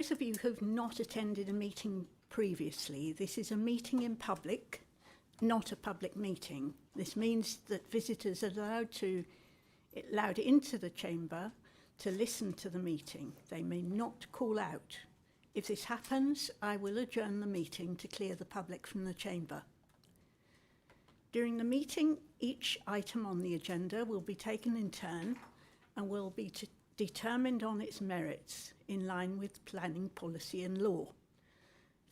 Those of you who have not attended a meeting previously, this is a meeting in public, not a public meeting. This means that visitors are allowed into the chamber to listen to the meeting. They may not call out. If this happens, I will adjourn the meeting to clear the public from the chamber. During the meeting, each item on the agenda will be taken in turn and will be determined on its merits in line with planning policy and law.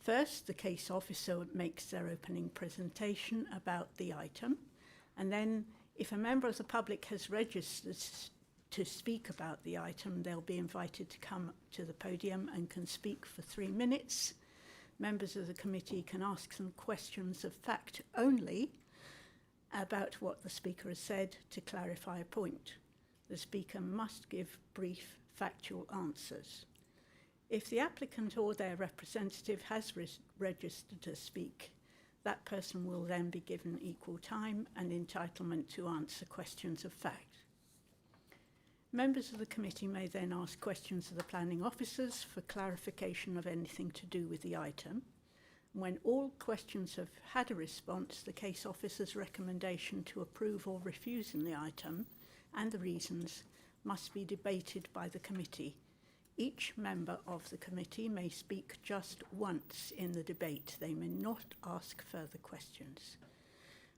First, the case officer makes their opening presentation about the item, and then if a member of the public has registered to speak about the item, they'll be invited to come to the podium and can speak for 3 minutes. Members of the committee can ask some questions of fact only about what the speaker has said to clarify a point. The speaker must give brief, factual answers. If the applicant or their representative has registered to speak, that person will then be given equal time and entitlement to answer questions of fact. Members of the committee may then ask questions of the planning officers for clarification of anything to do with the item. When all questions have had a response, the case officer's recommendation to approve or refusing the item and the reasons must be debated by the committee. Each member of the committee may speak just once in the debate. They may not ask further questions.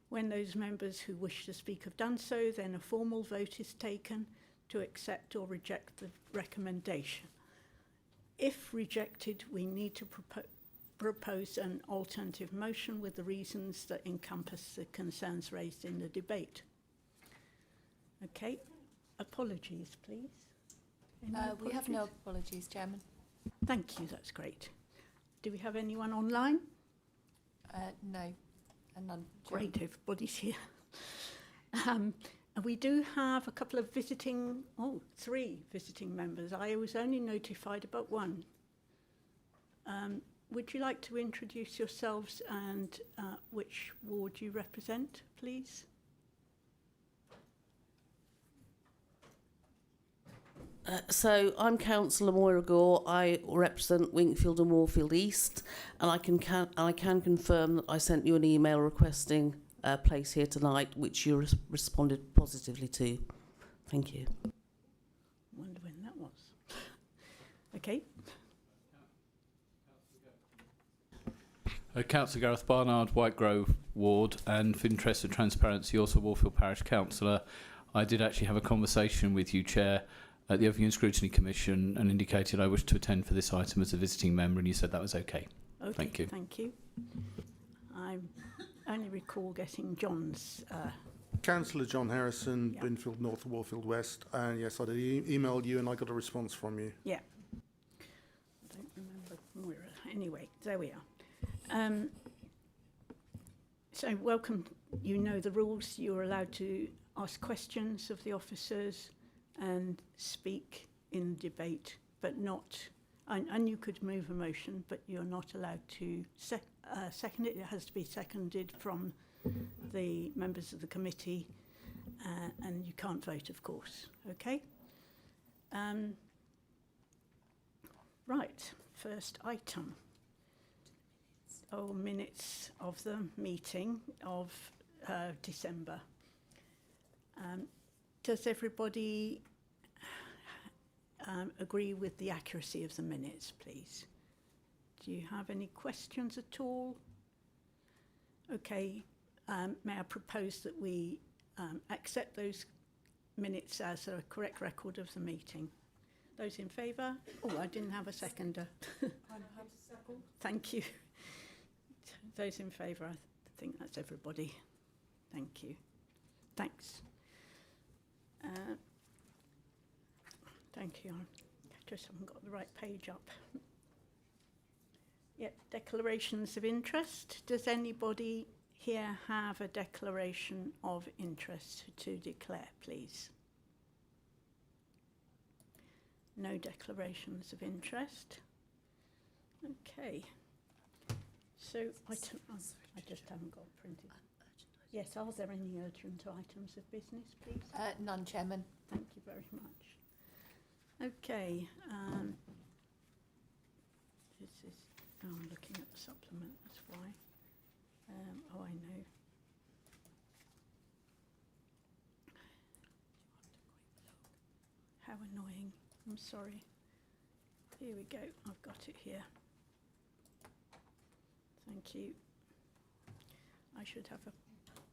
When those members who wish to speak have done so, then a formal vote is taken to accept or reject the recommendation. If rejected, we need to propose an alternative motion with the reasons that encompass the concerns raised in the debate. Okay, apologies, please. We have no apologies, Chairman. Thank you, that's great. Do we have anyone online? No, and none. Great, everybody's here. And we do have a couple of three visiting members. I was only notified about one. Would you like to introduce yourselves and which ward you represent, please? So I'm Councillor Moira Gore. I represent Winkfield and Moorfield East, and I can confirm that I sent you an email requesting a place here tonight, which you responded positively to. Thank you. Wonder when that was. Okay. Councillor Gareth Barnard, Whitegrove Ward, and for interest of transparency, also Moorfield Parish Councillor. I did actually have a conversation with you, Chair, at the Open Scrutiny Commission and indicated I wish to attend for this item as a visiting member, and you said that was okay. Okay, thank you. Thank you. I only recall getting John's... Councillor John Harrison, Yeah. Binfield North, Warfield West, and yes, I did email you and I got a response from you. Yeah. I don't remember Moira. Anyway, there we are. So welcome. You know the rules. You're allowed to ask questions of the officers and speak in debate, but not, and you could move a motion, but you're not allowed to second it. It has to be seconded from the members of the committee, and you can't vote, of course. Okay? Right, first item. Minutes of the meeting of December. Does everybody agree with the accuracy of the minutes, please? Do you have any questions at all? Okay, may I propose that we accept those minutes as a correct record of the meeting? Those in favour? Oh, I didn't have a seconder. Thank you. Those in favour, I think that's everybody. Thank you. Thanks. Thank you. I just haven't got the right page up. Yep, declarations of interest. Does anybody here have a declaration of interest to declare, please? No declarations of interest. Okay. So I just haven't got it printed. Yes, are there any urgent items of business, please? None, Chairman. Thank you very much. Okay. this is, oh, I'm looking at the supplement, that's why. Oh, I know. How annoying. I'm sorry. Here we go. I've got it here. Thank you. I should have a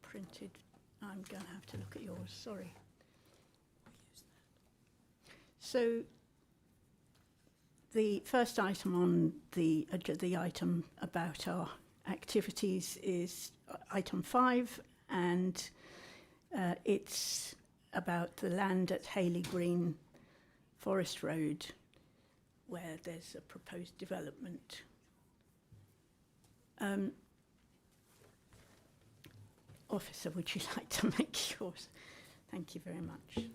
printed. I'm going to have to look at yours. Sorry. So the first item on the item about our activities is item 5, and it's about the land at Hayley Green Forest Road, where there's a proposed development. Officer, would you like to make yours? Thank you very much.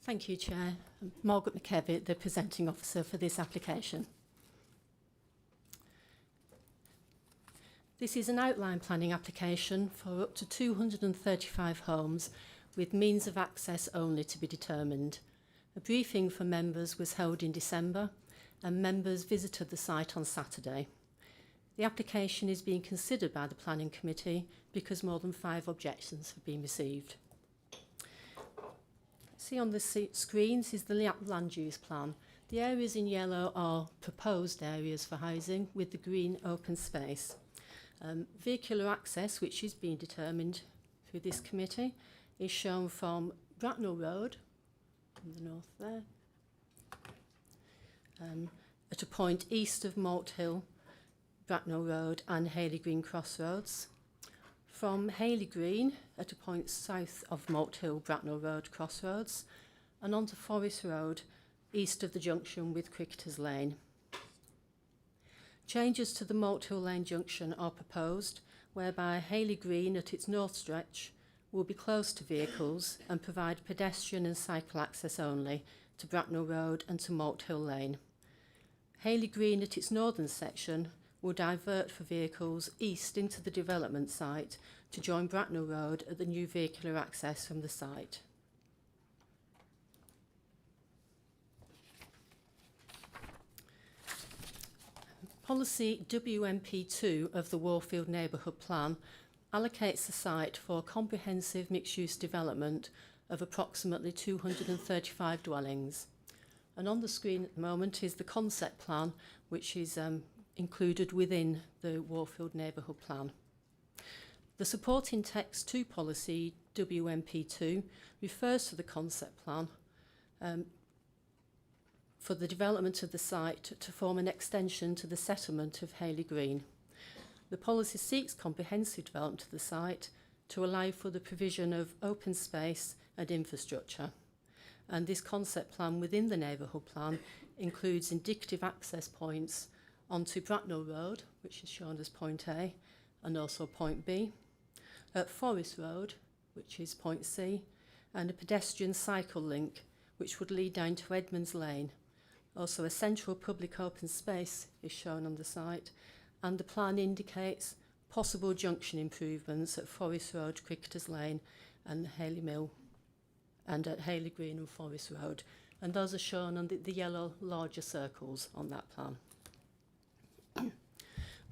Thank you, Chair. I'm Margaret McKevitt, the presenting officer for this application. This is an outline planning application for up to 235 homes with means of access only to be determined. A briefing for members was held in December and members visited the site on Saturday. The application is being considered by the Planning Committee because more than 5 objections have been received. See on the screens is the land use plan. The areas in yellow are proposed areas for housing with the green open space. Vehicular access, which is being determined through this committee, is shown from Bracknell Road, in the north there, at a point east of Malt Hill, Bracknell Road and Hayley Green Crossroads. From Hayley Green at a point south of Malt Hill, Bracknell Road Crossroads, and onto Forest Road, east of the junction with Cricketers Lane. Changes to the Malt Hill Lane junction are proposed, whereby Hayley Green at its north stretch will be closed to vehicles and provide pedestrian and cycle access only to Bracknell Road and to Malt Hill Lane. Hayley Green at its northern section will divert for vehicles east into the development site to join Bracknell Road at the new vehicular access from the site. Policy WMP2 of the Warfield Neighbourhood Plan allocates the site for a comprehensive mixed-use development of approximately 235 dwellings. And on the screen at the moment is the concept plan, which is included within the Warfield Neighbourhood Plan. The supporting text to policy WMP2 refers to the concept plan for the development of the site to form an extension to the settlement of Hayley Green. The policy seeks comprehensive development of the site to allow for the provision of open space and infrastructure. And this concept plan within the neighbourhood plan includes indicative access points onto Bracknell Road, which is shown as point A, and also point B, at Forest Road, which is point C, and a pedestrian cycle link, which would lead down to Edmonds Lane. Also, a central public open space is shown on the site, and the plan indicates possible junction improvements at Forest Road, Cricketers Lane, and Hayley Mill, and at Hayley Green and Forest Road. And those are shown on the yellow larger circles on that plan.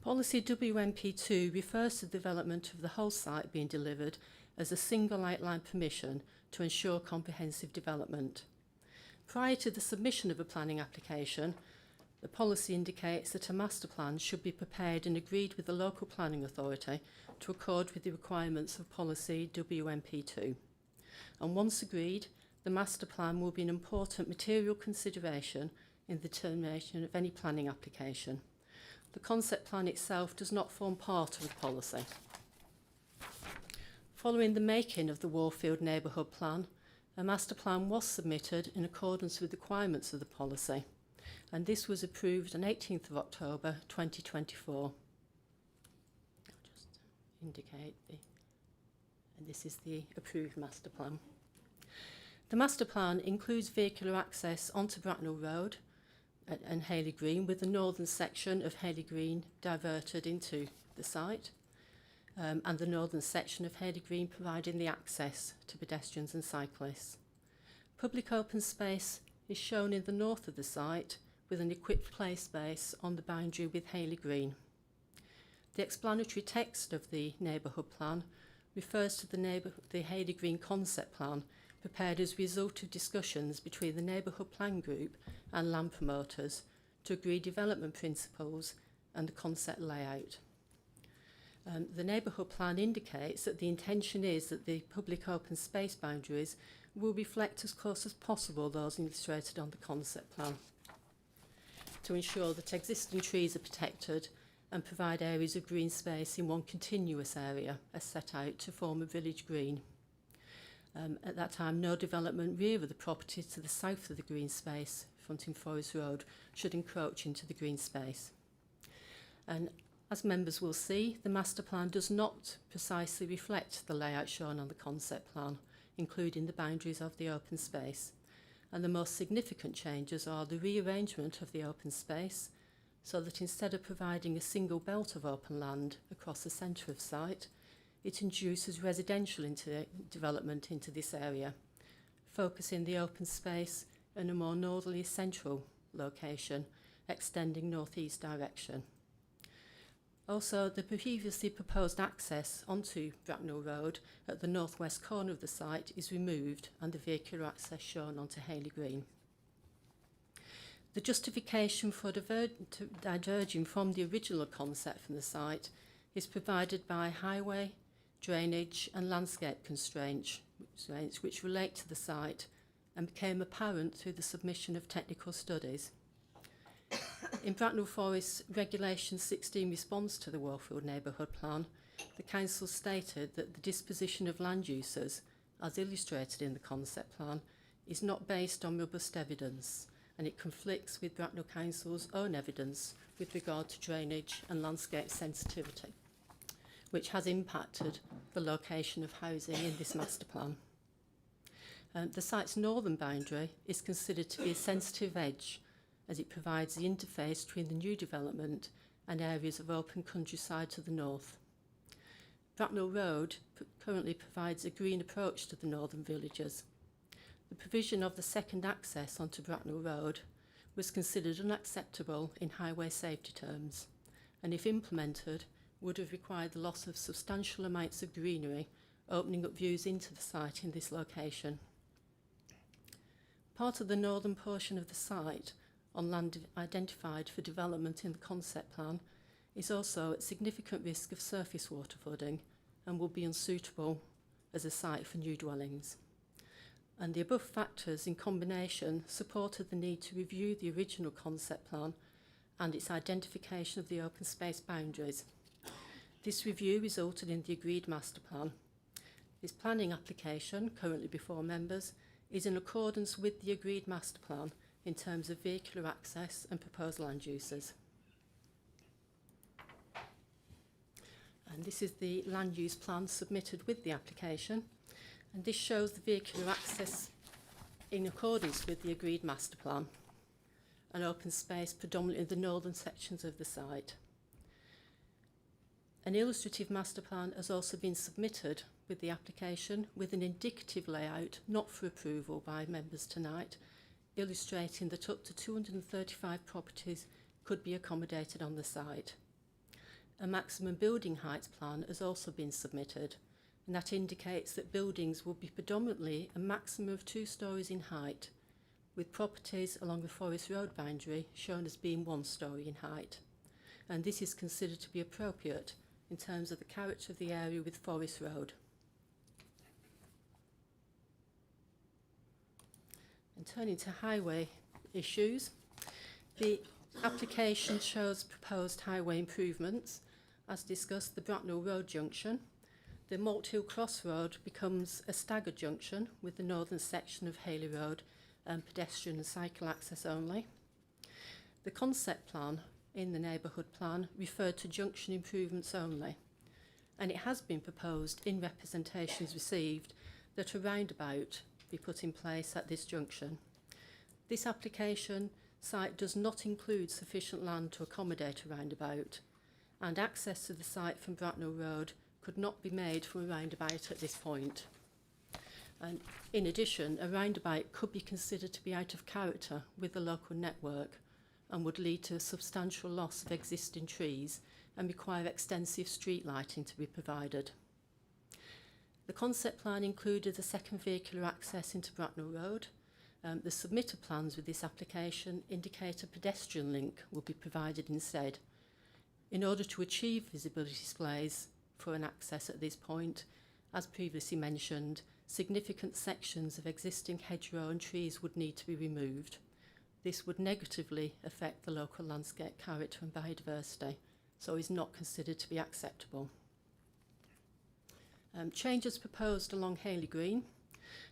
Policy WMP2 refers to the development of the whole site being delivered as a single outline permission to ensure comprehensive development. Prior to the submission of a planning application, the policy indicates that a master plan should be prepared and agreed with the local planning authority to accord with the requirements of policy WMP2. And once agreed, the master plan will be an important material consideration in the determination of any planning application. The concept plan itself does not form part of the policy. Following the making of the Warfield Neighbourhood Plan, a master plan was submitted in accordance with the requirements of the policy, and this was approved on 18th of October 2024. I'll just indicate and this is the approved master plan. The master plan includes vehicular access onto Bracknell Road and Hayley Green, with the northern section of Hayley Green diverted into the site, and the northern section of Hayley Green providing the access to pedestrians and cyclists. Public open space is shown in the north of the site, with an equipped play space on the boundary with Haley Green. The explanatory text of the neighbourhood plan refers to the Haley Green concept plan prepared as a result of discussions between the neighbourhood plan group and land promoters to agree development principles and the concept layout. The neighbourhood plan indicates that the intention is that the public open space boundaries will reflect as close as possible those illustrated on the concept plan to ensure that existing trees are protected and provide areas of green space in one continuous area as set out to form a village green. At that time, no development rear of the property to the south of the green space fronting Forest Road should encroach into the green space. And as members will see, the master plan does not precisely reflect the layout shown on the concept plan, including the boundaries of the open space. And the most significant changes are the rearrangement of the open space, so that instead of providing a single belt of open land across the centre of site, it introduces residential development into this area, focusing the open space in a more northerly central location, extending northeast direction. Also, the previously proposed access onto Bracknell Road at the northwest corner of the site is removed and the vehicular access shown onto Haley Green. The justification for diverging from the original concept from the site is provided by highway, drainage and landscape constraints which relate to the site and became apparent through the submission of technical studies. In Bracknell Forest Regulation 16 response to the Warfield Neighbourhood Plan, the Council stated that the disposition of land uses, as illustrated in the concept plan, is not based on robust evidence, and it conflicts with Bracknell Council's own evidence with regard to drainage and landscape sensitivity, which has impacted the location of housing in this master plan. The site's northern boundary is considered to be a sensitive edge, as it provides the interface between the new development and areas of open countryside to the north. Bracknell Road currently provides a green approach to the northern villages. The provision of the second access onto Bracknell Road was considered unacceptable in highway safety terms, and if implemented, would have required the loss of substantial amounts of greenery, opening up views into the site in this location. Part of the northern portion of the site, on land identified for development in the concept plan, is also at significant risk of surface water flooding and will be unsuitable as a site for new dwellings. And the above factors in combination supported the need to review the original concept plan and its identification of the open space boundaries. This review resulted in the agreed master plan. This planning application, currently before members, is in accordance with the agreed master plan in terms of vehicular access and proposed land uses. And this is the land use plan submitted with the application, and this shows the vehicular access in accordance with the agreed master plan, an open space predominantly in the northern sections of the site. An illustrative master plan has also been submitted with the application with an indicative layout not for approval by members tonight, illustrating that up to 235 properties could be accommodated on the site. A maximum building heights plan has also been submitted, and that indicates that buildings will be predominantly a maximum of 2 stories in height, with properties along the Forest Road boundary shown as being 1 story in height. And this is considered to be appropriate in terms of the character of the area with Forest Road. And turning to highway issues, the application shows proposed highway improvements. As discussed, the Bracknell Road junction. The Malthill Cross Road becomes a staggered junction with the northern section of Haley Road and pedestrian and cycle access only. The concept plan in the neighbourhood plan referred to junction improvements only, and it has been proposed in representations received that a roundabout be put in place at this junction. This application site does not include sufficient land to accommodate a roundabout, and access to the site from Bracknell Road could not be made from a roundabout at this point. And in addition, a roundabout could be considered to be out of character with the local network, and would lead to a substantial loss of existing trees and require extensive street lighting to be provided. The concept plan included the second vehicular access into Bracknell Road. The submitted plans with this application indicate a pedestrian link will be provided instead. In order to achieve visibility displays for an access at this point, as previously mentioned, significant sections of existing hedgerow and trees would need to be removed. This would negatively affect the local landscape character and biodiversity, so is not considered to be acceptable. Changes proposed along Haley Green.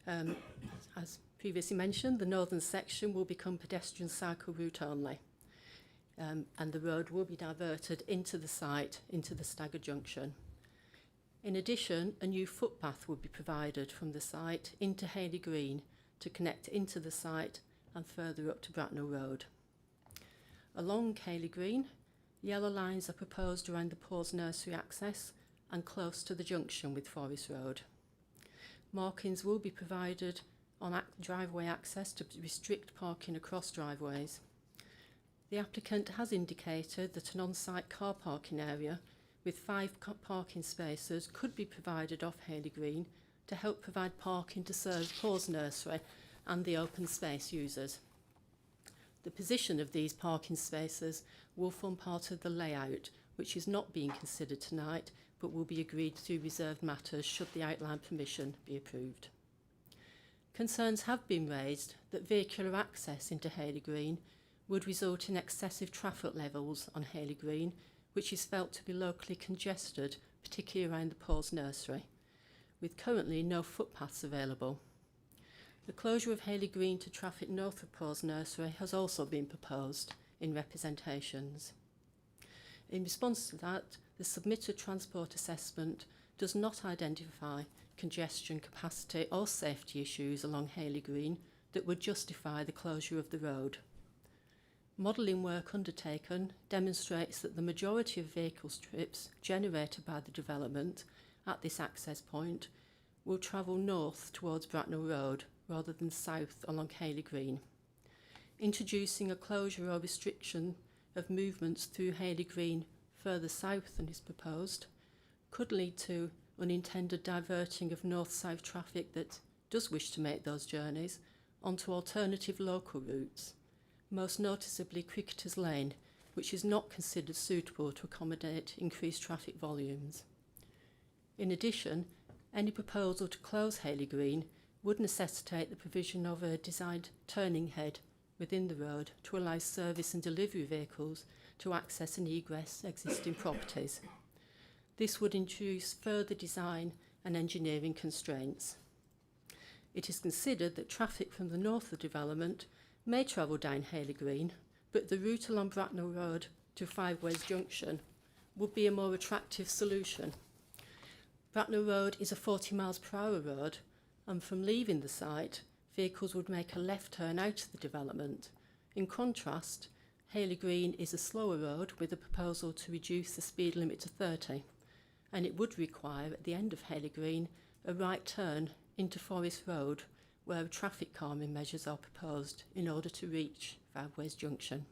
As previously mentioned, the northern section will become pedestrian cycle route only, and the road will be diverted into the site, into the Stagger Junction. In addition, a new footpath will be provided from the site into Haley Green to connect into the site and further up to Bracknell Road. Along Haley Green, yellow lines are proposed around the Paws Nursery access and close to the junction with Forest Road. Markings will be provided on driveway access to restrict parking across driveways. The applicant has indicated that an on-site car parking area with 5 parking spaces could be provided off Haley Green to help provide parking to serve Paws Nursery and the open space users. The position of these parking spaces will form part of the layout, which is not being considered tonight, but will be agreed through reserved matters should the outline permission be approved. Concerns have been raised that vehicular access into Haley Green would result in excessive traffic levels on Haley Green, which is felt to be locally congested, particularly around the Paws Nursery, with currently no footpaths available. The closure of Haley Green to traffic north of Paws Nursery has also been proposed in representations. In response to that, the submitted transport assessment does not identify congestion, capacity or safety issues along Haley Green that would justify the closure of the road. Modelling work undertaken demonstrates that the majority of vehicle trips generated by the development at this access point will travel north towards Bracknell Road rather than south along Haley Green. Introducing a closure or restriction of movements through Haley Green further south than is proposed could lead to unintended diverting of north-south traffic that does wish to make those journeys onto alternative local routes, most noticeably Cricketers Lane, which is not considered suitable to accommodate increased traffic volumes. In addition, any proposal to close Haley Green would necessitate the provision of a designed turning head within the road to allow service and delivery vehicles to access and egress existing properties. This would introduce further design and engineering constraints. It is considered that traffic from the north of the development may travel down Haley Green, but the route along Bracknell Road to Five Ways Junction would be a more attractive solution. Bracknell Road is a 40 miles per hour road, and from leaving the site, vehicles would make a left turn out of the development. In contrast, Haley Green is a slower road with a proposal to reduce the speed limit to 30, and it would require at the end of Haley Green a right turn into Forest Road, where traffic calming measures are proposed in order to reach Five Ways Junction.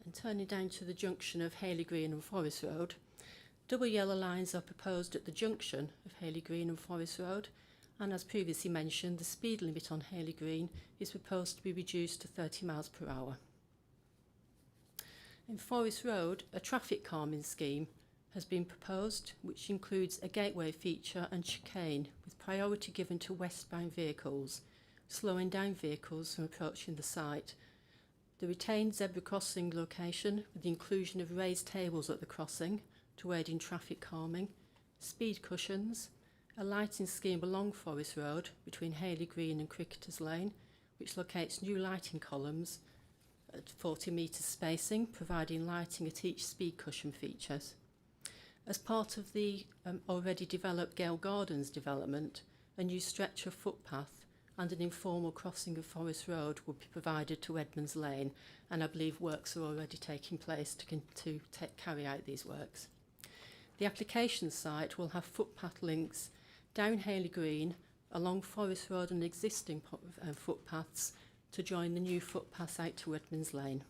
And turning down to the junction of Haley Green and Forest Road, double yellow lines are proposed at the junction of Haley Green and Forest Road, and as previously mentioned, the speed limit on Haley Green is proposed to be reduced to 30 miles per hour. In Forest Road, a traffic calming scheme has been proposed, which includes a gateway feature and chicane with priority given to westbound vehicles, slowing down vehicles from approaching the site. The retained zebra crossing location with the inclusion of raised tables at the crossing to aid in traffic calming, speed cushions, a lighting scheme along Forest Road between Haley Green and Cricketers Lane, which locates new lighting columns at 40 metres spacing, providing lighting at each speed cushion features. As part of the already developed Gale Gardens development, a new stretch of footpath and an informal crossing of Forest Road will be provided to Edmonds Lane, and I believe works are already taking place to carry out these works. The application site will have footpath links down Haley Green, along Forest Road and existing footpaths to join the new footpaths out to Edmonds Lane.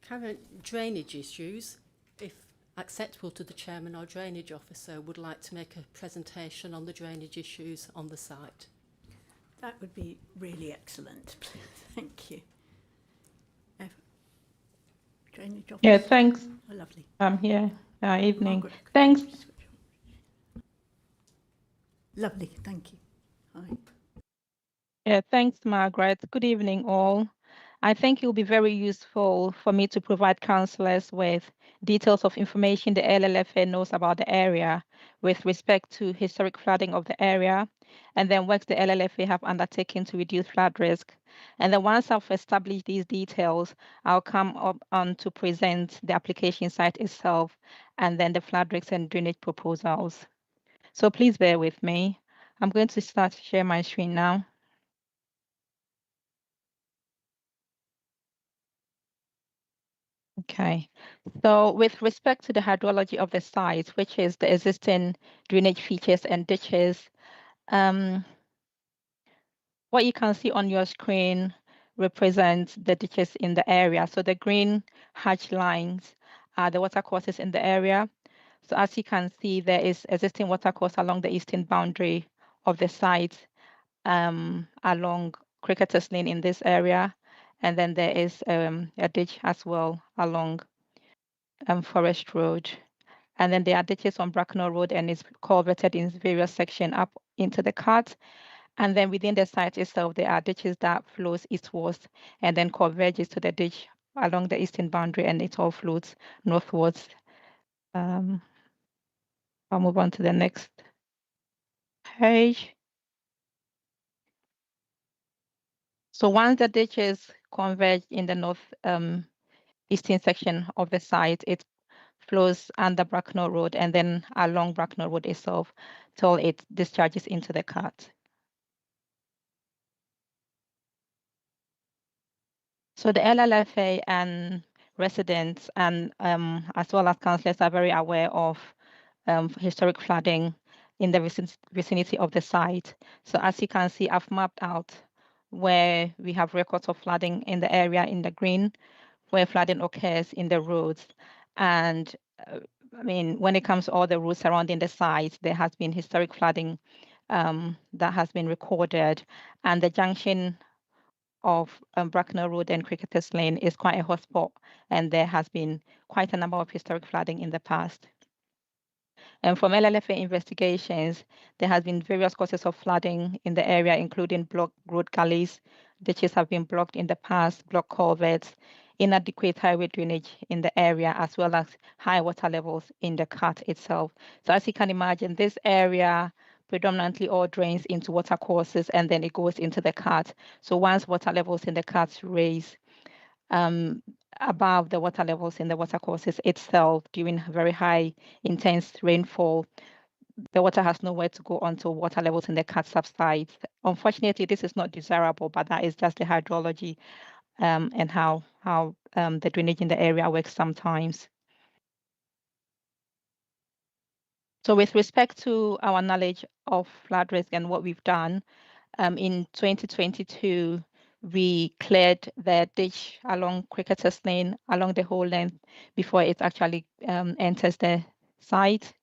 Current drainage issues, if acceptable to the chairman or drainage officer, would like to make a presentation on the drainage issues on the site. That would be really excellent. Thank you. Drainage officer. Yeah, thanks. Oh, lovely. I'm here. Evening. Margaret. Thanks. Lovely, thank you. Hi. Yeah, thanks, Margaret. Good evening, all. I think it will be very useful for me to provide councillors with details of information the LLFA knows about the area with respect to historic flooding of the area, and then works the LLFA have undertaken to reduce flood risk. And then once I've established these details, I'll come up on to present the application site itself, and then the flood risk and drainage proposals. So please bear with me. I'm going to start to share my screen now. Okay, so with respect to the hydrology of the site, which is the existing drainage features and ditches, what you can see on your screen represents the ditches in the area. So the green hatch lines are the watercourses in the area. So as you can see, there is existing watercourse along the eastern boundary of the site, along Cricketers Lane in this area. And then there is a ditch as well along Forest Road. And then there are ditches on Bracknell Road and it's culverted in various sections up into the cut. And then within the site itself, there are ditches that flows eastwards and then converges to the ditch along the eastern boundary, and it all flows northwards. I'll move on to the next page. So once the ditches converge in the north eastern section of the site, it flows under Bracknell Road and then along Bracknell Road itself till it discharges into the cut. So the LLFA and residents and as well as councillors are very aware of historic flooding in the vicinity of the site. So as you can see, I've mapped out where we have records of flooding in the area in the green, where flooding occurs in the roads. And I mean, when it comes to all the roads surrounding the site, there has been historic flooding that has been recorded. And the junction of Bracknell Road and Cricketers Lane is quite a hotspot, and there has been quite a number of historic flooding in the past. And from LLFA investigations, there has been various causes of flooding in the area, including blocked road gullies, ditches have been blocked in the past, blocked culverts, inadequate highway drainage in the area, as well as high water levels in the cut itself. So as you can imagine, this area predominantly all drains into water courses and then it goes into the cut. So once water levels in the cuts raise above the water levels in the water courses itself during very high intense rainfall, the water has nowhere to go until water levels in the cut subside. Unfortunately, this is not desirable, but that is just the hydrology and how the drainage in the area works sometimes. So with respect to our knowledge of flood risk and what we've done, in 2022, we cleared the ditch along Cricketers Lane, along the whole length before it actually enters the site.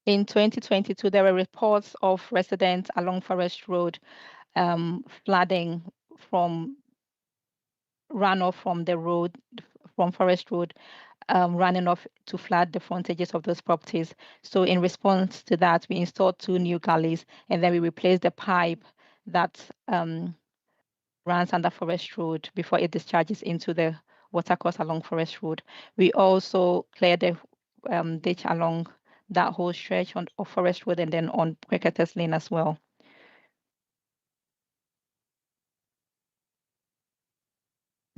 In 2022, there were reports of residents along Forest Road flooding from runoff from the road, from Forest Road, running off to flood the frontages of those properties. So in response to that, we installed 2 new gullies, and then we replaced the pipe that runs under Forest Road before it discharges into the watercourse along Forest Road. We also cleared the ditch along that whole stretch of Forest Road and then on Cricketers Lane as well.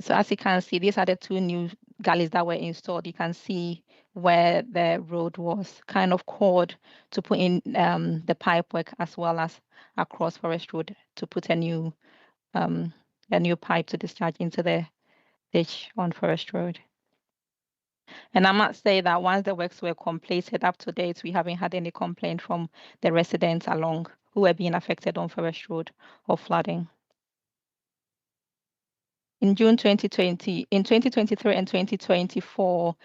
So as you can see, these are the 2 new gullies that were installed. You can see where the road was kind of cored to put in the pipe work as well as across Forest Road to put a new pipe to discharge into the ditch on Forest Road. And I must say that once the works were completed up to date, we haven't had any complaint from the residents along who were being affected on Forest Road of flooding. In June 2020, in 2023 and 2024,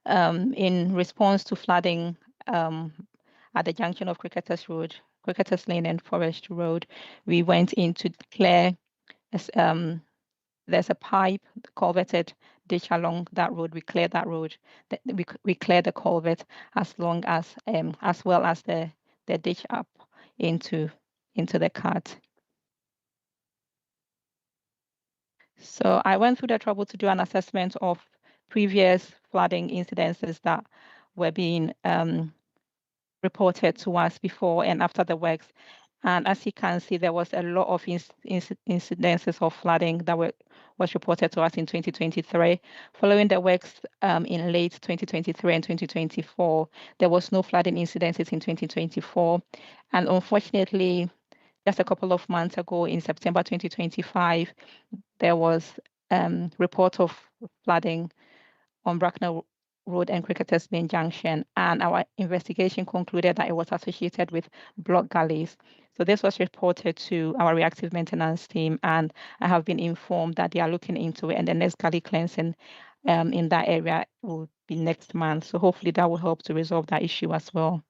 in response to flooding at the junction of Cricketers Road, Cricketers Lane and Forest Road, we went in to clear, there's a pipe, culverted ditch along that road. We cleared that road. We cleared the culvert as well as the ditch up into the cut. So I went through the trouble to do an assessment of previous flooding incidences that were being reported to us before and after the works. And as you can see, there was a lot of incidences of flooding that was reported to us in 2023. Following the works in late 2023 and 2024, there was no flooding incidences in 2024. And unfortunately, just a couple of months ago in September 2025, there was report of flooding on Bracknell Road and Cricketers Lane Junction, and our investigation concluded that it was associated with block gullies. So this was reported to our reactive maintenance team, and I have been informed that they are looking into it, and the next gully cleansing in that area will be next month. So hopefully that will help to resolve that issue as well.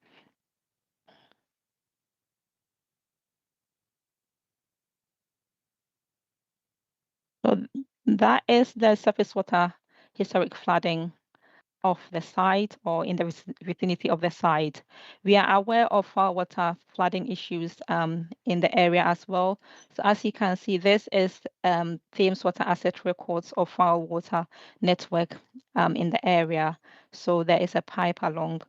So that is the surface water historic flooding of the site or in the vicinity of the site. We are aware of foul water flooding issues in the area as well. So as you can see, this is Thames Water Asset Records of foul water network in the area. So there is a pipe along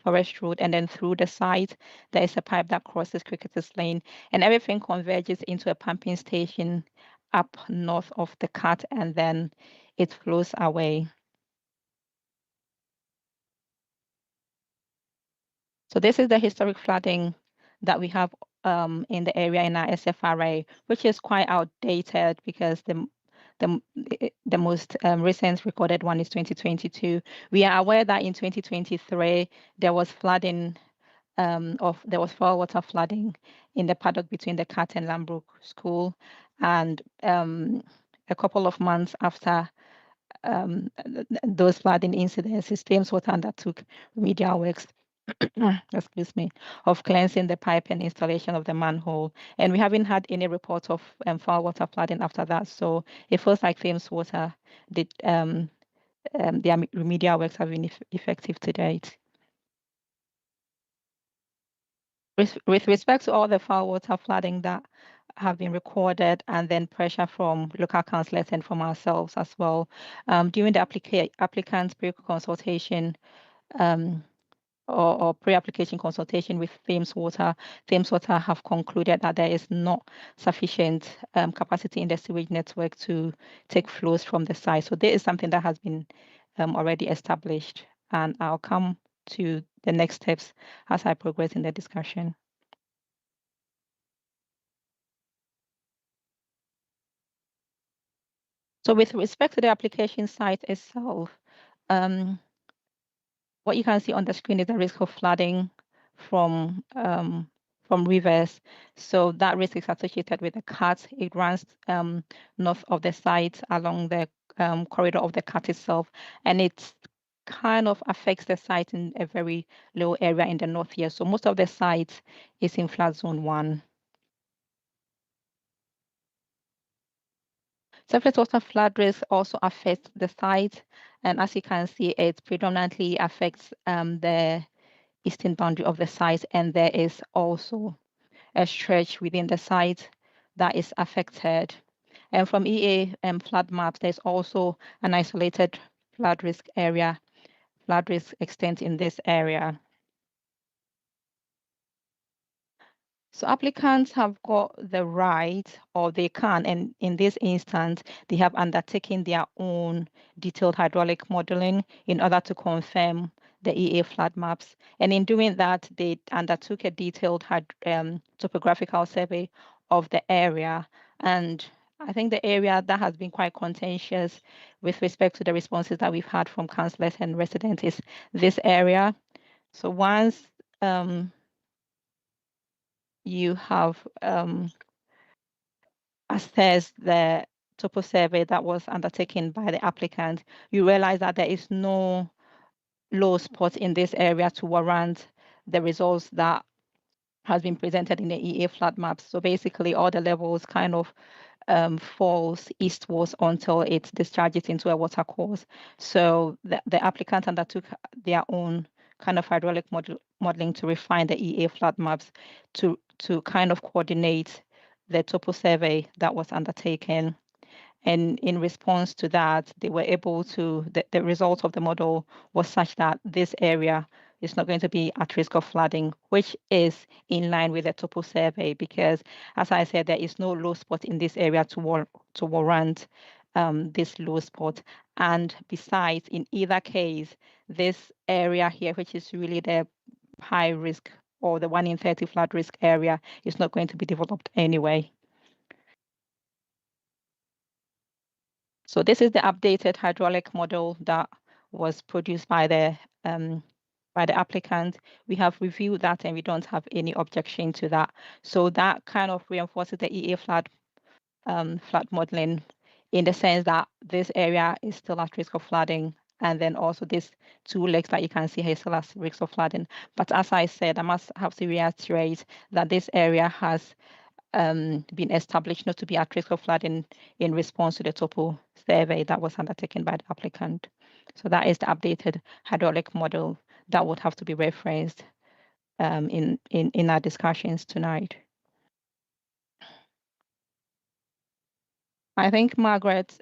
Forest Road, and then through the site, there is a pipe that crosses Cricketers Lane, and everything converges into a pumping station up north of the cut, and then it flows away. So this is the historic flooding that we have in the area in our SFRA, which is quite outdated because the most recent recorded one is 2022. We are aware that in 2023 there was flooding there was foul water flooding in the paddock between the Cat and Lambrook School, and a couple of months after those flooding incidents, Thames Water undertook remedial works excuse me, of cleansing the pipe and installation of the manhole. And we haven't had any reports of foul water flooding after that. So it feels like Thames Water did their remedial works have been effective to date. With respect to all the foul water flooding that have been recorded, and then pressure from local councillors and from ourselves as well, during the applicant's pre-consultation or pre-application consultation with Thames Water have concluded that there is not sufficient capacity in the sewage network to take flows from the site. So there is something that has been already established, and I'll come to the next steps as I progress in the discussion. So with respect to the application site itself, what you can see on the screen is the risk of flooding from rivers. So that risk is associated with the cut. It runs north of the site along the corridor of the cut itself, and it kind of affects the site in a very low area in the north here. So most of the site is in flood zone 1. Surface water flood risk also affects the site, and as you can see, it predominantly affects the eastern boundary of the site, and there is also a stretch within the site that is affected. And from EA flood maps, there's also an isolated flood risk area, flood risk extent in this area. So applicants have got the right, or they can, and in this instance, they have undertaken their own detailed hydraulic modeling in order to confirm the EA flood maps. And in doing that, they undertook a detailed topographical survey of the area. And I think the area that has been quite contentious with respect to the responses that we've had from councillors and residents is this area. So once you have assessed the topo survey that was undertaken by the applicant, you realize that there is no low spot in this area to warrant the results that has been presented in the EA flood maps. So basically all the levels kind of falls eastwards until it discharges into a water course. So the applicant undertook their own kind of hydraulic modeling to refine the EA flood maps to kind of coordinate the topo survey that was undertaken. And in response to that, they were able to, the result of the model was such that this area is not going to be at risk of flooding, which is in line with the topo survey, because as I said, there is no low spot in this area to warrant this low spot. And besides, in either case, this area here, which is really the high risk or the 1 in 30 flood risk area, is not going to be developed anyway. So this is the updated hydraulic model that was produced by the applicant. We have reviewed that and we don't have any objection to that. So that kind of reinforces the EA flood modeling in the sense that this area is still at risk of flooding, and then also these 2 lakes that you can see here still at risk of flooding. But as I said, I must have to reiterate that this area has been established not to be at risk of flooding in response to the topo survey that was undertaken by the applicant. So that is the updated hydraulic model that would have to be referenced in our discussions tonight. I think Margaret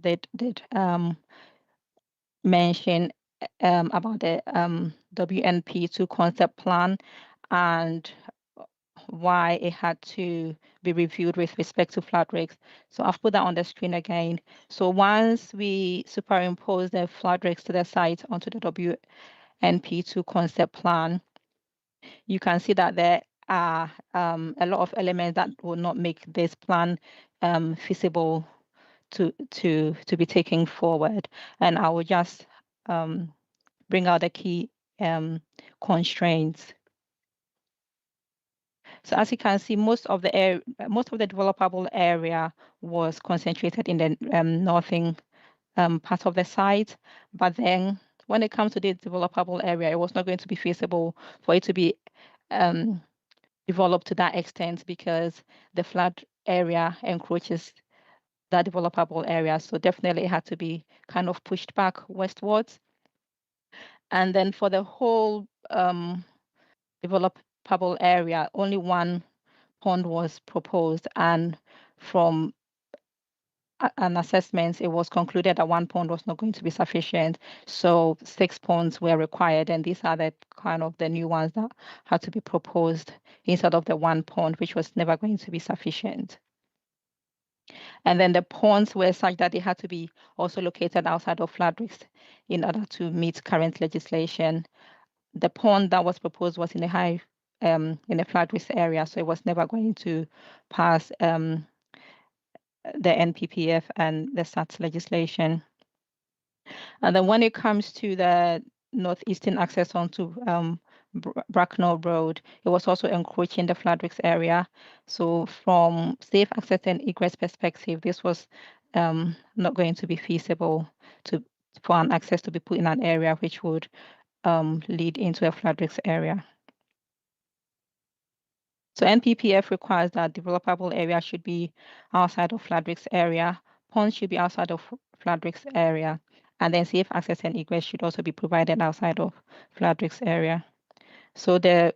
did mention about the WNP2 concept plan and why it had to be reviewed with respect to flood risks. So I've put that on the screen again. So once we superimpose the flood risks to the site onto the WNP2 concept plan, you can see that there are a lot of elements that will not make this plan feasible to be taken forward. And I will just bring out the key constraints. So as you can see, most of the developable area was concentrated in the northern part of the site. But then when it comes to the developable area, it was not going to be feasible for it to be developed to that extent because the flood area encroaches that developable area. So definitely it had to be kind of pushed back westwards. And then for the whole developable area, only 1 pond was proposed, and from an assessment, it was concluded that 1 pond was not going to be sufficient. So 6 ponds were required, and these are the kind of the new ones that had to be proposed instead of the 1 pond, which was never going to be sufficient. And then the ponds were such that they had to be also located outside of flood risk in order to meet current legislation. The pond that was proposed was in a flood risk area, so it was never going to pass the NPPF and the SATS legislation. And then when it comes to the northeastern access onto Bracknell Road, it was also encroaching the flood risk area. So from safe access and egress perspective, this was not going to be feasible for an access to be put in an area which would lead into a flood risk area. So NPPF requires that developable area should be outside of flood risk area, ponds should be outside of flood risk area, and then safe access and egress should also be provided outside of flood risk area. So the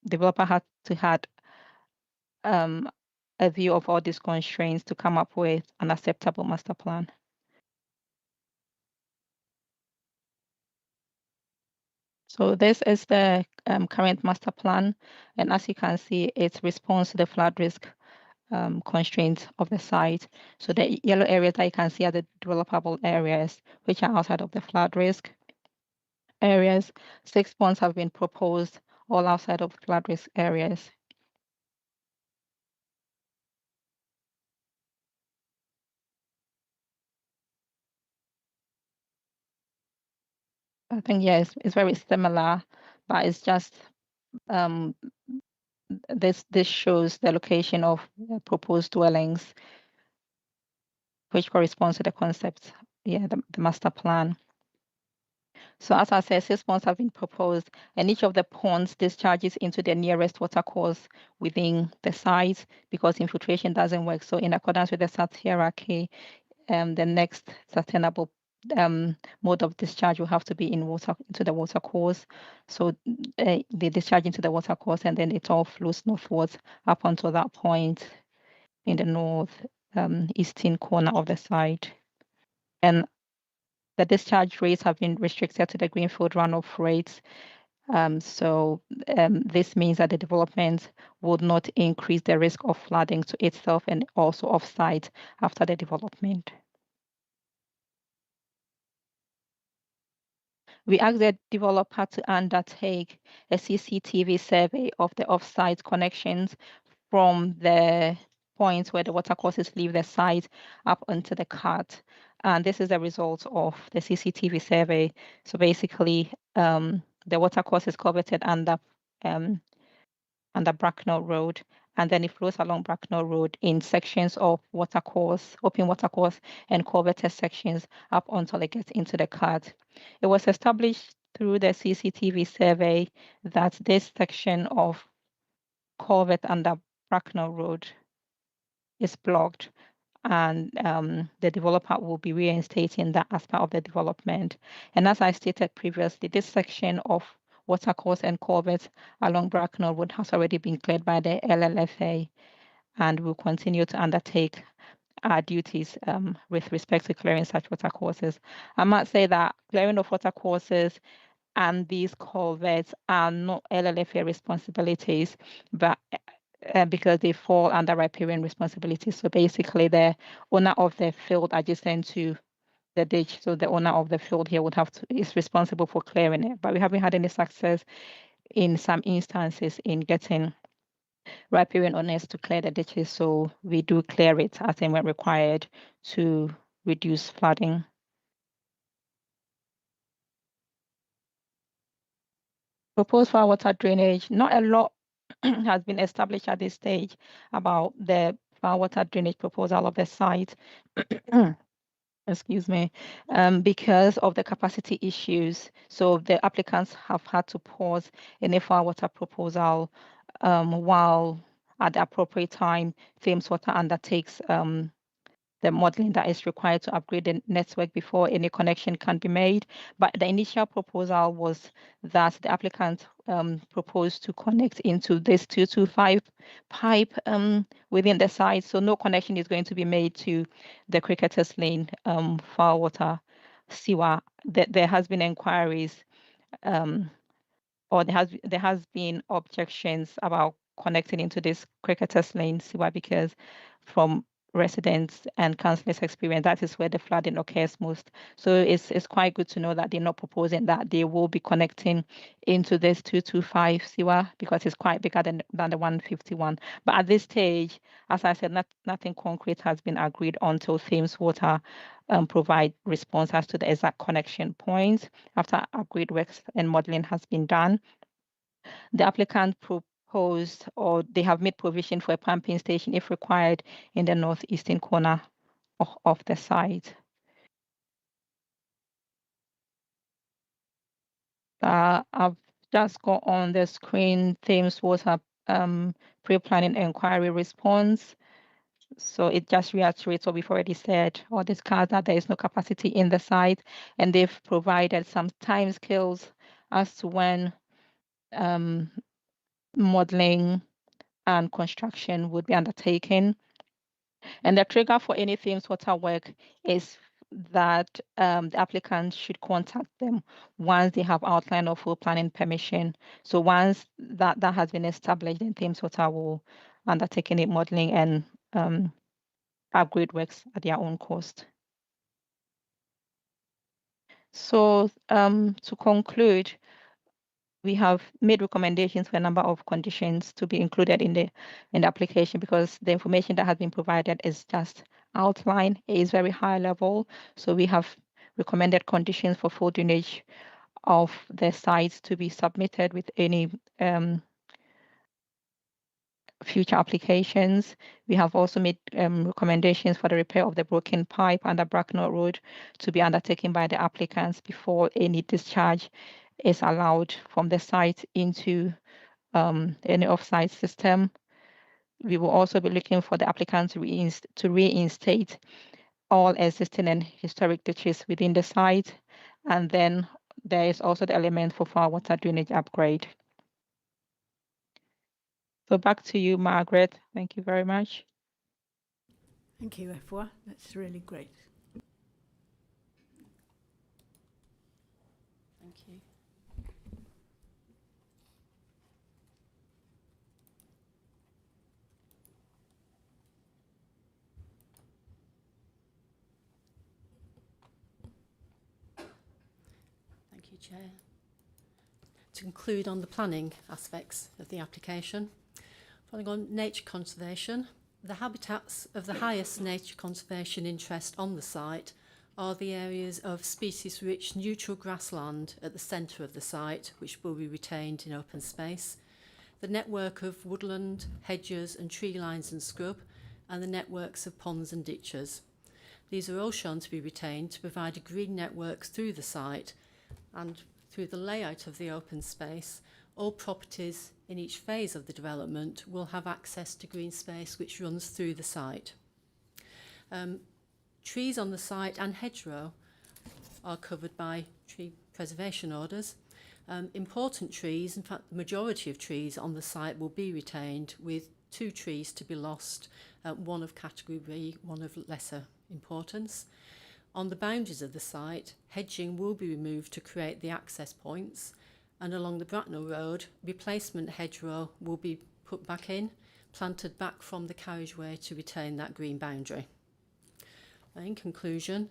developer had to have a view of all these constraints to come up with an acceptable master plan. So this is the current master plan, and as you can see, it responds to the flood risk constraints of the site. So the yellow areas that you can see are the developable areas, which are outside of the flood risk areas. 6 ponds have been proposed, all outside of flood risk areas. I think, yes, it's very similar, but it's just this shows the location of proposed dwellings, which corresponds to the concept, the master plan. So as I said, 6 ponds have been proposed, and each of the ponds discharges into the nearest watercourse within the site because infiltration doesn't work. So in accordance with the SAT hierarchy, the next sustainable mode of discharge will have to be into the watercourse. So they discharge into the watercourse, and then it all flows northwards up until that point in the north eastern corner of the site. And the discharge rates have been restricted to the greenfield runoff rates. So this means that the development would not increase the risk of flooding to itself and also off-site after the development. We asked the developer to undertake a CCTV survey of the off-site connections from the points where the watercourses leave the site up onto the cut. And this is the result of the CCTV survey. So basically, the watercourse is coveted under Bracknell Road, and then it flows along Bracknell Road in sections of watercourse, open watercourse, and coveted sections up until it gets into the cut. It was established through the CCTV survey that this section of culvert under Bracknell Road is blocked, and the developer will be reinstating that as part of the development. And as I stated previously, this section of watercourse and culverts along Bracknell Road has already been cleared by the LLFA, and will continue to undertake our duties with respect to clearing such watercourses. I might say that clearing of watercourses and these culverts are not LLFA responsibilities, but because they fall under riparian responsibilities. So basically, the owner of the field adjacent to the ditch, so the owner of the field here would is responsible for clearing it. But we haven't had any success in some instances in getting riparian owners to clear the ditches. So we do clear it as and when required to reduce flooding. Proposed for water drainage, not a lot has been established at this stage about the water drainage proposal of the site. Excuse me, because of the capacity issues. So the applicants have had to pause any water proposal while at the appropriate time, Thames Water undertakes the modeling that is required to upgrade the network before any connection can be made. But the initial proposal was that the applicant proposed to connect into this 225 pipe within the site. So no connection is going to be made to the Cricketers Lane foul water sewer. There has been inquiries or there has been objections about connecting into this Cricketers Lane sewer because from residents and councillors' experience, that is where the flooding occurs most. So it's quite good to know that they're not proposing that they will be connecting into this 225 sewer because it's quite bigger than the 151. But at this stage, as I said, nothing concrete has been agreed until Thames Water provide response as to the exact connection points after upgrade works and modeling has been done. The applicant proposed, or they have made provision for a pumping station if required in the northeastern corner of the site. I've just got on the screen Thames Water pre-planning inquiry response. So it just reiterates what we've already said or discussed, that there is no capacity in the site, and they've provided some timescales as to when modeling and construction would be undertaken. And the trigger for any Thames Water work is that the applicant should contact them once they have outline of full planning permission. So once that has been established, then Thames Water will undertake any modeling and upgrade works at their own cost. So to conclude, we have made recommendations for a number of conditions to be included in the application because the information that has been provided is just outlined. It is very high level. So we have recommended conditions for full drainage of the site to be submitted with any future applications. We have also made recommendations for the repair of the broken pipe under Bracknell Road to be undertaken by the applicants before any discharge is allowed from the site into any off-site system. We will also be looking for the applicant to reinstate all existing and historic ditches within the site. And then there is also the element for fire water drainage upgrade. So back to you, Margaret. Thank you very much. Thank you, Efwa. That's really great. Thank you. Thank you, Chair. To conclude on the planning aspects of the application, following on nature conservation, the habitats of the highest nature conservation interest on the site are the areas of species-rich neutral grassland at the centre of the site, which will be retained in open space, the network of woodland, hedges and tree lines and scrub, and the networks of ponds and ditches. These are all shown to be retained to provide a green network through the site, and through the layout of the open space, all properties in each phase of the development will have access to green space which runs through the site. Trees on the site and hedgerow are covered by tree preservation orders. Important trees, in fact the majority of trees on the site will be retained, with 2 trees to be lost, one of category B, one of lesser importance. On the boundaries of the site, hedging will be removed to create the access points, and along the Bracknell Road, replacement hedgerow will be put back in, planted back from the carriageway to retain that green boundary. In conclusion,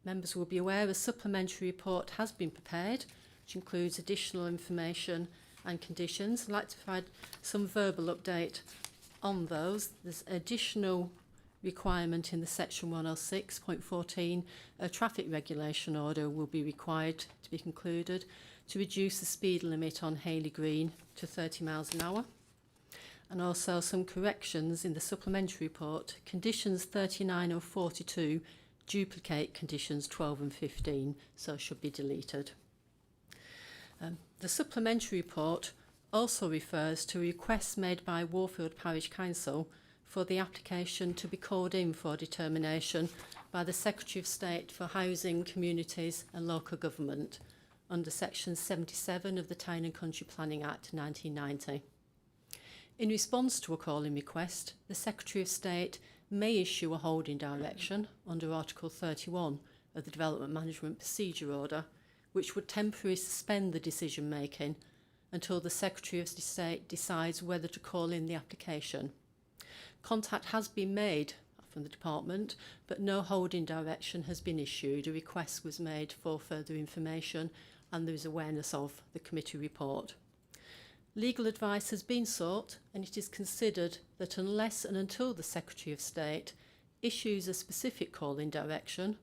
members will be aware a supplementary report has been prepared, which includes additional information and conditions. I'd like to provide some verbal update on those. There's additional requirement in the section 106.14, a traffic regulation order will be required to be concluded to reduce the speed limit on Hayley Green to 30 miles an hour. And also some corrections in the supplementary report. Conditions 39 or 42 duplicate conditions 12 and 15, so should be deleted. The supplementary report also refers to requests made by Warfield Parish Council for the application to be called in for determination by the Secretary of State for Housing, Communities and Local Government under Section 77 of the Town and Country Planning Act 1990. In response to a call-in request, the Secretary of State may issue a holding direction under Article 31 of the Development Management Procedure Order, which would temporarily suspend the decision-making until the Secretary of State decides whether to call in the application. Contact has been made from the department, but no holding direction has been issued. A request was made for further information, and there is awareness of the committee report. Legal advice has been sought, and it is considered that unless and until the Secretary of State issues a specific call-in direction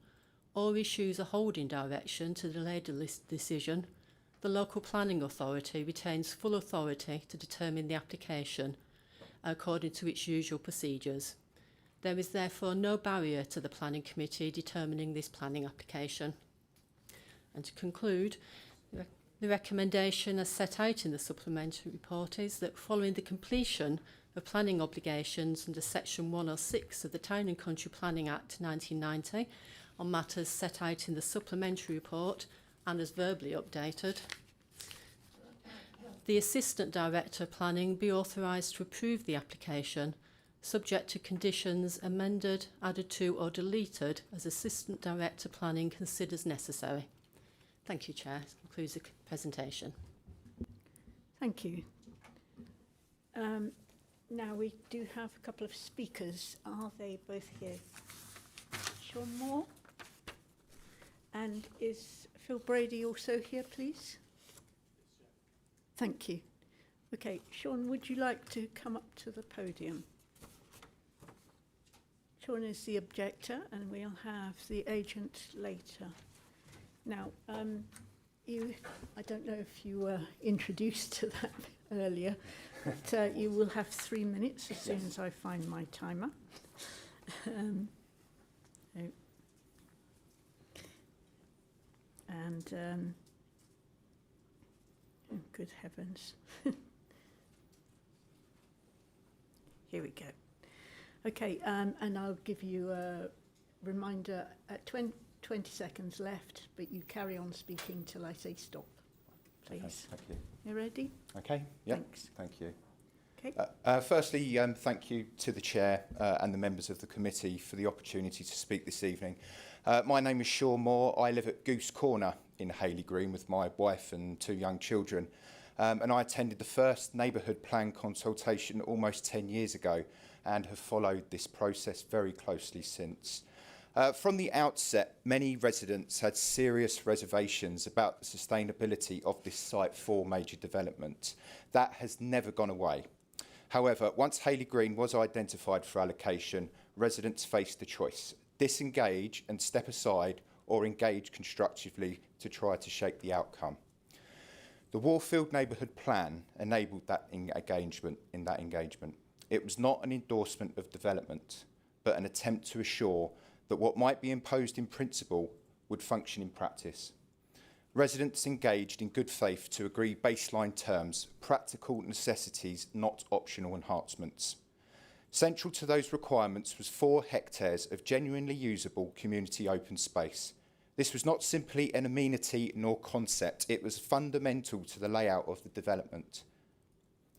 or issues a holding direction to delay the decision, the local planning authority retains full authority to determine the application according to its usual procedures. There is therefore no barrier to the Planning Committee determining this planning application. And to conclude, the recommendation as set out in the supplementary report is that following the completion of planning obligations under Section 106 of the Town and Country Planning Act 1990 on matters set out in the supplementary report and as verbally updated, the Assistant Director of Planning be authorised to approve the application subject to conditions amended, added to or deleted as Assistant Director Planning considers necessary. Thank you, Chair. This concludes the presentation. Thank you. Now we do have a couple of speakers. Are they both here? Sean Moore? And is Phil Brady also here, please? Thank you. Okay, Sean, would you like to come up to the podium? Sean is the objector, and we'll have the agent later. Now, I don't know if you were introduced to that earlier, but you will have 3 minutes as soon as I find my timer. um, oh. And, oh, good heavens. Here we go. Okay, and I'll give you a reminder at 20 seconds left, but you carry on speaking till I say stop, please. Okay, thank you. You ready? Okay, yeah. Thanks. Thank you. Okay. Firstly, thank you to the Chair and the members of the committee for the opportunity to speak this evening. My name is Sean Moore. I live at Goose Corner in Hayley Green with my wife and 2 young children. And I attended the first neighbourhood plan consultation almost 10 years ago and have followed this process very closely since. From the outset, many residents had serious reservations about the sustainability of this site for major development. That has never gone away. However, once Hayley Green was identified for allocation, residents faced a choice: disengage and step aside, or engage constructively to try to shape the outcome. The Warfield Neighbourhood Plan enabled that engagement. It was not an endorsement of development, but an attempt to assure that what might be imposed in principle would function in practice. Residents engaged in good faith to agree baseline terms, practical necessities, not optional enhancements. Central to those requirements was 4 hectares of genuinely usable community open space. This was not simply an amenity nor concept, it was fundamental to the layout of the development,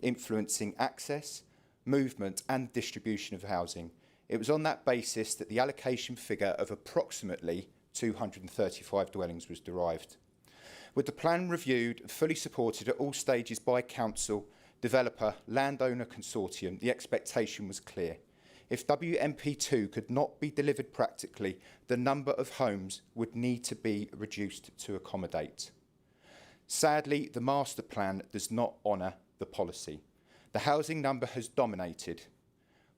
influencing access, movement and distribution of housing. It was on that basis that the allocation figure of approximately 235 dwellings was derived. With the plan reviewed and fully supported at all stages by council, developer, landowner consortium, the expectation was clear. If WMP2 could not be delivered practically, the number of homes would need to be reduced to accommodate. Sadly, the master plan does not honour the policy. The housing number has dominated,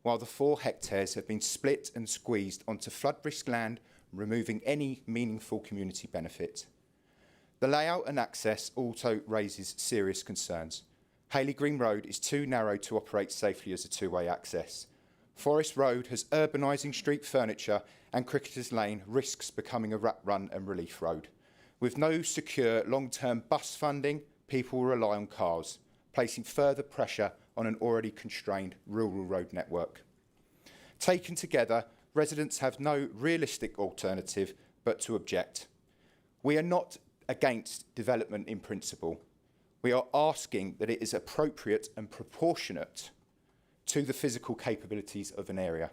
while the 4 hectares have been split and squeezed onto flood risk land, removing any meaningful community benefit. The layout and access also raises serious concerns. Hayley Green Road is too narrow to operate safely as a 2-way access. Forest Road has urbanising street furniture, and Cricketers Lane risks becoming a rat run and relief road. With no secure long-term bus funding, people will rely on cars, placing further pressure on an already constrained rural road network. Taken together, residents have no realistic alternative but to object. We are not against development in principle. We are asking that it is appropriate and proportionate to the physical capabilities of an area.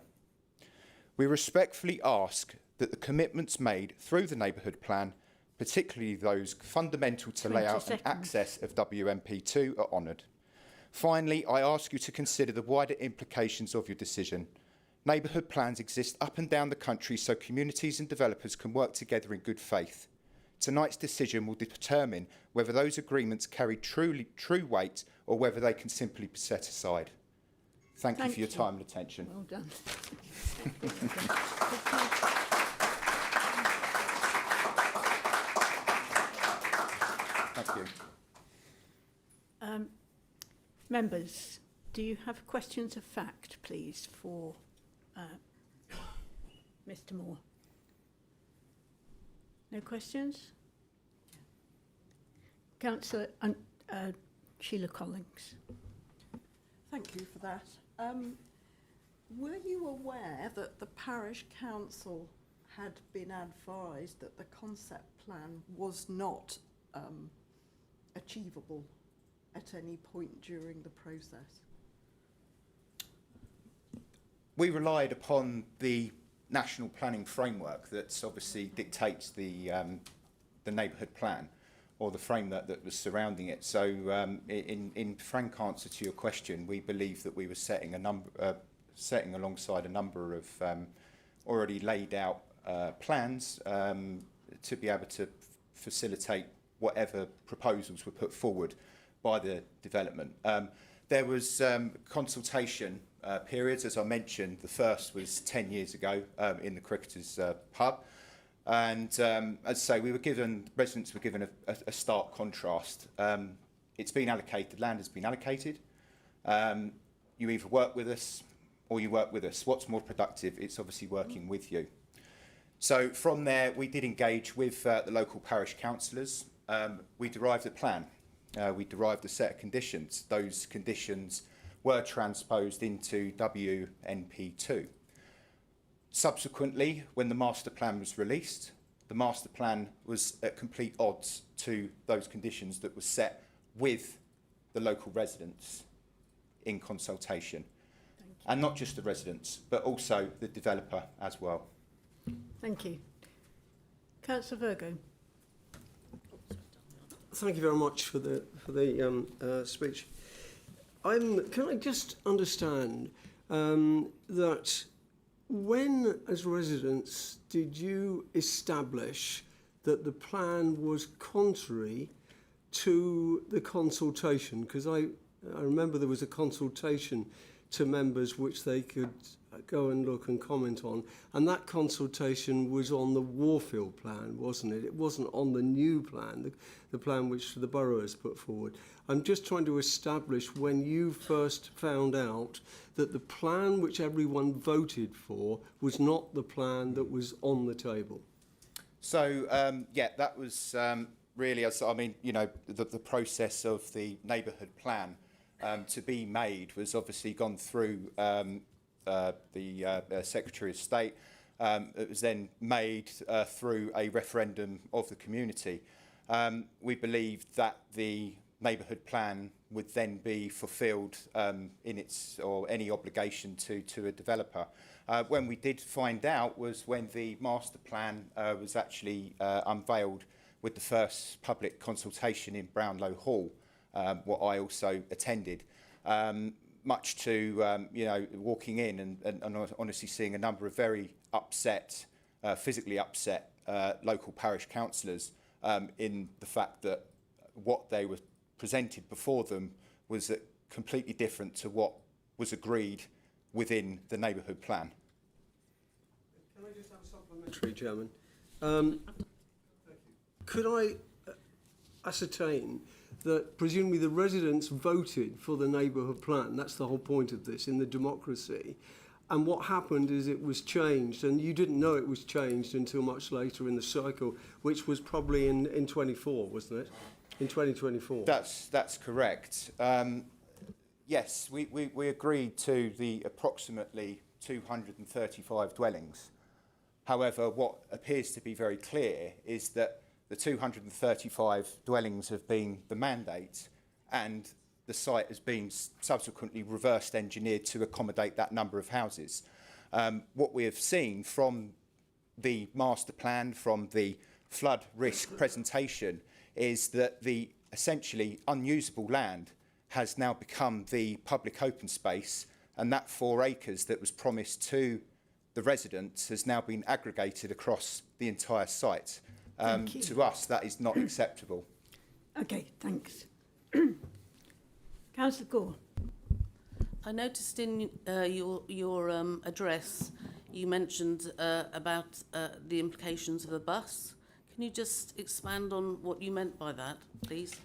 We respectfully ask that the commitments made through the neighbourhood plan, particularly those fundamental to layout and access of WMP2, are honoured. Finally, I ask you to consider the wider implications of your decision. Neighbourhood plans exist up and down the country so communities and developers can work together in good faith. Tonight's decision will determine whether those agreements carry true weight or whether they can simply be set aside. Thank you for your time and attention. Well done. Thank you. Members, do you have questions of fact, please, for Mr. Moore? No questions? Councillor Sheila Collins. Thank you for that. Were you aware that the parish council had been advised that the concept plan was not achievable at any point during the process? We relied upon the national planning framework that obviously dictates the neighbourhood plan, or the framework that was surrounding it. So in frank answer to your question, we believe that we were setting alongside a number of already laid out plans to be able to facilitate whatever proposals were put forward by the development. There was consultation periods, as I mentioned. The first was 10 years ago in the Cricketers pub. And as I say, residents were given a stark contrast. It's been allocated, land has been allocated. You either work with us or you work with us. What's more productive? It's obviously working with you. So from there, we did engage with the local parish councillors. We derived a plan. We derived a set of conditions. Those conditions were transposed into WNP2. Subsequently, when the master plan was released, the master plan was at complete odds to those conditions that were set with the local residents in consultation. And not just the residents, but also the developer as well. Thank you. Councillor Virgo. Thank you very much for the speech. Can I just understand that when, as residents, did you establish that the plan was contrary to the consultation? Because I remember there was a consultation to members which they could go and look and comment on, and that consultation was on the Warfield plan, wasn't it? It wasn't on the new plan, the plan which the borough has put forward. I'm just trying to establish when you first found out that the plan which everyone voted for was not the plan that was on the table. So, yeah, that was really, I mean, you know, the process of the neighbourhood plan to be made was obviously gone through the Secretary of State. It was then made through a referendum of the community. We believed that the neighbourhood plan would then be fulfilled in its or any obligation to a developer. When we did find out was when the master plan was actually unveiled with the first public consultation in Brownlow Hall, what I also attended. Much to, you know, walking in and honestly seeing a number of very upset, physically upset local parish councillors in the fact that what they were presented before them was completely different to what was agreed within the neighbourhood plan. Can I just have a supplementary, Chairman? Could I ascertain that presumably the residents voted for the neighbourhood plan? That's the whole point of this, in the democracy. And what happened is it was changed, and you didn't know it was changed until much later in the cycle, which was probably in 24, wasn't it? In 2024. That's correct. Yes, we agreed to the approximately 235 dwellings. However, what appears to be very clear is that the 235 dwellings have been the mandate, and the site has been subsequently reversed engineered to accommodate that number of houses. What we have seen from the master plan, from the flood risk presentation, is that the essentially unusable land has now become the public open space, and that 4 acres that was promised to the residents has now been aggregated across the entire site. To us, that is not acceptable. Okay, thanks. Councillor Gore. I noticed in your address you mentioned about the implications of a bus. Can you just expand on what you meant by that, please?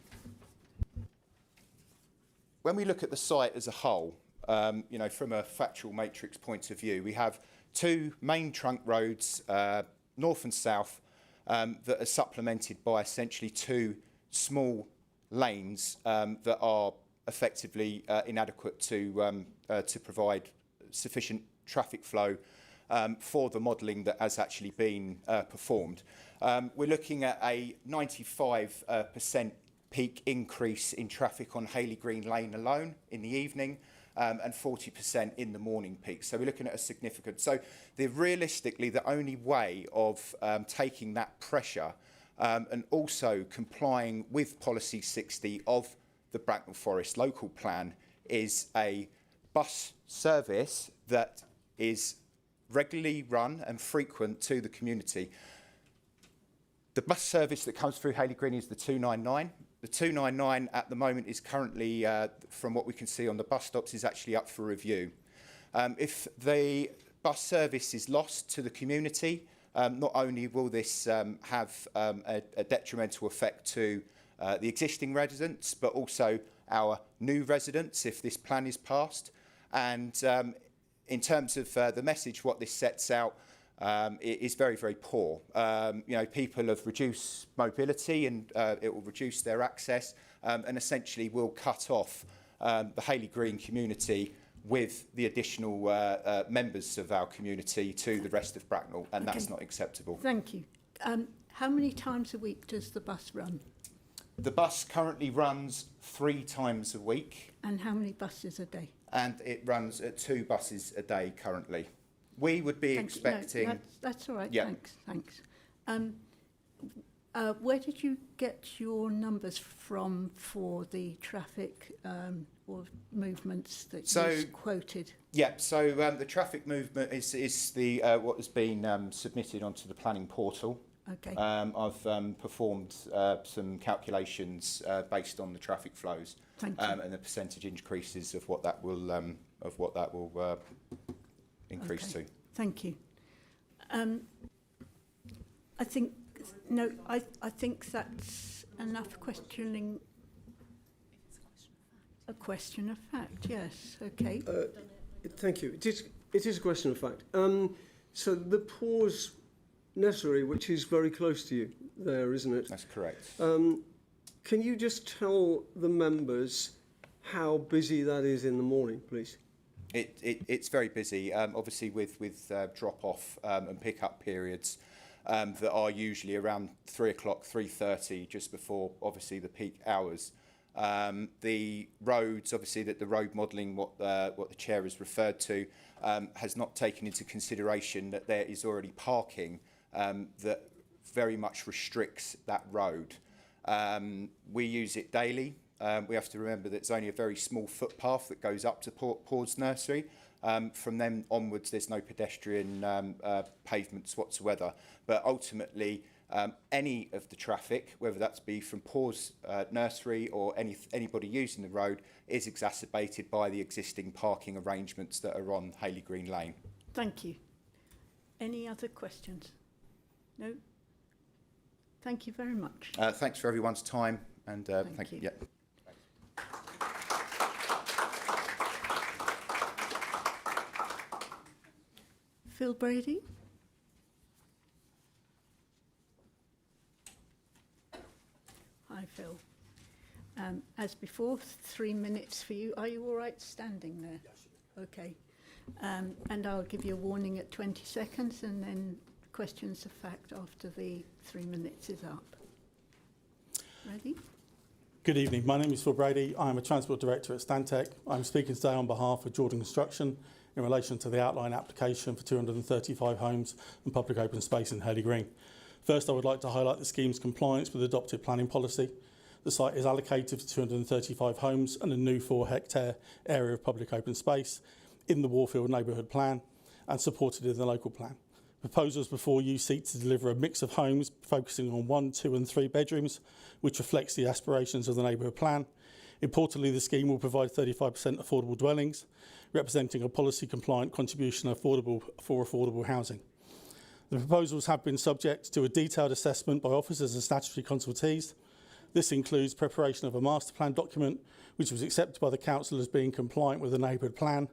When we look at the site as a whole, you know, from a factual matrix point of view, we have 2 main trunk roads, north and south, that are supplemented by essentially 2 small lanes that are effectively inadequate to provide sufficient traffic flow for the modelling that has actually been performed. We're looking at a 95% peak increase in traffic on Hayley Green Lane alone in the evening, and 40% in the morning peak. So we're looking at a significant... So realistically, the only way of taking that pressure and also complying with Policy 60 of the Bracknell Forest local plan is a bus service that is regularly run and frequent to the community. The bus service that comes through Hayley Green is the 299. The 299 at the moment is currently, from what we can see on the bus stops, is actually up for review. If the bus service is lost to the community, not only will this have a detrimental effect to the existing residents, but also our new residents if this plan is passed. And in terms of the message, what this sets out, it is very, very poor. You know, people have reduced mobility and it will reduce their access and essentially will cut off the Hayley Green community with the additional members of our community to the rest of Bracknell, and that's not acceptable. Thank you. How many times a week does the bus run? The bus currently runs 3 times a week. And how many buses a day? And it runs at 2 buses a day currently. We would be expecting... No, that's all right, Yeah. thanks. Where did you get your numbers from for the traffic or movements that you quoted? Yeah, so the traffic movement is the what has been submitted onto the planning portal. Okay. I've performed some calculations based on the traffic flows and the percentage increases of what that will increase to. Thank you. I think that's enough questioning. A question of fact, yes. Okay. Thank you. It is a question of fact. So the pause nursery, which is very close to you there, isn't it? That's correct. Can you just tell the members how busy that is in the morning, please? It's very busy, obviously with drop-off and pick-up periods that are usually around 3 o'clock, 3:30, just before, obviously, the peak hours. The roads, obviously, that the road modelling, what the chair has referred to, has not taken into consideration that there is already parking that very much restricts that road. We use it daily. We have to remember that it's only a very small footpath that goes up to Pawds Nursery. From then onwards, there's no pedestrian pavements whatsoever. But ultimately, any of the traffic, whether that's be from Pawds Nursery or anybody using the road, is exacerbated by the existing parking arrangements that are on Hayley Green Lane. Thank you. Any other questions? No? Thank you very much. Thanks for everyone's time, and thank you. Yeah. Phil Brady? Hi, Phil. As before, 3 minutes for you. Are you all right standing there? Yes. Okay. And I'll give you a warning at 20 seconds and then questions of fact after the 3 minutes is up. Ready? Good evening. My name is Phil Brady. I'm a Transport Director at Stantec. I'm speaking today on behalf of Jordan Construction in relation to the outline application for 235 homes and public open space in Hayley Green. First, I would like to highlight the scheme's compliance with adopted planning policy. The site is allocated to 235 homes and a new 4-hectare area of public open space in the Warfield Neighbourhood Plan and supported in the local plan. Proposals before you seek to deliver a mix of homes focusing on 1, 2 and 3 bedrooms, which reflects the aspirations of the neighbourhood plan. Importantly, the scheme will provide 35% affordable dwellings, representing a policy-compliant contribution for affordable housing. The proposals have been subject to a detailed assessment by officers and statutory consultees. This includes preparation of a master plan document, which was accepted by the council as being compliant with the neighbourhood plan,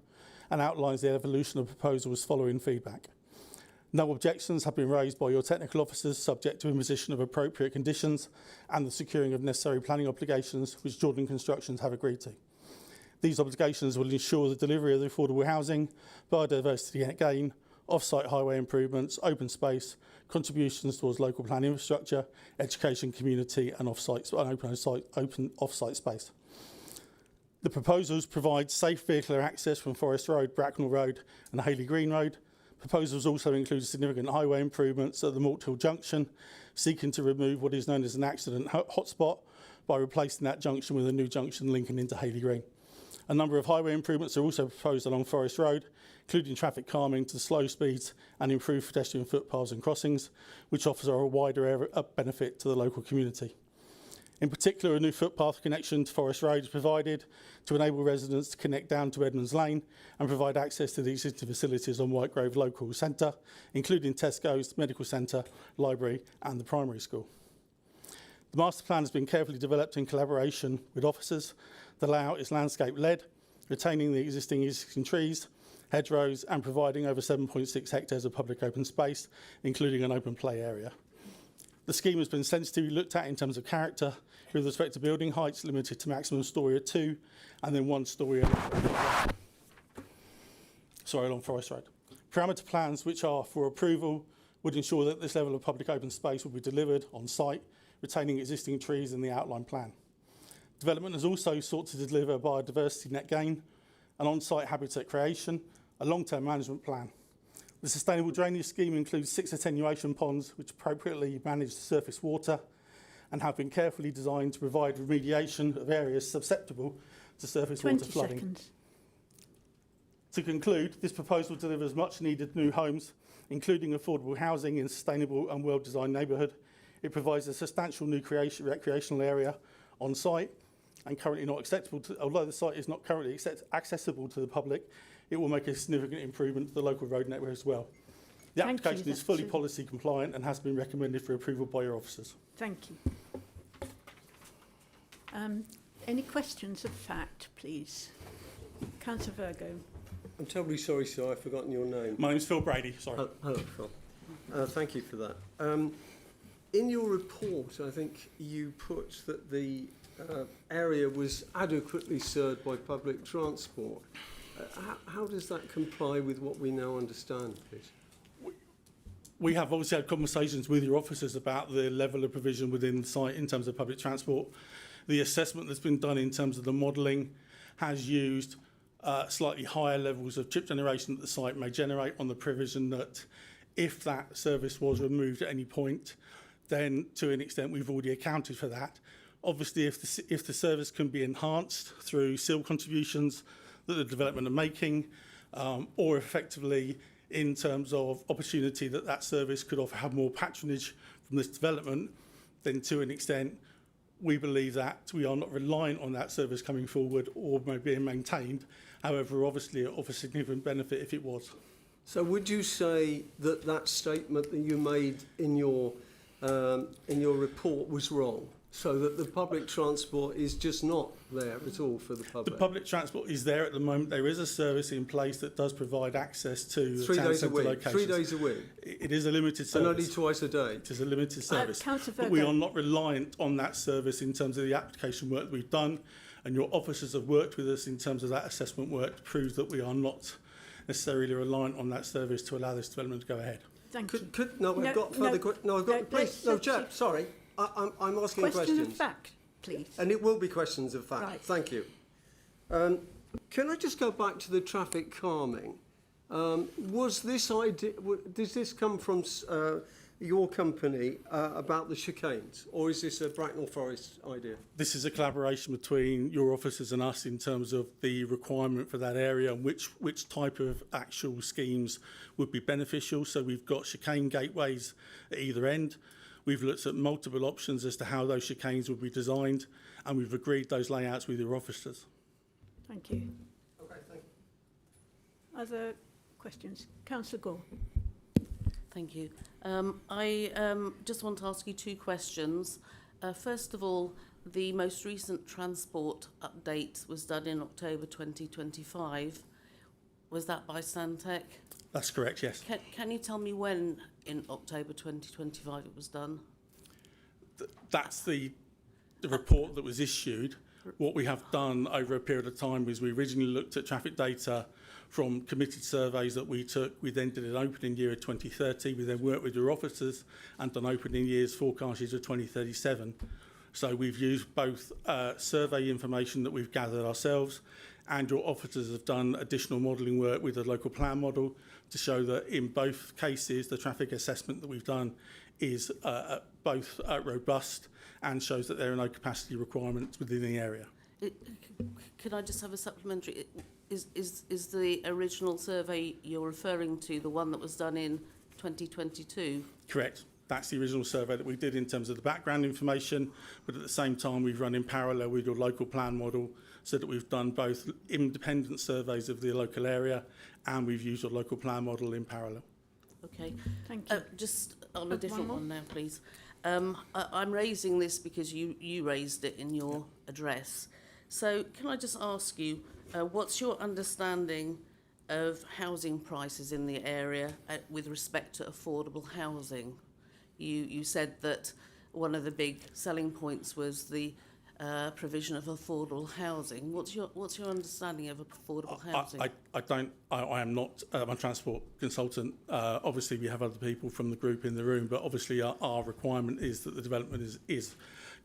and outlines the evolution of proposals following feedback. No objections have been raised by your technical officers, subject to imposition of appropriate conditions and the securing of necessary planning obligations, which Jordan Constructions have agreed to. These obligations will ensure the delivery of the affordable housing, biodiversity gain, off-site highway improvements, open space, contributions towards local plan infrastructure, education, community and open off-site space. The proposals provide safe vehicular access from Forest Road, Bracknell Road and Hayley Green Road. Proposals also include significant highway improvements at the Malt Hill Junction, seeking to remove what is known as an accident hotspot by replacing that junction with a new junction linking into Hayley Green. A number of highway improvements are also proposed along Forest Road, including traffic calming to slow speeds and improved pedestrian footpaths and crossings, which offers a wider benefit to the local community. In particular, a new footpath connection to Forest Road is provided to enable residents to connect down to Edmonds Lane and provide access to the existing facilities on Whitegrove Local Centre, including Tesco's, Medical Centre, Library and the primary school. The master plan has been carefully developed in collaboration with officers. The layout is landscape-led, retaining the existing trees, hedgerows and providing over 7.6 hectares of public open space, including an open play area. The scheme has been sensitively looked at in terms of character, with respect to building heights limited to maximum storey of 2 and then 1 storey along Forest Road. Parameter plans which are for approval would ensure that this level of public open space will be delivered on site, retaining existing trees in the outline plan. Development has also sought to deliver biodiversity net gain, an on-site habitat creation, a long-term management plan. The sustainable drainage scheme includes 6 attenuation ponds which appropriately manage the surface water and have been carefully designed to provide remediation of areas susceptible to surface water 20 flooding. seconds. To conclude, this proposal delivers much needed new homes, including affordable housing in a sustainable and well-designed neighbourhood. It provides a substantial new recreational area on site and currently not accessible to, although the site is not currently accessible to the public, it will make a significant improvement to the local road network as well. The Thank application you, is fully that's policy compliant and has been recommended for approval by your officers. Thank you. Any questions of fact, please? Councillor Virgo. I'm terribly sorry, sir, I've forgotten your name. My name's Phil Brady, sorry. Hello, Phil. Thank you for that. In your report, I think you put that the area was adequately served by public transport. How does that comply with what we now understand, please? We have obviously had conversations with your officers about the level of provision within the site in terms of public transport. The assessment that's been done in terms of the modelling has used slightly higher levels of chip generation that the site may generate on the provision that if that service was removed at any point, then to an extent we've already accounted for that. Obviously, if the service can be enhanced through seal contributions that the development are making, or effectively in terms of opportunity that that service could have more patronage from this development, then to an extent we believe that we are not reliant on that service coming forward or being maintained. However, obviously it offers significant benefit if it was. So would you say that that statement that you made in your report was wrong? So that the public transport is just not there at all for the public? The public transport is there at the moment. There is a service in place that does provide access to the town centre locations. 3 days a week? It is a limited service. And only twice a day? It is a limited service. Councillor But we Virgo. are not reliant on that service in terms of the application work we've done, and your officers have worked with us in terms of that assessment work to prove that we are not necessarily reliant on that service to allow this development to go ahead. Thank you. I've got further questions. No, I've got, please, no, Jeff, sorry. I'm asking Question questions. of fact, please. And it will be questions of fact. Right. Thank you. Can I just go back to the traffic calming? Was this idea? Does this come from your company about the chicanes, or is this a Bracknell Forest idea? This is a collaboration between your officers and us in terms of the requirement for that area and which type of actual schemes would be beneficial. So we've got chicane gateways at either end. We've looked at multiple options as to how those chicanes would be designed, and we've agreed those layouts with your officers. Thank you. Okay, thank you. Other questions? Councillor Gore. Thank you. I just want to ask you 2 questions. First of all, the most recent transport update was done in October 2025. Was that by Stantec? That's correct, yes. Can you tell me when in October 2025 it was done? That's the report that was issued. What we have done over a period of time is we originally looked at traffic data from committed surveys that we took. We then did an opening year of 2030. We then worked with your officers and done opening years forecasts of 2037. So we've used both survey information that we've gathered ourselves, and your officers have done additional modelling work with the local plan model to show that in both cases the traffic assessment that we've done is both robust and shows that there are no capacity requirements within the area. Could I just have a supplementary? Is the original survey you're referring to the one that was done in 2022? Correct. That's the original survey that we did in terms of the background information, but at the same time we've run in parallel with your local plan model so that we've done both independent surveys of the local area and we've used your local plan model in parallel. Okay. Thank you. Just on a One different more. one now, please. I'm raising this because you raised it in your address. So can I just ask you, what's your understanding of housing prices in the area with respect to affordable housing? You said that one of the big selling points was the provision of affordable housing. What's your understanding of affordable housing? I am not a transport consultant. Obviously, we have other people from the group in the room, but obviously our requirement is that the development is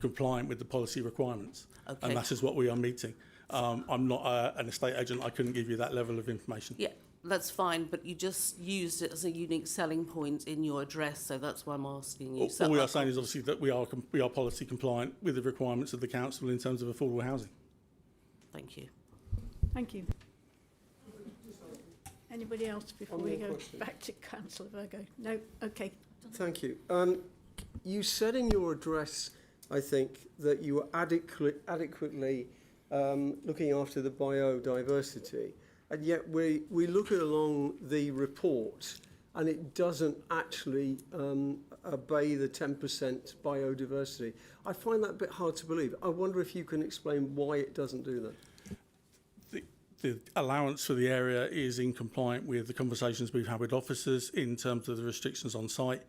compliant with the policy requirements, Okay. and that is what we are meeting. I'm not an estate agent. I couldn't give you that level of information. Yeah, that's fine, but you just used it as a unique selling point in your address, so that's why I'm asking you. All we are saying is obviously that we are policy compliant with the requirements of the council in terms of affordable housing. Thank you. Thank you. Anybody else before One we more go question. back to Councillor Virgo? No? Okay. Thank you. You said in your address, I think, that you were adequately looking after the biodiversity, and yet we look along the report and it doesn't actually obey the 10% biodiversity. I find that a bit hard to believe. I wonder if you can explain why it doesn't do that. The allowance for the area is in compliant with the conversations we've had with officers in terms of the restrictions on site.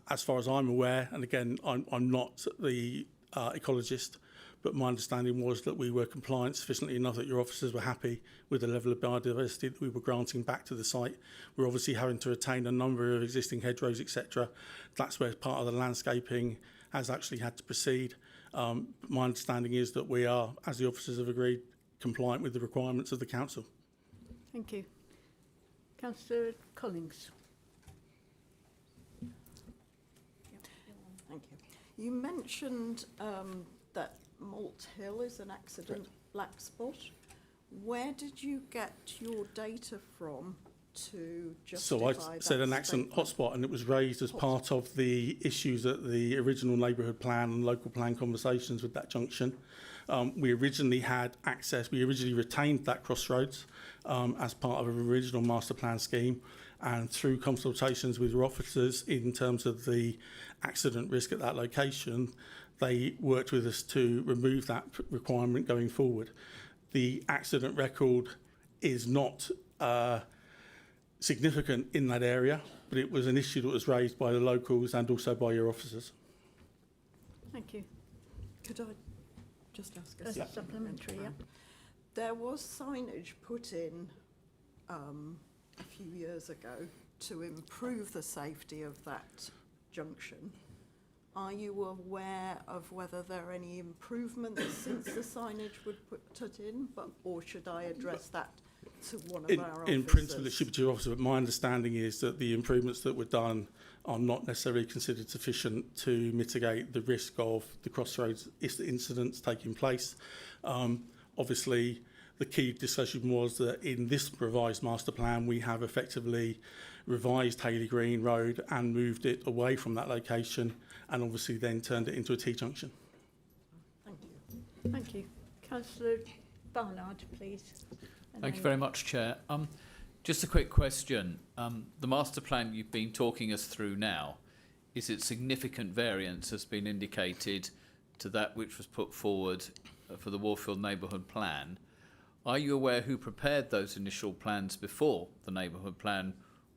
As far as I'm aware, and again, I'm not the ecologist, but my understanding was that we were compliant sufficiently enough that your officers were happy with the level of biodiversity that we were granting back to the site. We're obviously having to retain a number of existing hedgerows, etc. That's where part of the landscaping has actually had to proceed. My understanding is that we are, as the officers have agreed, compliant with the requirements of the council. Thank you. Councillor Collins. Thank you. You mentioned that Malt Hill is an accident black spot. Where did you get your data from to justify So I that said an accident statement? hotspot, and it was raised as part of the issues at the original neighbourhood plan and local plan conversations with that junction. We originally had access, we originally retained that crossroads as part of an original master plan scheme, and through consultations with your officers in terms of the accident risk at that location, they worked with us to remove that requirement going forward. The accident record is not significant in that area, but it was an issue that was raised by the locals and also by your officers. Thank you. Could I just ask a As a supplementary, yeah. There was signage put in a few years ago to improve the safety of that junction. Are you aware of whether there are any improvements since the signage was put in, or should I address that to one of our officers? In principle, it should be to your officer, but my understanding is that the improvements that were done are not necessarily considered sufficient to mitigate the risk of the crossroads incidents taking place. Obviously, the key discussion was that in this revised master plan, we have effectively revised Hayley Green Road and moved it away from that location, and obviously then turned it into a T-junction. Thank you. Thank you. Councillor Barnard, please. And Thank you then- very much, Chair. Just a quick question. The master plan you've been talking us through now, is it significant variance has been indicated to that which was put forward for the Warfield neighbourhood plan? Are you aware who prepared those initial plans before the neighbourhood plan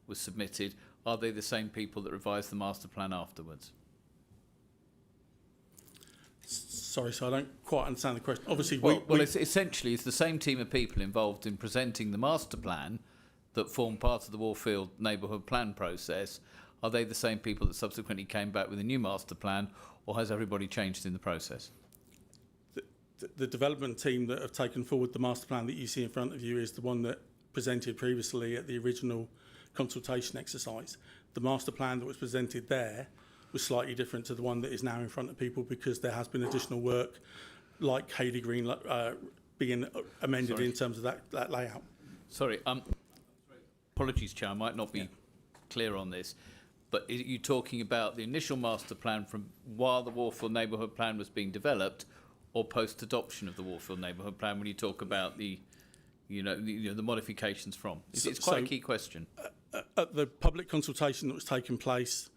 was submitted? Are they the same people that revised the master plan afterwards? Sorry, so I don't quite understand the question. Obviously, It's essentially it's the same team of people involved in presenting the master plan that form part of the Warfield neighbourhood plan process. Are they the same people that subsequently came back with a new master plan, or has everybody changed in the process? the development team that have taken forward the master plan that you see in front of you is the one that presented previously at the original consultation exercise. The master plan that was presented there was slightly different to the one that is now in front of people because there has been additional work like Hayley Green being amended in terms of that layout. Sorry, apologies, Chair, I might not be clear on this, but but are you talking about the initial master plan from while the Warfield neighbourhood plan was being developed, or post-adoption of the Warfield neighbourhood plan when you talk about the modifications from? It's quite a key question. At the public consultation that was taking place,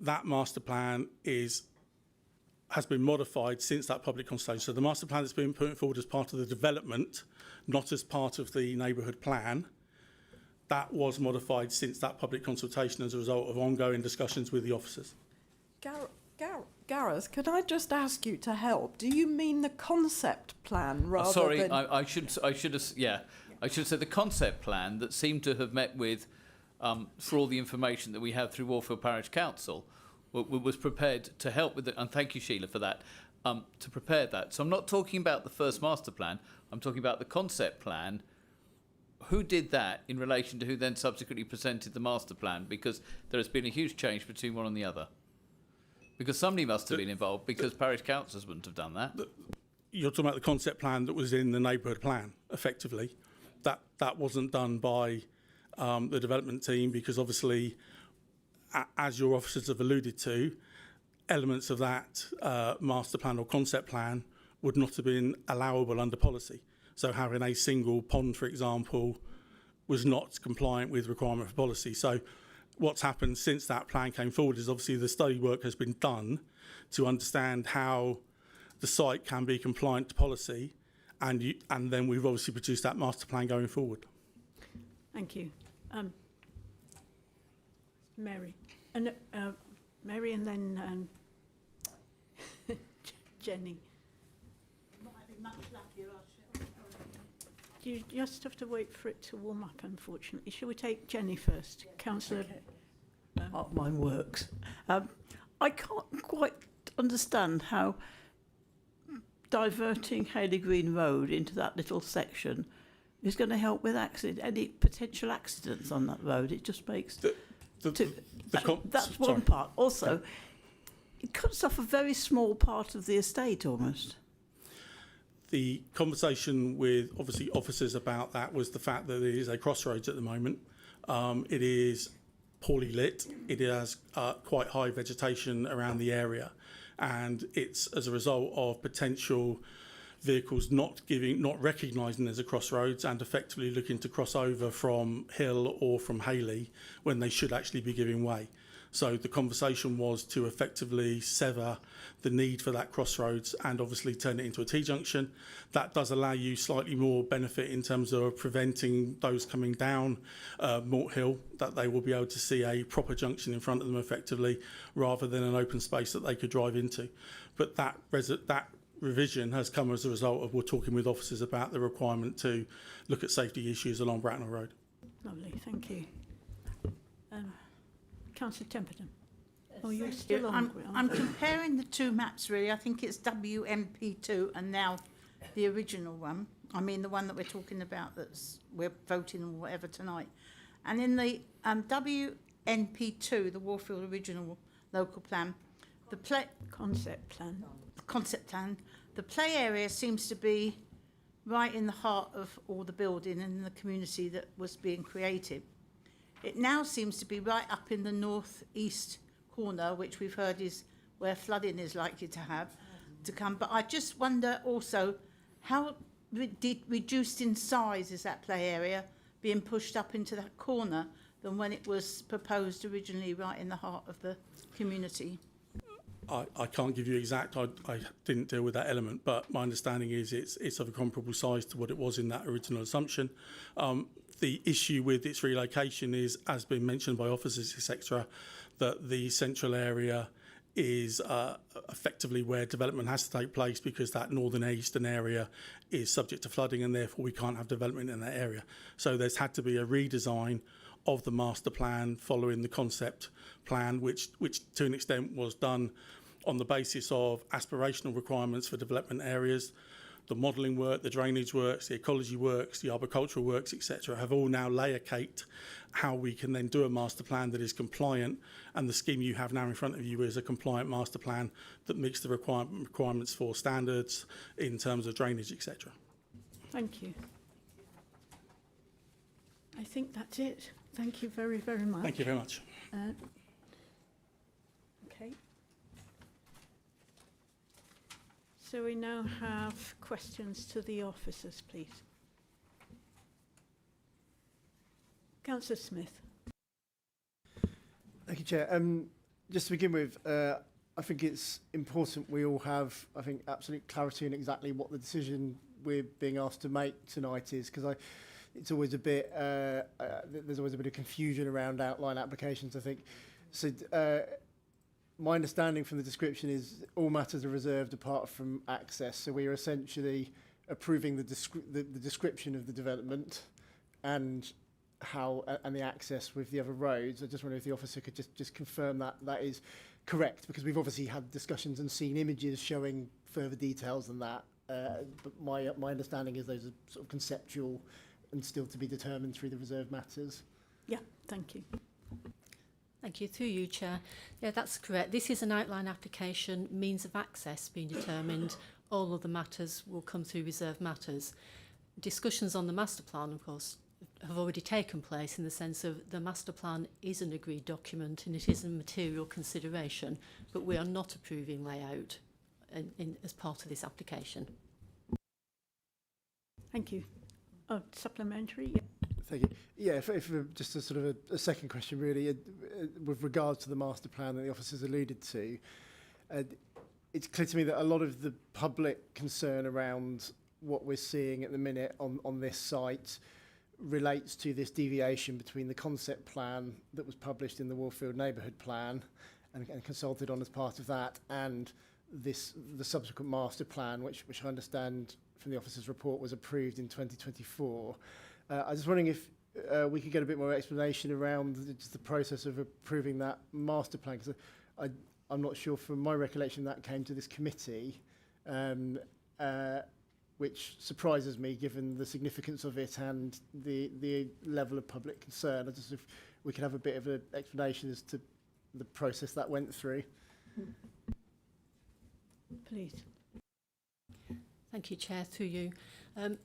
that master plan has been modified since that public consultation. So the master plan that's been put forward as part of the development, not as part of the neighbourhood plan, that was modified since that public consultation as a result of ongoing discussions with the officers. Gareth, could I just ask you to help? Do you mean the concept plan rather Sorry, than... I should have said the concept plan that seemed to have met with, for all the information that we have through Warfield Parish Council, was prepared to help with it, and thank you, Sheila, for that, to prepare that. So I'm not talking about the first master plan, I'm talking about the concept plan. Who did that in relation to who then subsequently presented the master plan? Because there has been a huge change between one and the other. Because somebody must have been involved, because parish councillors wouldn't have done that. You're talking about the concept plan that was in the neighbourhood plan, effectively. That wasn't done by the development team, because obviously, as your officers have alluded to, elements of that master plan or concept plan would not have been allowable under policy. So having a single pond, for example, was not compliant with requirement for policy. So what's happened since that plan came forward is obviously the study work has been done to understand how the site can be compliant to policy, and then we've obviously produced that master plan going forward. Thank you. Mary. And Mary, and then Jenny. You just have to wait for it to warm up, unfortunately. Shall we take Jenny first? Councillor. Mine works. I can't quite understand how diverting Haley Green Road into that little section is going to help with any potential accidents on that road. It just makes... that's one part. Also, it cuts off a very small part of the estate almost. The conversation with obviously officers about that was the fact that it is a crossroads at the moment. It is poorly lit. It has quite high vegetation around the area, and it's as a result of potential vehicles not recognising there's a crossroads and effectively looking to cross over from Hill or from Haley when they should actually be giving way. So the conversation was to effectively sever the need for that crossroads and obviously turn it into a T-junction. That does allow you slightly more benefit in terms of preventing those coming down Mort Hill, that they will be able to see a proper junction in front of them effectively rather than an open space that they could drive into. But that revision has come as a result of we're talking with officers about the requirement to look at safety issues along Bracknell Road. Lovely, thank you. Councillor Templeton. Oh, you're still on. I'm comparing the two maps, really. I think it's WMP2 and now the original one. I mean, the one that we're talking about we're voting on whatever tonight. And in the WNP2, the Warfield Original Local Plan, the concept plan, the play area seems to be right in the heart of all the building and the community that was being created. It now seems to be right up in the northeast corner, which we've heard is where flooding is likely to come. But I just wonder also how reduced in size is that play area being pushed up into that corner than when it was proposed originally right in the heart of the community? I can't give you exact, I didn't deal with that element, but my understanding is it's of a comparable size to what it was in that original assumption. The issue with its relocation is, as been mentioned by officers, etc., that the central area is effectively where development has to take place because that northern eastern area is subject to flooding and therefore we can't have development in that area. So there's had to be a redesign of the master plan following the concept plan, which to an extent was done on the basis of aspirational requirements for development areas. The modelling work, the drainage works, the ecology works, the arboricultural works, etc., have all now layer caked how we can then do a master plan that is compliant, and the scheme you have now in front of you is a compliant master plan that meets the requirements for standards in terms of drainage, etc. Thank you. I think that's it. Thank you very, very much. Thank you very much. So we now have questions to the officers, please. Councillor Smith. Thank you, Chair. Just to begin with, I think it's important we all have, I think, absolute clarity in exactly what the decision we're being asked to make tonight is, because it's always a bit, there's always a bit of confusion around outline applications, I think. So my understanding from the description is all matters are reserved apart from access. So we are essentially approving the description of the development and the access with the other roads. I just wonder if the officer could just confirm that that is correct, because we've obviously had discussions and seen images showing further details than that. But my understanding is those are sort of conceptual and still to be determined through the reserved matters. Yeah, thank you. Thank you. Through you, Chair. Yeah, that's correct. This is an outline application, means of access being determined. All of the matters will come through reserved matters. Discussions on the master plan, of course, have already taken place in the sense of the master plan is an agreed document and it is a material consideration, but we are not approving layout as part of this application. Thank you. Oh, supplementary? Yeah. Thank you. Yeah, if just a sort of a second question, really, with regards to the master plan that the officers alluded to, it's clear to me that a lot of the public concern around what we're seeing at the minute on this site relates to this deviation between the concept plan that was published in the Warfield Neighbourhood Plan and consulted on as part of that, and the subsequent master plan, which I understand from the officer's report was approved in 2024. I was just wondering if we could get a bit more explanation around just the process of approving that master plan, because I'm not sure from my recollection that came to this committee, which surprises me given the significance of it and the level of public concern. I just if we could have a bit of an explanation as to the process that went through. Please. Thank you, Chair. Through you.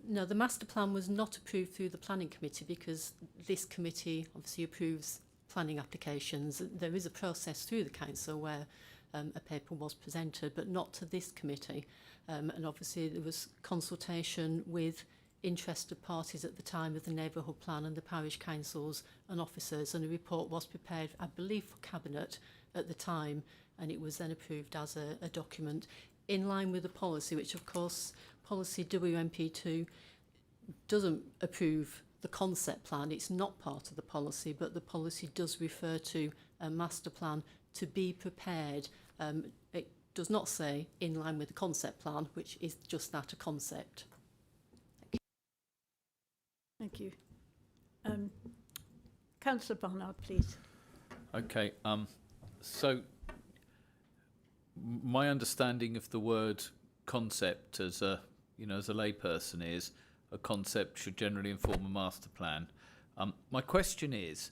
No, the master plan was not approved through the planning committee because this committee obviously approves planning applications. There is a process through the council where a paper was presented, but not to this committee. And obviously there was consultation with interested parties at the time of the neighbourhood plan and the parish councils and officers, and a report was prepared, I believe, for Cabinet at the time, and it was then approved as a document in line with the policy, which of course policy WMP2 doesn't approve the concept plan. It's not part of the policy, but the policy does refer to a master plan to be prepared. It does not say in line with the concept plan, which is just that, a concept. Thank you. Councillor Barnard, please. Okay. So my understanding of the word concept as a layperson is a concept should generally inform a master plan. My question is,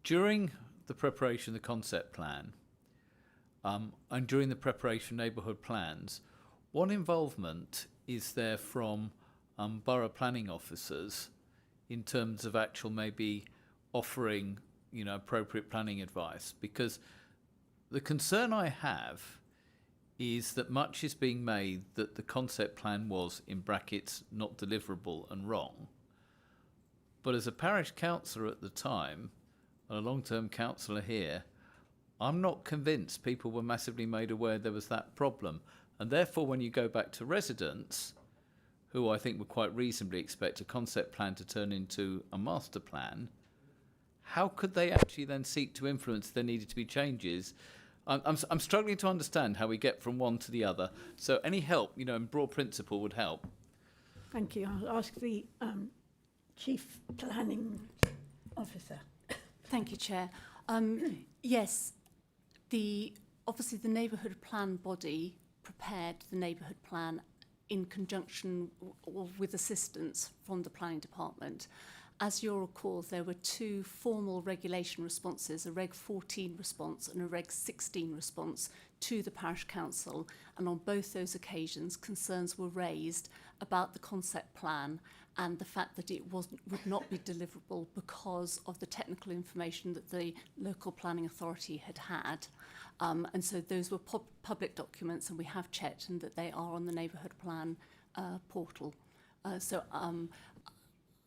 during the preparation of the concept plan and during the preparation of neighbourhood plans, what involvement is there from borough planning officers in terms of actual maybe offering appropriate planning advice? Because the concern I have is that much is being made that the concept plan was, in brackets, not deliverable and wrong. But as a parish councillor at the time, and a long-term councillor here, I'm not convinced people were massively made aware there was that problem. And therefore, when you go back to residents, who I think would quite reasonably expect a concept plan to turn into a master plan, how could they actually then seek to influence if there needed to be changes? I'm struggling to understand how we get from one to the other. So any help, in broad principle would help. Thank you. I'll ask the Chief Planning Officer. Thank you, Chair. Yes, obviously the neighbourhood plan body prepared the neighbourhood plan in conjunction or with assistance from the planning department. As you'll recall, there were two formal regulation responses, a Reg 14 response and a Reg 16 response to the parish council, and on both those occasions concerns were raised about the concept plan and the fact that it would not be deliverable because of the technical information that the local planning authority had. And so those were public documents, and we have checked and that they are on the neighbourhood plan portal.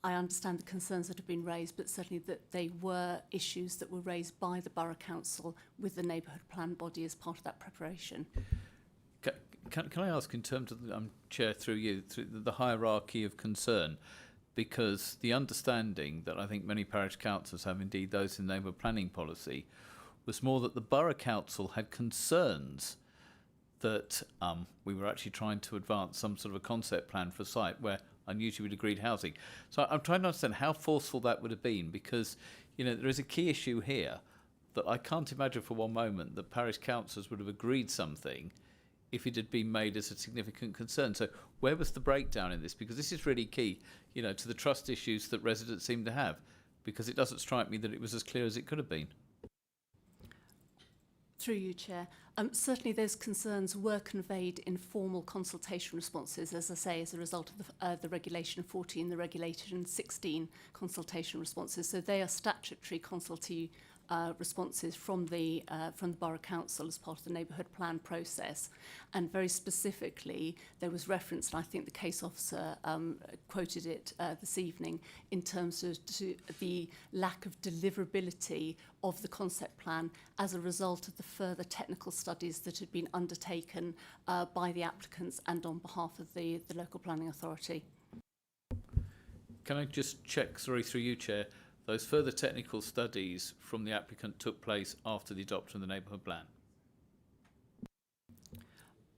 I understand the concerns that have been raised, but certainly that they were issues that were raised by the Borough Council with the neighbourhood plan body as part of that preparation. Can I ask, in terms of, Chair, through you, through the hierarchy of concern, because the understanding that I think many parish councils have, indeed those in neighbourhood planning policy, was more that the Borough Council had concerns that we were actually trying to advance some sort of a concept plan for a site where unusually we'd agreed housing. So I'm trying to understand how forceful that would have been, because, you know, there is a key issue here that I can't imagine for one moment that parish councils would have agreed something if it had been made as a significant concern. So where was the breakdown in this? Because this is really key, you know, to the trust issues that residents seem to have, because it doesn't strike me that it was as clear as it could have been. Through you, Chair. Certainly those concerns were conveyed in formal consultation responses, as I say, as a result of the Regulation 14, the Regulation 16 consultation responses. So they are statutory consultee responses from the Borough Council as part of the neighbourhood plan process. And very specifically, there was reference, and I think the case officer quoted it this evening, in terms of the lack of deliverability of the concept plan as a result of the further technical studies that had been undertaken by the applicants and on behalf of the local planning authority. Can I just check, sorry, through you, Chair, those further technical studies from the applicant took place after the adoption of the neighbourhood plan?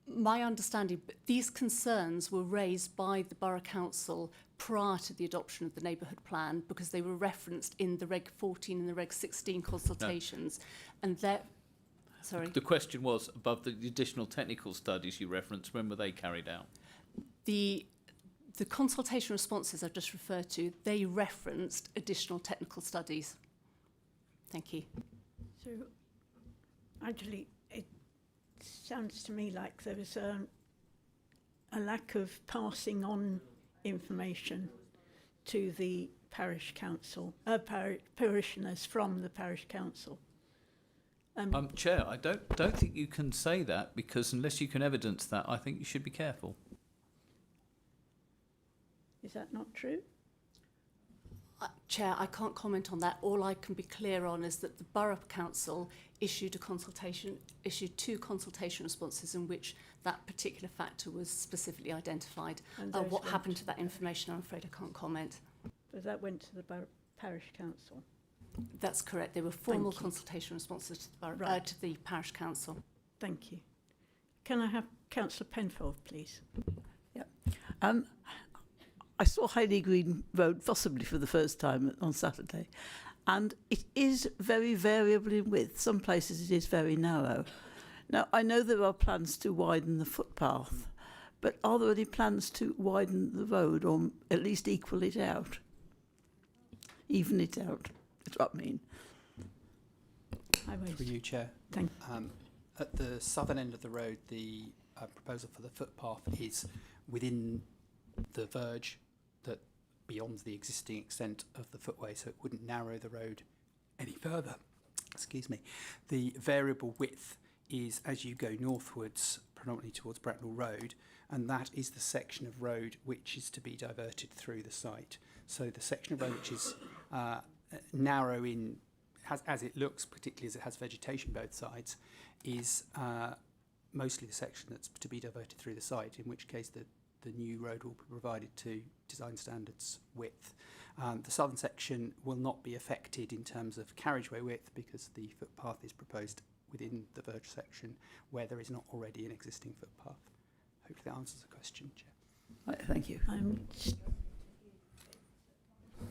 My understanding, these concerns were raised by the Borough Council prior to the adoption of the neighbourhood plan, because they were referenced in the Reg 14 and the Reg 16 consultations. No. And that, sorry? The question was, above the additional technical studies you referenced, when were they carried out? The consultation responses I've just referred to, they referenced additional technical studies. Thank you. So, actually, it sounds to me like there was a lack of passing on information to the parish council, parishioners from the parish council. Chair, I don't think you can say that, because unless you can evidence that, I think you should be careful. Is that not true? Chair, I can't comment on that. All I can be clear on is that the Borough Council issued two consultation responses in which that particular factor was specifically identified. What happened to that information, I'm afraid I can't comment. But that went to the parish council? That's correct. They were formal consultation responses to the parish council. Thank you. Can I have Councillor Penfold, please? Yeah. I saw Hayley Green Road possibly for the first time on Saturday, and it is very variable in width. Some places it is very narrow. Now, I know there are plans to widen the footpath, but are there any plans to widen the road, or at least equal it out? Even it out, that's what I mean. Through you, Chair. Thank you. At the southern end of the road, the proposal for the footpath is within the verge that beyond the existing extent of the footway, so it wouldn't narrow the road any further. Excuse me. The variable width is as you go northwards, predominantly towards Bracknell Road, and that is the section of road which is to be diverted through the site. So the section of road which is narrow in, as it looks, particularly as it has vegetation both sides, is mostly the section that's to be diverted through the site, in which case the new road will be provided to design standards width. The southern section will not be affected in terms of carriageway width, because the footpath is proposed within the verge section where there is not already an existing footpath. Hopefully that answers the question, Chair. Right, thank you.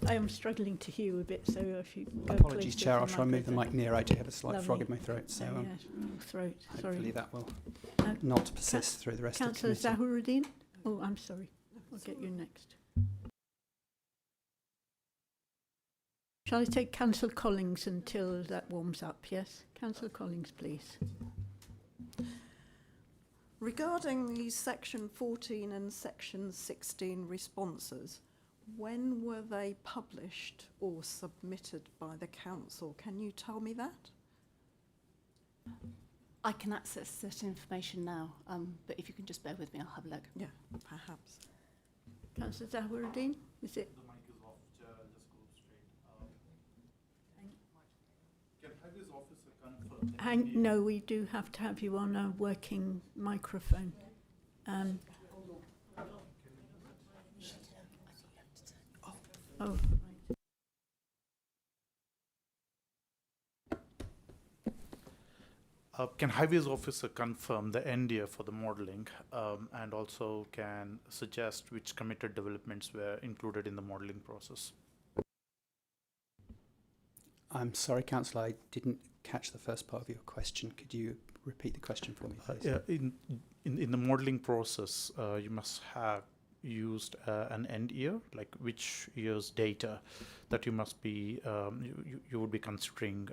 I am struggling to hear a bit, so if you go Apologies, Chair, I'll try and move the mic near. I do have a slight frog in my throat, so throat. hopefully that will not persist through the rest of the committee. Councillor Zaharuddin? Oh, I'm sorry. I'll get you next. Shall I take Councillor Collins until that warms up? Yes? Councillor Collins, please. Regarding the Section 14 and Section 16 responses, when were they published or submitted by the council? Can you tell me that? I can access certain information now, but if you can just bear with me, I'll have a look. Yeah, perhaps. Councillor Zaharuddin, is it? The mic is off, just go straight. Can Highways Officer confirm? No, we do have to have you on a working microphone. Oh, right. Can Highways Officer confirm the end year for the modelling and also can suggest which committed developments were included in the modelling process? I'm sorry, Councillor, I didn't catch the first part of your question. Could you repeat the question for me, please? Yeah, in the modelling process, you must have used an end year, like which year's data that you must be you would be considering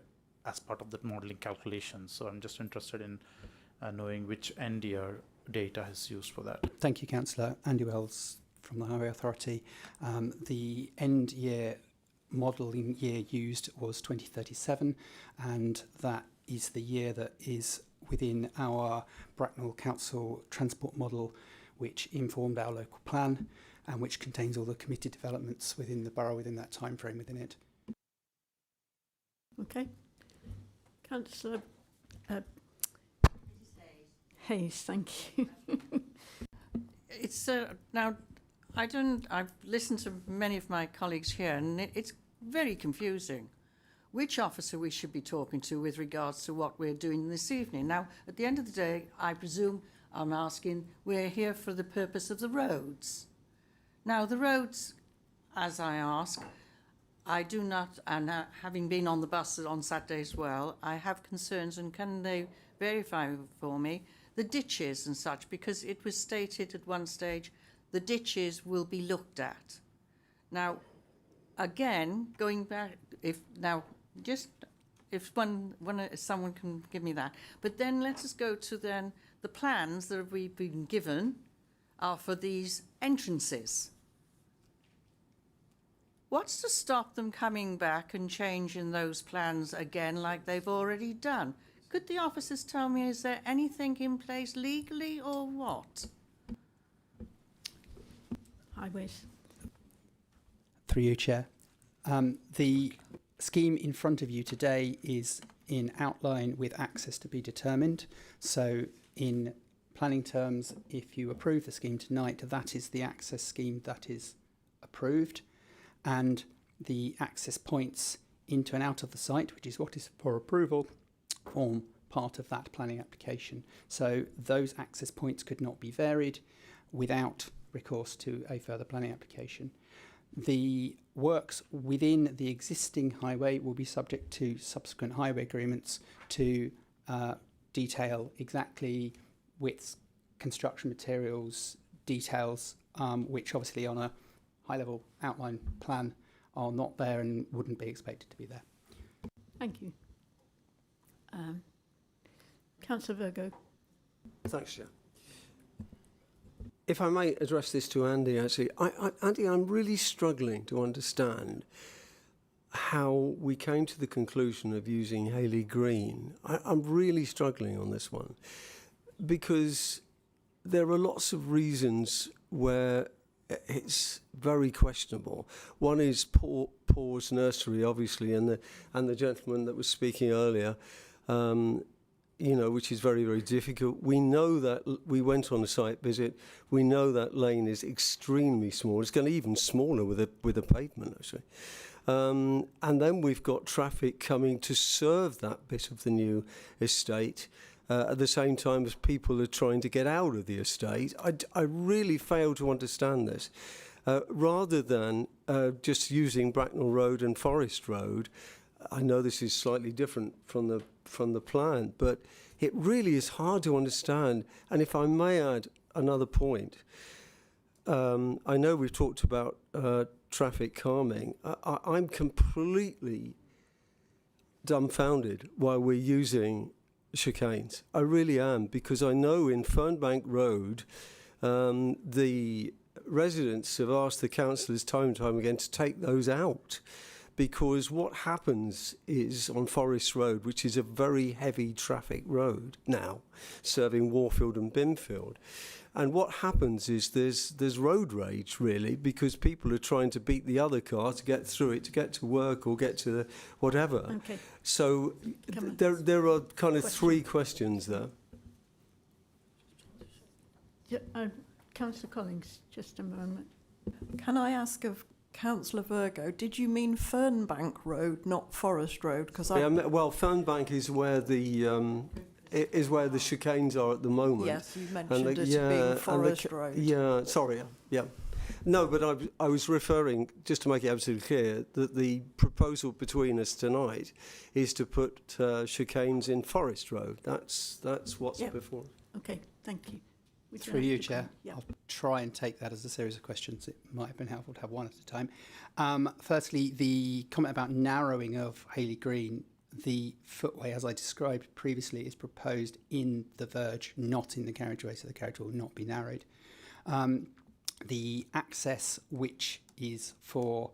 as part of that modelling calculation. So I'm just interested in knowing which end year data is used for that. Thank you, Councillor. Andy Wells from the Highway Authority. The end year modelling year used was 2037, and that is the year that is within our Bracknell Council transport model, which informed our local plan and which contains all the committed developments within the borough within that time frame within it. Okay. Councillor Hayes, thank you. It's now, I've listened to many of my colleagues here, and it's very confusing which officer we should be talking to with regards to what we're doing this evening. Now, at the end of the day, I presume I'm asking, we're here for the purpose of the roads. Now, the roads, as I ask, I do not, and having been on the bus on Saturday as well, I have concerns, and can they verify for me the ditches and such, because it was stated at one stage the ditches will be looked at. Now, again, going back, someone can give me that, but then let us go to then the plans that we've been given are for these entrances. What's to stop them coming back and changing those plans again like they've already done? Could the officers tell me, is there anything in place legally or what? Highways. Through you, Chair. The scheme in front of you today is in outline with access to be determined. So in planning terms, if you approve the scheme tonight, that is the access scheme that is approved. And the access points into and out of the site, which is what is for approval, form part of that planning application. So those access points could not be varied without recourse to a further planning application. The works within the existing highway will be subject to subsequent highway agreements to detail exactly widths, construction materials, details, which obviously on a high-level outline plan are not there and wouldn't be expected to be there. Thank you. Councillor Virgo. Thanks, Chair. If I may address this to Andy, actually, Andy, I'm really struggling to understand how we came to the conclusion of using Haley Green. I'm really struggling on this one because there are lots of reasons where it's very questionable. One is Paul's nursery, obviously, and the gentleman that was speaking earlier, which is very, very difficult. We know that we went on a site visit. We know that lane is extremely small. It's going to be even smaller with a pavement, actually. And then we've got traffic coming to serve that bit of the new estate at the same time as people are trying to get out of the estate. I really fail to understand this. Rather than just using Bracknell Road and Forest Road, I know this is slightly different from the plan, but it really is hard to understand. And if I may add another point, I know we've talked about traffic calming. I'm completely dumbfounded why we're using chicanes. I really am, because I know in Fernbank Road, the residents have asked the councillors time and time again to take those out, because what happens is on Forest Road, which is a very heavy traffic road now, serving Warfield and Binfield, and what happens is there's road rage, really, because people are trying to beat the other car to get through it, to get to work or get to the whatever. Okay. So there are kind of three questions there. Councillor Collins, just a moment. Can I ask of Councillor Virgo, did you mean Fernbank Road, not Forest Road? Because well, Fernbank is where the chicanes are at the moment. Yes, you mentioned it being Forest Road. Yeah, sorry, yeah. No, but I was referring, just to make it absolutely clear, that the proposal between us tonight is to put chicanes in Forest Road. That's what's before. Okay, thank you. Through you, Chair. I'll try and take that as a series of questions. It might have been helpful to have one at a time. Firstly, the comment about narrowing of Hayley Green, the footway, as I described previously, is proposed in the verge, not in the carriageway, so the carriageway will not be narrowed. The access, which is for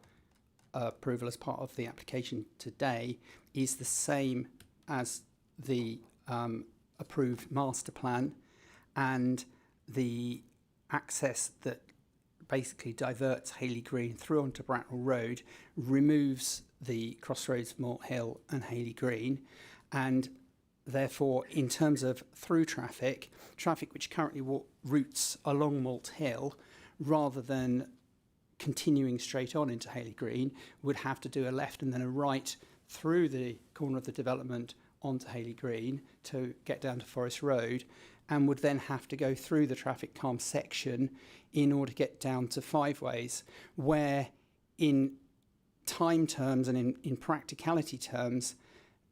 approval as part of the application today, is the same as the approved master plan, and the access that basically diverts Hayley Green through onto Bracknell Road removes the crossroads Malt Hill and Hayley Green, and therefore in terms of through traffic which currently routes along Malt Hill rather than continuing straight on into Hayley Green would have to do a left and then a right through the corner of the development onto Hayley Green to get down to Forest Road, and would then have to go through the traffic calm section in order to get down to Five Ways, where in time terms and in practicality terms,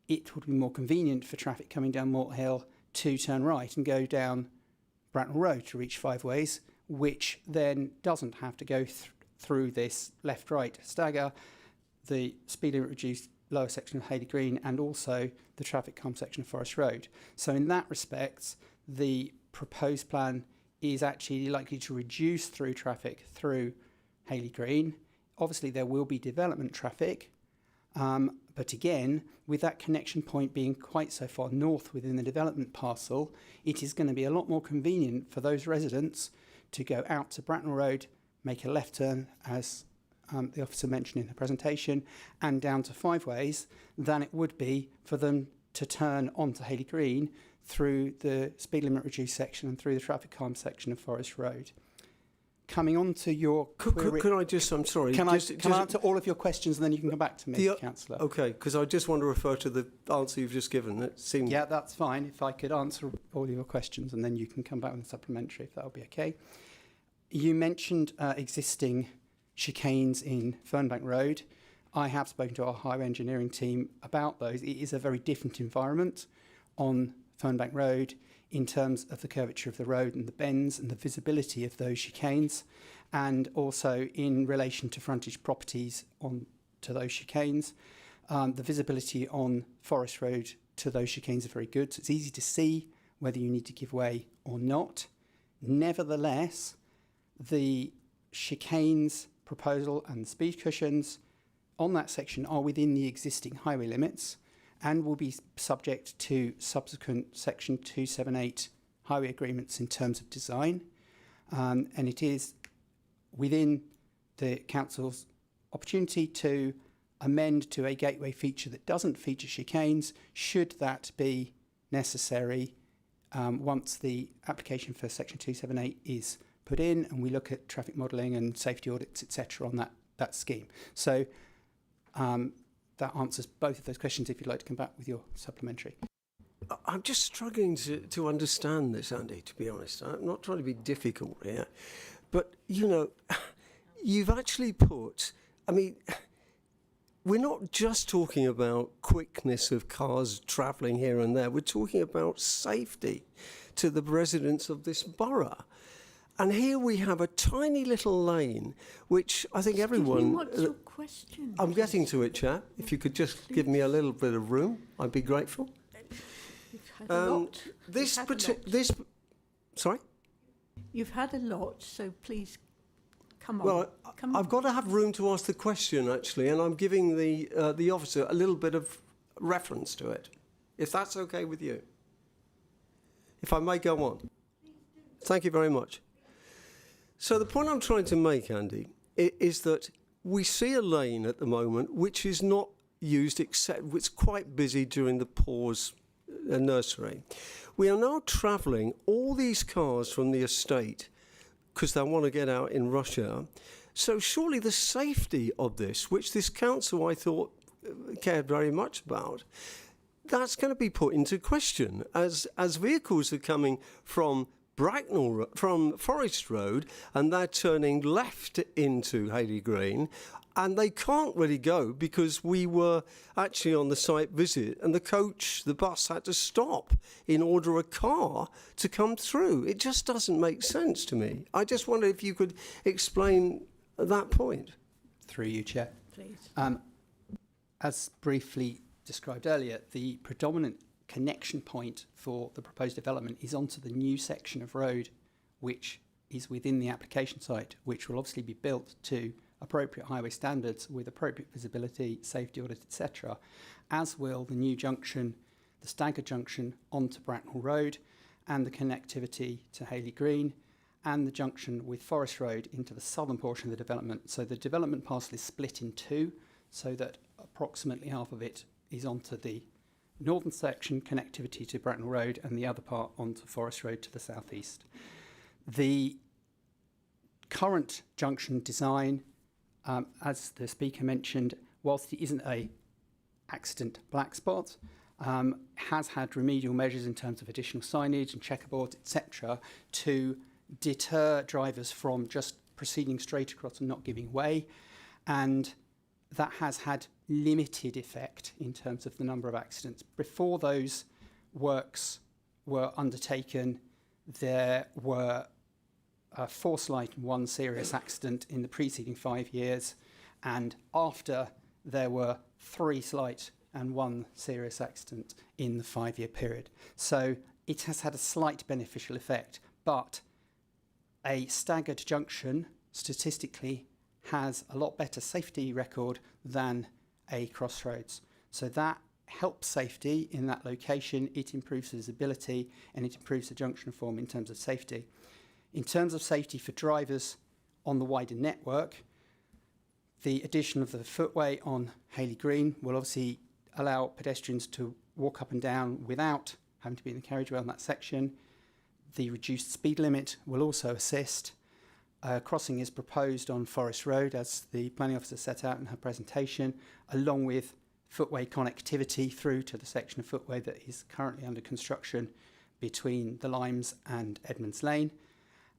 it would be more convenient for traffic coming down Malt Hill to turn right and go down Bracknell Road to reach Five Ways, which then doesn't have to go through this left-right stagger, the speed limit reduced lower section of Hayley Green, and also the traffic calm section of Forest Road. So in that respect, the proposed plan is actually likely to reduce through traffic through Hayley Green. Obviously, there will be development traffic, but again, with that connection point being quite so far north within the development parcel, it is going to be a lot more convenient for those residents to go out to Bracknell Road, make a left turn, as the officer mentioned in the presentation, and down to Five Ways, than it would be for them to turn onto Hayley Green through the speed limit reduced section and through the traffic calm section of Forest Road. Coming on to your query... Could I just, I'm sorry... Can I answer all of your questions and then you can come back to me, Councillor? Okay, because I just want to refer to the answer you've just given. It seemed... Yeah, that's fine. If I could answer all your questions and then you can come back with a supplementary, if that would be okay. You mentioned existing chicanes in Fernbank Road. I have spoken to our highway engineering team about those. It is a very different environment on Fernbank Road in terms of the curvature of the road and the bends and the visibility of those chicanes, and also in relation to frontage properties on to those chicanes. The visibility on Forest Road to those chicanes are very good, so it's easy to see whether you need to give way or not. Nevertheless, the chicanes proposal and speed cushions on that section are within the existing highway limits and will be subject to subsequent Section 278 highway agreements in terms of design. And it is within the Council's opportunity to amend to a gateway feature that doesn't feature chicanes, should that be necessary, once the application for Section 278 is put in and we look at traffic modelling and safety audits, etc. on that scheme. So that answers both of those questions if you'd like to come back with your supplementary. I'm just struggling to understand this, Andy, to be honest. I'm not trying to be difficult here. But, you know, you've actually put, I mean, we're not just talking about quickness of cars travelling here and there. We're talking about safety to the residents of this borough. And here we have a tiny little lane, which I think everyone... What's your question? I'm getting to it, Chair. If you could just give me a little bit of room, I'd be grateful. You've had a lot. Sorry? You've had a lot, so please Come on. Well, Come on. I've got to have room to ask the question, actually, and I'm giving the officer a little bit of reference to it, if that's okay with you. If I may go on. Thank you very much. So the point I'm trying to make, Andy, is that we see a lane at the moment which is not used except it's quite busy during the pause nursery. We are now travelling all these cars from the estate because they want to get out in rush hour. So surely the safety of this, which this council I thought cared very much about, that's going to be put into question as vehicles are coming from Bracknell, from Forest Road, and they're turning left into Haley Green, and they can't really go because we were actually on the site visit and the bus had to stop in order a car to come through. It just doesn't make sense to me. I just wonder if you could explain that point. Through you, Chair. Please. As briefly described earlier, the predominant connection point for the proposed development is onto the new section of road which is within the application site, which will obviously be built to appropriate highway standards with appropriate visibility, safety audit, etc., as will the new junction, the staggered junction onto Bracknell Road, and the connectivity to Haley Green, and the junction with Forest Road into the southern portion of the development. So the development parcel is split in two, so that approximately half of it is onto the northern section, connectivity to Bracknell Road, and the other part onto Forest Road to the southeast. The current junction design, as the speaker mentioned, whilst it isn't a accident black spot, has had remedial measures in terms of additional signage and checkerboards, etc., to deter drivers from just proceeding straight across and not giving way. And that has had limited effect in terms of the number of accidents. Before those works were undertaken, there were 4 slight and 1 serious accident in the preceding 5 years, and after there were 3 slight and 1 serious accident in the 5-year period. So it has had a slight beneficial effect, but a staggered junction statistically has a lot better safety record than a crossroads. So that helps safety in that location, it improves visibility, and it improves the junction form in terms of safety. In terms of safety for drivers on the wider network, the addition of the footway on Haley Green will obviously allow pedestrians to walk up and down without having to be in the carriageway on that section. The reduced speed limit will also assist. Crossing is proposed on Forest Road, as the planning officer set out in her presentation, along with footway connectivity through to the section of footway that is currently under construction between the Limes and Edmonds Lane.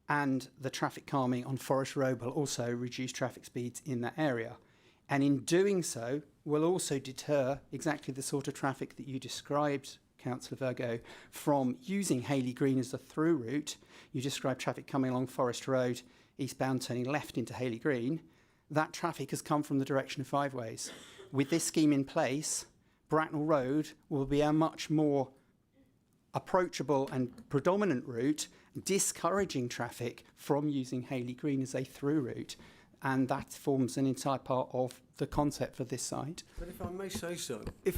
And the traffic calming on Forest Road will also reduce traffic speeds in that area. And in doing so, will also deter exactly the sort of traffic that you described, Councillor Virgo, from using Haley Green as a through route. You described traffic coming along Forest Road, eastbound turning left into Haley Green. That traffic has come from the direction of Five Ways. With this scheme in place, Bracknell Road will be a much more approachable and predominant route, discouraging traffic from using Haley Green as a through route. And that forms an entire part of the concept for this site. But if I may say so, the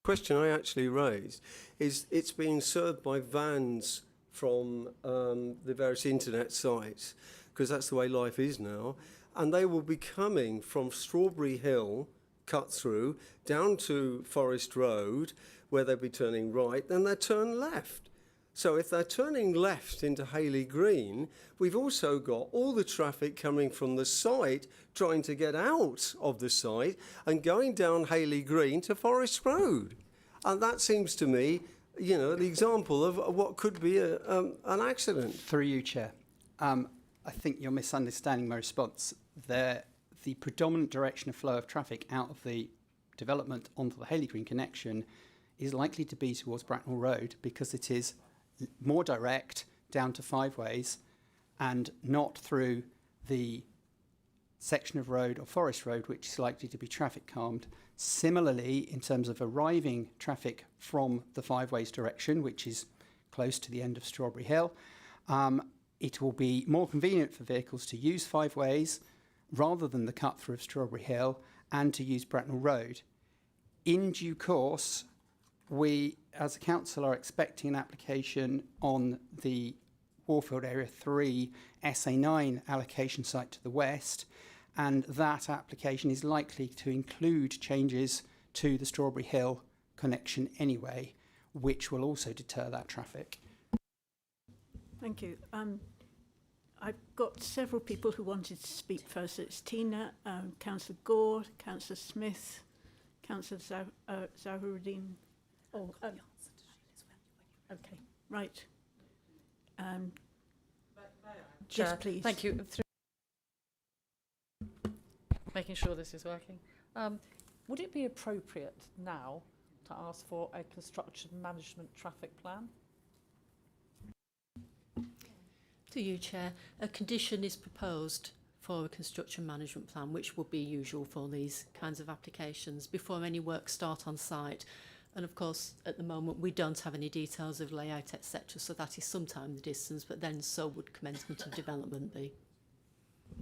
question I actually raised is it's being served by vans from the various internet sites, because that's the way life is now, and they will be coming from Strawberry Hill, cut through, down to Forest Road, where they'll be turning right, then they turn left. So if they're turning left into Haley Green, we've also got all the traffic coming from the site trying to get out of the site and going down Haley Green to Forest Road. And that seems to me, you know, the example of what could be an accident. Through you, Chair. I think you're misunderstanding my response. The predominant direction of flow of traffic out of the development onto the Haley Green connection is likely to be towards Bracknell Road, because it is more direct down to Five Ways and not through the section of road or Forest Road, which is likely to be traffic calmed. Similarly, in terms of arriving traffic from the Five Ways direction, which is close to the end of Strawberry Hill, it will be more convenient for vehicles to use Five Ways rather than the cut through of Strawberry Hill and to use Bracknell Road. In due course, we as a council are expecting an application on the Warfield Area 3 SA9 allocation site to the west, and that application is likely to include changes to the Strawberry Hill connection anyway, which will also deter that traffic. Thank you. I've got several people who wanted to speak first. It's Tina, Councillor Gore, Councillor Smith, Councillor Zaharuddin. Oh, okay, right. Yes, please. Thank you. Making sure this is working. Would it be appropriate now to ask for a construction management traffic plan? To you, Chair. A condition is proposed for a construction management plan, which would be usual for these kinds of applications before any work start on site. And of course, at the moment, we don't have any details of layout, etc. So that is sometime in the distance, but then so would commencement of development be.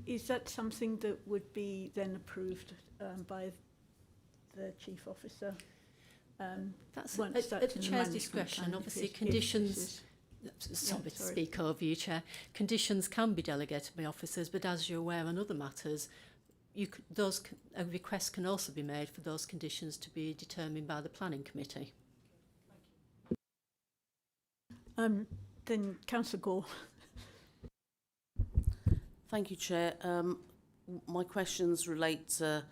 Is that something that would be then approved by the Chief Officer? That's once at the Chair's discretion. Obviously, conditions... Sorry to speak over you, Chair. Conditions can be delegated by officers, but as you're aware on other matters, a request can also be made for those conditions to be determined by the Planning Committee. Then Councillor Gore. Thank you, Chair. My questions relate to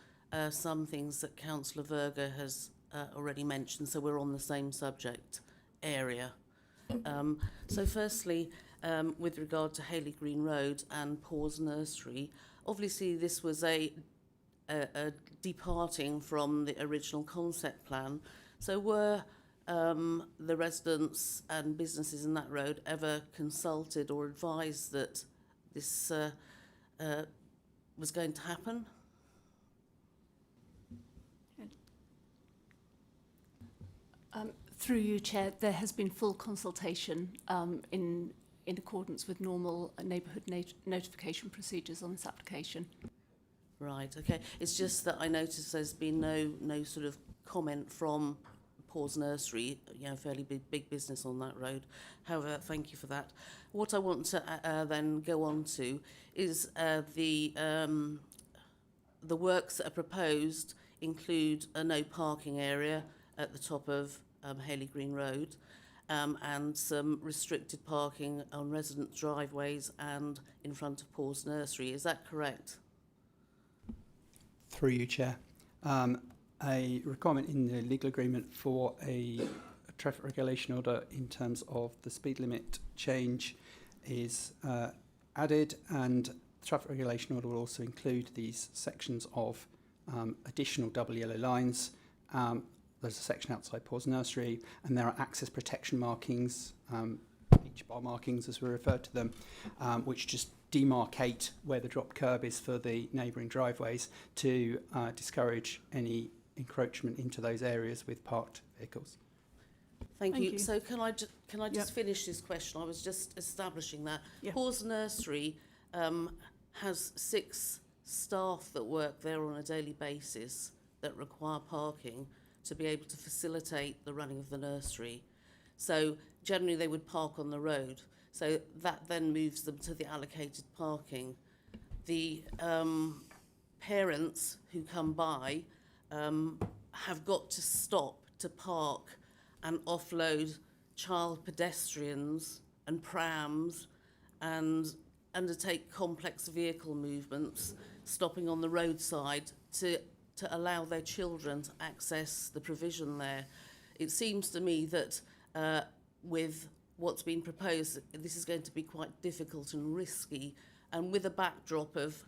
some things that Councillor Verga has already mentioned, so we're on the same subject area. So firstly, with regard to Haley Green Road and Paws Nursery, obviously this was a departing from the original concept plan. So were the residents and businesses in that road ever consulted or advised that this was going to happen? Through you, Chair, there has been full consultation in accordance with normal neighbourhood notification procedures on this application. Right, okay. It's just that I noticed there's been no sort of comment from Paws Nursery, fairly big business on that road. However, thank you for that. What I want to then go on to is the works that are proposed include a no parking area at the top of Haley Green Road, and some restricted parking on resident driveways and in front of Paws Nursery. Is that correct? Through you, Chair. A requirement in the legal agreement for a traffic regulation order in terms of the speed limit change is added, and the traffic regulation order will also include these sections of additional double yellow lines. There's a section outside Paws Nursery, and there are access protection markings, H-bar markings as we refer to them, which just demarcate where the drop curb is for the neighbouring driveways to discourage any encroachment into those areas with parked vehicles. Thank you. So can I just finish this question? I was just establishing that. Paws Nursery has 6 staff that work there on a daily basis that require parking to be able to facilitate the running of the nursery. So generally they would park on the road. So that then moves them to the allocated parking. The parents who come by have got to stop to park and offload child pedestrians and prams and undertake complex vehicle movements, stopping on the roadside to allow their children to access the provision there. It seems to me that with what's been proposed, this is going to be quite difficult and risky, and with a backdrop of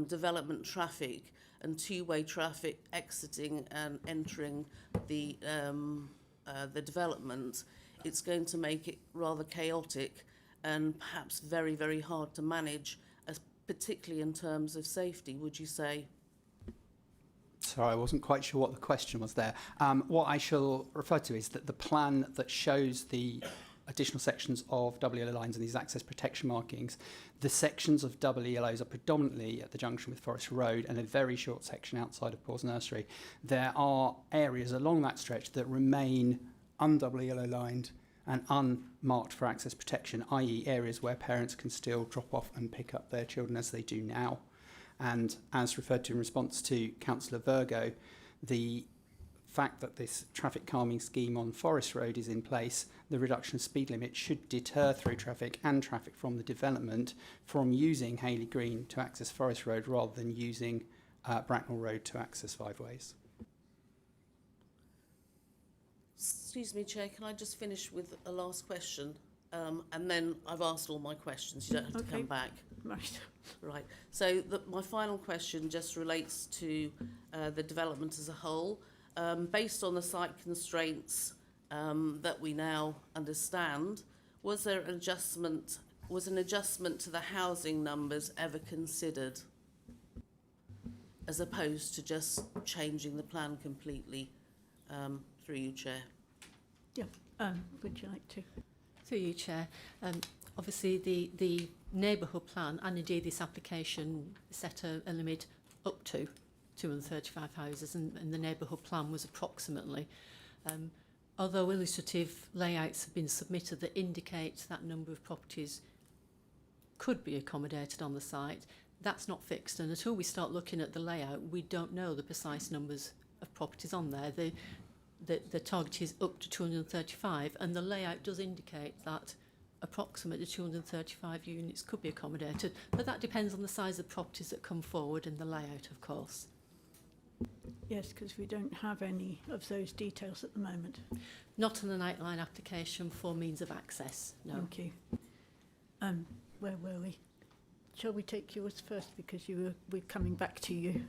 development traffic and two-way traffic exiting and entering the development, it's going to make it rather chaotic and perhaps very, very hard to manage, particularly in terms of safety, would you say? Sorry, I wasn't quite sure what the question was there. What I shall refer to is that the plan that shows the additional sections of double yellow lines and these access protection markings. The sections of double yellows are predominantly at the junction with Forest Road and a very short section outside of Paws Nursery. There are areas along that stretch that remain undouble yellow lined and unmarked for access protection, i.e. areas where parents can still drop off and pick up their children as they do now. And as referred to in response to Councillor Virgo, the fact that this traffic calming scheme on Forest Road is in place, the reduction of speed limit should deter through traffic and traffic from the development from using Hayley Green to access Forest Road rather than using Bracknell Road to access Five Ways. Excuse me, Chair, can I just finish with a last question? And then I've asked all my questions. You don't have to come back. Right. Right. So my final question just relates to the development as a whole. Based on the site constraints that we now understand, was an adjustment to the housing numbers ever considered, as opposed to just changing the plan completely? Through you, Chair. Yeah. Would you like to? Through you, Chair. Obviously, the neighbourhood plan and indeed this application set a limit up to 235 houses, and the neighbourhood plan was approximately. Although illustrative layouts have been submitted that indicate that number of properties could be accommodated on the site, that's not fixed, and until we start looking at the layout, we don't know the precise numbers of properties on there. The target is up to 235, and the layout does indicate that approximately 235 units could be accommodated, but that depends on the size of properties that come forward in the layout, of course. Yes, because we don't have any of those details at the moment. Not on an outline application for means of access, no. Thank you. Where were we? Shall we take yours first, because we're coming back to you.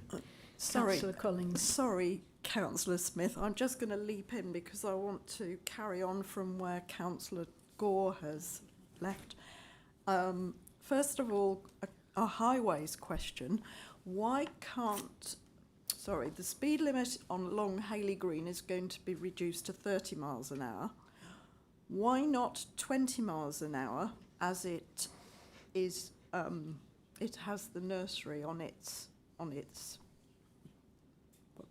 Sorry, Councillor Collins. Sorry, Councillor Smith. I'm just going to leap in because I want to carry on from where Councillor Gore has left. First of all, a highways question. Why can't... Sorry, the speed limit along Hayley Green is going to be reduced to 30 miles an hour. Why not 20 miles an hour, as it is? It has the nursery on its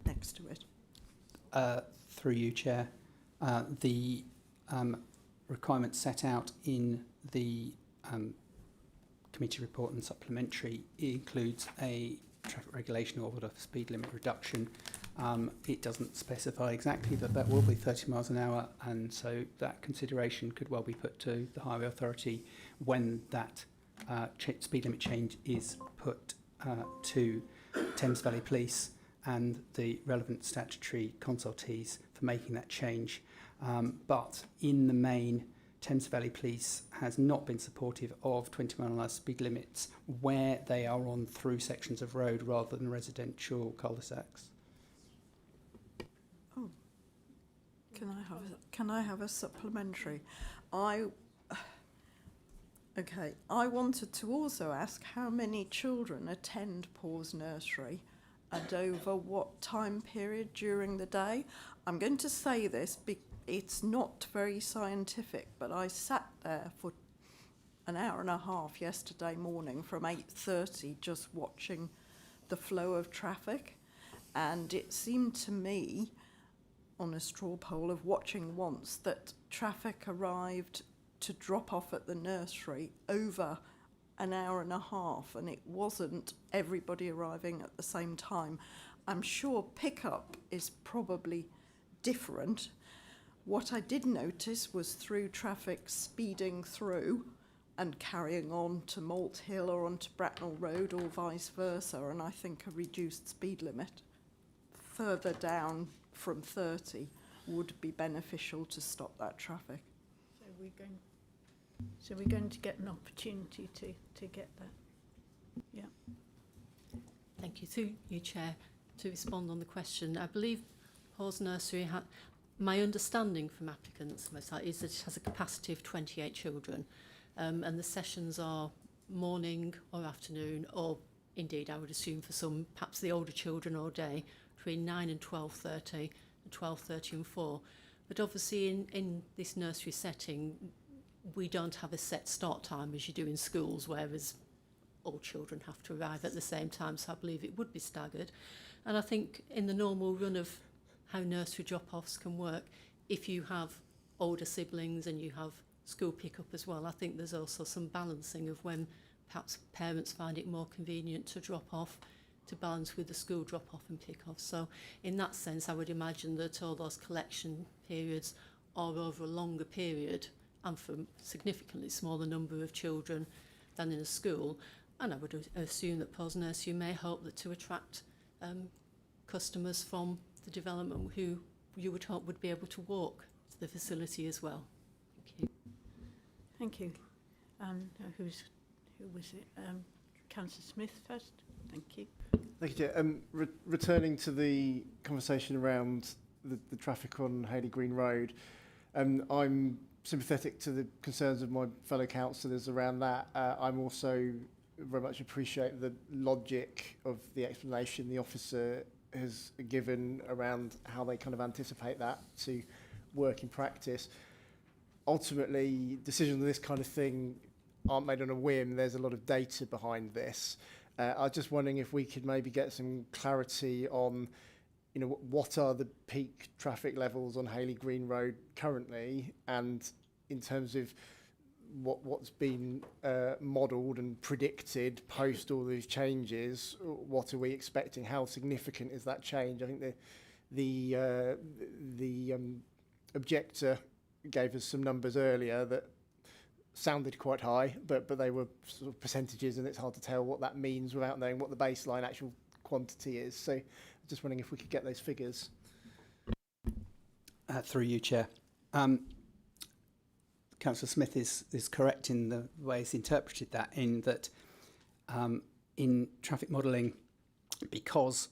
next to it. Through you, Chair, the requirement set out in the committee report and supplementary includes a traffic regulation order for speed limit reduction. It doesn't specify exactly that will be 30 miles an hour, and so that consideration could well be put to the Highway Authority when that speed limit change is put to Thames Valley Police and the relevant statutory consultees for making that change. But in the main, Thames Valley Police has not been supportive of 20 mile an hour speed limits where they are on through sections of road rather than residential cul-de-sacs. Oh, can I have a supplementary? Okay, I wanted to also ask how many children attend Paws Nursery and over what time period during the day. I'm going to say this it's not very scientific, but I sat there for an hour and a half yesterday morning from 8:30 just watching the flow of traffic, and it seemed to me, on a straw poll of watching once, that traffic arrived to drop off at the nursery over an hour and a half, and it wasn't everybody arriving at the same time. I'm sure pickup is probably different. What I did notice was through traffic speeding through and carrying on to Malt Hill or onto Bracknell Road or vice versa, and I think a reduced speed limit further down from 30 would be beneficial to stop that traffic. So we're going to get an opportunity to get that. Yeah. Thank you. Through you, Chair, to respond on the question. I believe Paws Nursery my understanding from applicants is that it has a capacity of 28 children, and the sessions are morning or afternoon, or indeed I would assume for some, perhaps the older children all day, between 9 and 12:30, and 12:30 and 4. But obviously in this nursery setting, we don't have a set start time as you do in schools, whereas all children have to arrive at the same time, so I believe it would be staggered. And I think in the normal run of how nursery drop-offs can work, if you have older siblings and you have school pick-up as well, I think there's also some balancing of when perhaps parents find it more convenient to drop off to balance with the school drop-off and pick-off. So in that sense, I would imagine that all those collection periods are over a longer period and for a significantly smaller number of children than in a school. And I would assume that Paul's Nursery may hope that to attract customers from the development who you would hope would be able to walk to the facility as well. Thank you. Thank you. Who was it? Councillor Smith first. Thank you. Thank you, Chair. Returning to the conversation around the traffic on Hayley Green Road, I'm sympathetic to the concerns of my fellow councillors around that. I'm also very much appreciate the logic of the explanation the officer has given around how they kind of anticipate that to work in practice. Ultimately, decisions on this kind of thing aren't made on a whim. There's a lot of data behind this. I was just wondering if we could maybe get some clarity on, you know, what are the peak traffic levels on Hayley Green Road currently, and in terms of what's been modelled and predicted post all these changes, what are we expecting? How significant is that change? I think the objector gave us some numbers earlier that sounded quite high, but they were sort of percentages, and it's hard to tell what that means without knowing what the baseline actual quantity is. So just wondering if we could get those figures. Through you, Chair. Councillor Smith is correct in the way he's interpreted that, in that in traffic modelling, because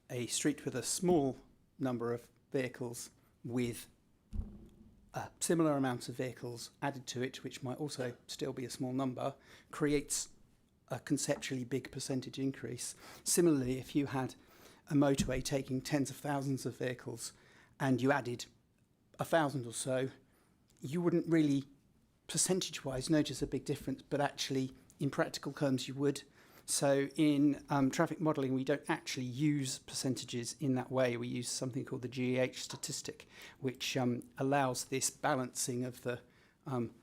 a street with a small number of vehicles with a similar amount of vehicles added to it, which might also still be a small number, creates a conceptually big percentage increase. Similarly, if you had a motorway taking tens of thousands of vehicles and you added 1,000 or so, you wouldn't really percentage-wise notice a big difference, but actually in practical terms you would. So in traffic modelling, we don't actually use percentages in that way. We use something called the GEH statistic, which allows this balancing of the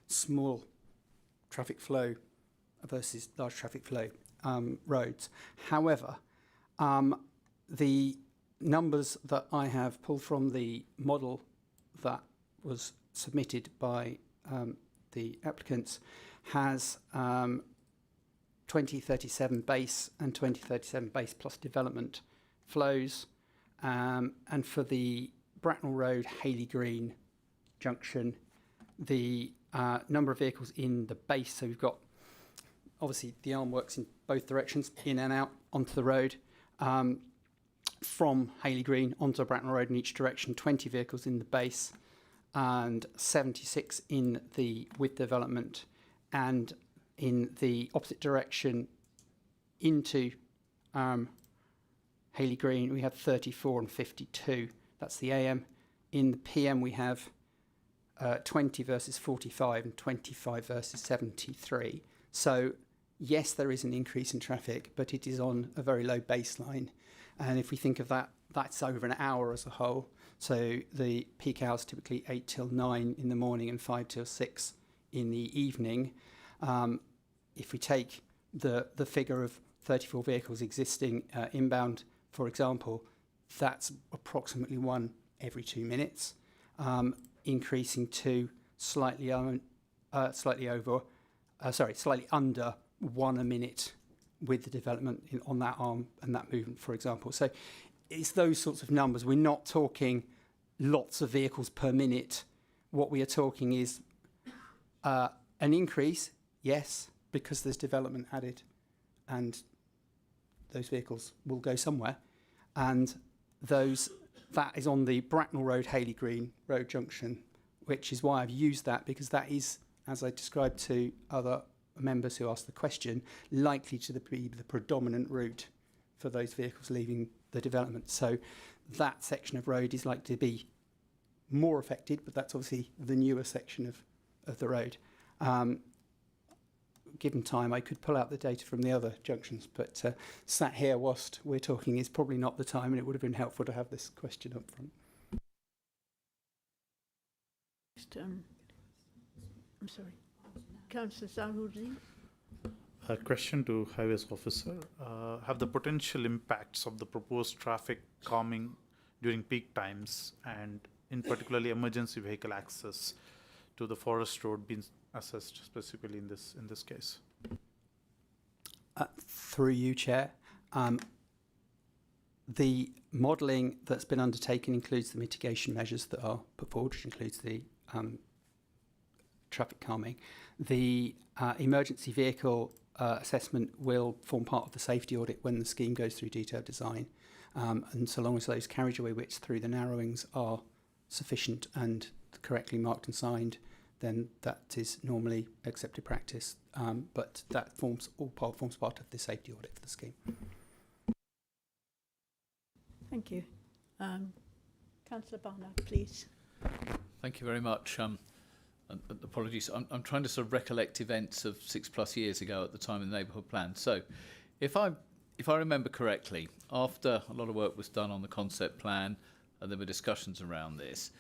small traffic flow versus large traffic flow roads. However, the numbers that I have pulled from the model that was submitted by the applicants has 2037 base and 2037 base plus development flows. And for the Bracknell Road, Hayley Green junction, the number of vehicles in the base, so we've got, obviously the arm works in both directions, in and out onto the road, from Hayley Green onto Bracknell Road in each direction, 20 vehicles in the base and 76 in the width development, and in the opposite direction into Hayley Green we have 34 and 52. That's the AM. In the PM we have 20 versus 45 and 25 versus 73. So yes, there is an increase in traffic, but it is on a very low baseline. And if we think of that, that's over an hour as a whole. So the peak hours typically 8 till 9 in the morning and 5 till 6 in the evening. If we take the figure of 34 vehicles existing inbound, for example, that's approximately one every 2 minutes, increasing to slightly under one a minute with the development on that arm and that movement, for example. So it's those sorts of numbers. We're not talking lots of vehicles per minute. What we are talking is an increase, yes, because there's development added and those vehicles will go somewhere. And that is on the Bracknell Road, Hayley Green Road junction, which is why I've used that, because that is, as I described to other members who asked the question, likely to be the predominant route for those vehicles leaving the development. So that section of road is likely to be more affected, but that's obviously the newer section of the road. Given time, I could pull out the data from the other junctions, but sat here whilst we're talking is probably not the time, and it would have been helpful to have this question up front. I'm sorry. Councillor Zahoudi. A question to Highways Officer. Have the potential impacts of the proposed traffic calming during peak times and in particularly emergency vehicle access to the Forest Road been assessed specifically in this case? Through you, Chair. The modelling that's been undertaken includes the mitigation measures that are put forward, which includes the traffic calming. The emergency vehicle assessment will form part of the safety audit when the scheme goes through detailed design. And so long as those carriageway widths through the narrowings are sufficient and correctly marked and signed, then that is normally accepted practice. But that forms part of the safety audit for the scheme. Thank you. Councillor Barnard, please. Thank you very much. And apologies, I'm trying to sort of recollect events of 6+ years ago at the time of the neighbourhood plan. So if I remember correctly, after a lot of work was done on the concept plan and there were discussions around this,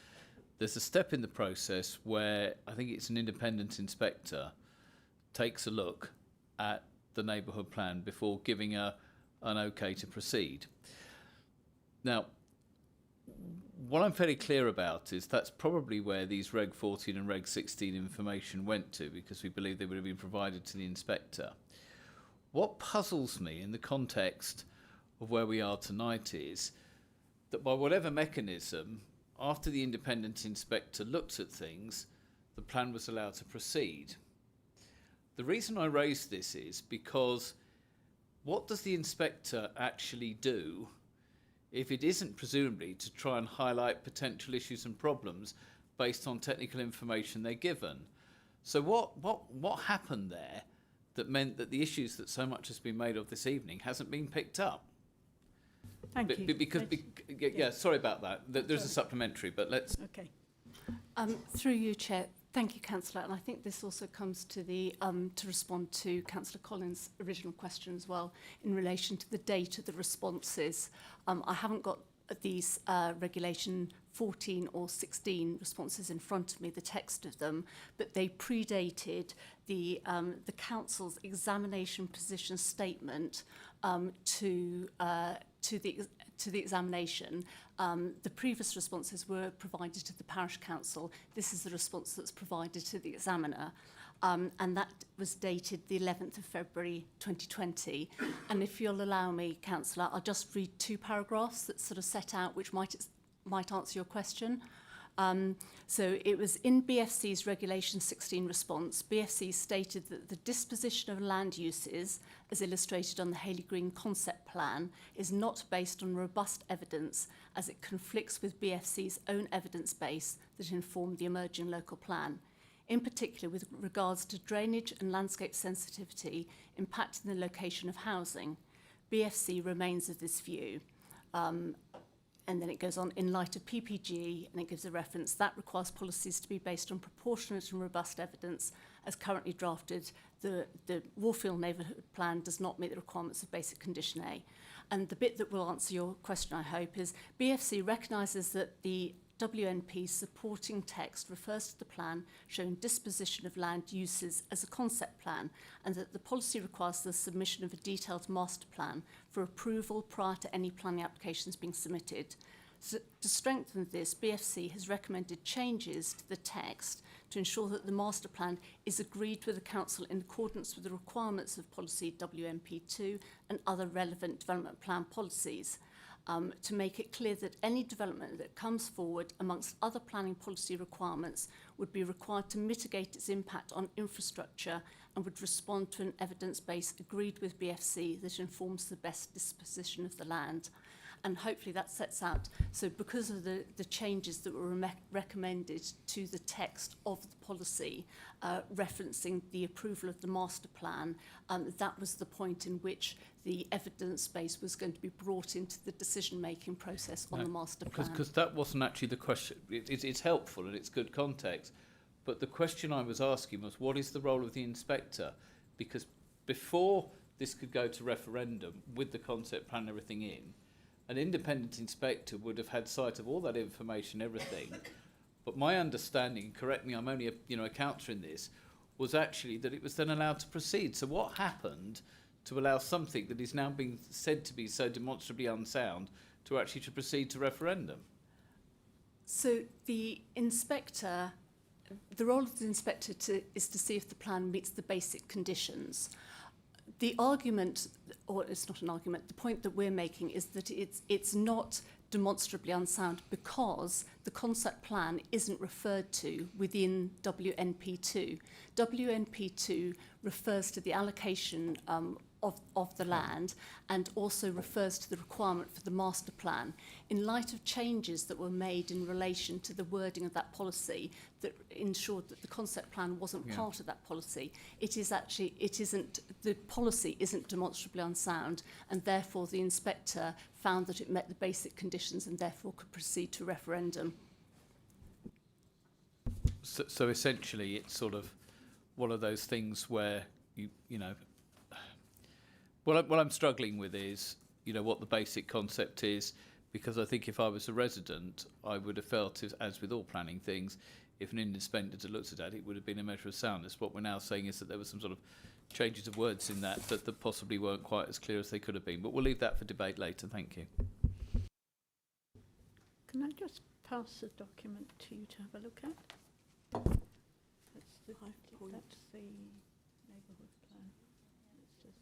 there's a step in the process where I think it's an independent inspector takes a look at the neighbourhood plan before giving an okay to proceed. Now, what I'm fairly clear about is that's probably where these Reg 14 and Reg 16 information went to, because we believe they would have been provided to the inspector. What puzzles me in the context of where we are tonight is that by whatever mechanism, after the independent inspector looked at things, the plan was allowed to proceed. The reason I raise this is because what does the inspector actually do if it isn't presumably to try and highlight potential issues and problems based on technical information they're given? So what happened there that meant that the issues that so much has been made of this evening hasn't been picked up? Thank you. Sorry about that. There's a supplementary, but let's... Okay. Through you, Chair. Thank you, Councillor. And I think this also comes to the to respond to Councillor Collins' original question as well in relation to the date of the responses. I haven't got these Regulation 14 or 16 responses in front of me, the text of them, but they predated the Council's examination position statement to the examination. The previous responses were provided to the Parish Council. This is the response that's provided to the examiner. And that was dated the 11th of February 2020. And if you'll allow me, Councillor, I'll just read 2 paragraphs that sort of set out which might answer your question. So it was in BFC's Regulation 16 response. BFC stated that the disposition of land uses, as illustrated on the Hayley Green concept plan, is not based on robust evidence as it conflicts with BFC's own evidence base that informed the emerging local plan. In particular, with regards to drainage and landscape sensitivity impacting the location of housing, BFC remains of this view. And then it goes on, in light of PPG, and it gives a reference, that requires policies to be based on proportionate and robust evidence. As currently drafted, the Warfield Neighbourhood Plan does not meet the requirements of Basic Condition A. And the bit that will answer your question, I hope, is BFC recognises that the WNP supporting text refers to the plan showing disposition of land uses as a concept plan, and that the policy requires the submission of a detailed master plan for approval prior to any planning applications being submitted. So, to strengthen this, BFC has recommended changes to the text to ensure that the master plan is agreed with the Council in accordance with the requirements of policy WNP2 and other relevant development plan policies. To make it clear that any development that comes forward amongst other planning policy requirements would be required to mitigate its impact on infrastructure and would respond to an evidence base agreed with BFC that informs the best disposition of the land. And hopefully that sets out, so because of the changes that were recommended to the text of the policy, referencing the approval of the master plan, that was the point in which the evidence base was going to be brought into the decision-making process on the master plan. Because that wasn't actually the question. It's helpful and it's good context, But the question I was asking was, what is the role of the inspector? Because before this could go to referendum with the concept plan and everything in, an independent inspector would have had sight of all that information, everything. But my understanding, correct me, I'm only a counter in this, was actually that it was then allowed to proceed. So what happened to allow something that is now being said to be so demonstrably unsound to actually to proceed to referendum? So the inspector, the role of the inspector is to see if the plan meets the basic conditions. The argument, or it's not an argument, the point that we're making is that it's not demonstrably unsound because the concept plan isn't referred to within WNP2. WNP2 refers to the allocation of the land and also refers to the requirement for the master plan. In light of changes that were made in relation to the wording of that policy that ensured that the concept plan wasn't part of that policy, the policy isn't demonstrably unsound, and therefore the inspector found that it met the basic conditions and therefore could proceed to referendum. So essentially it's sort of one of those things where you know, what I'm struggling with is, what the basic concept is, because I think if I was a resident, I would have felt, as with all planning things, if an independent had looked at that, it would have been a measure of soundness. What we're now saying is that there were some sort of changes of words in that possibly weren't quite as clear as they could have been. But we'll leave that for debate later. Thank you. Can I just pass the document to you to have a look at? That's the neighbourhood plan. Let's just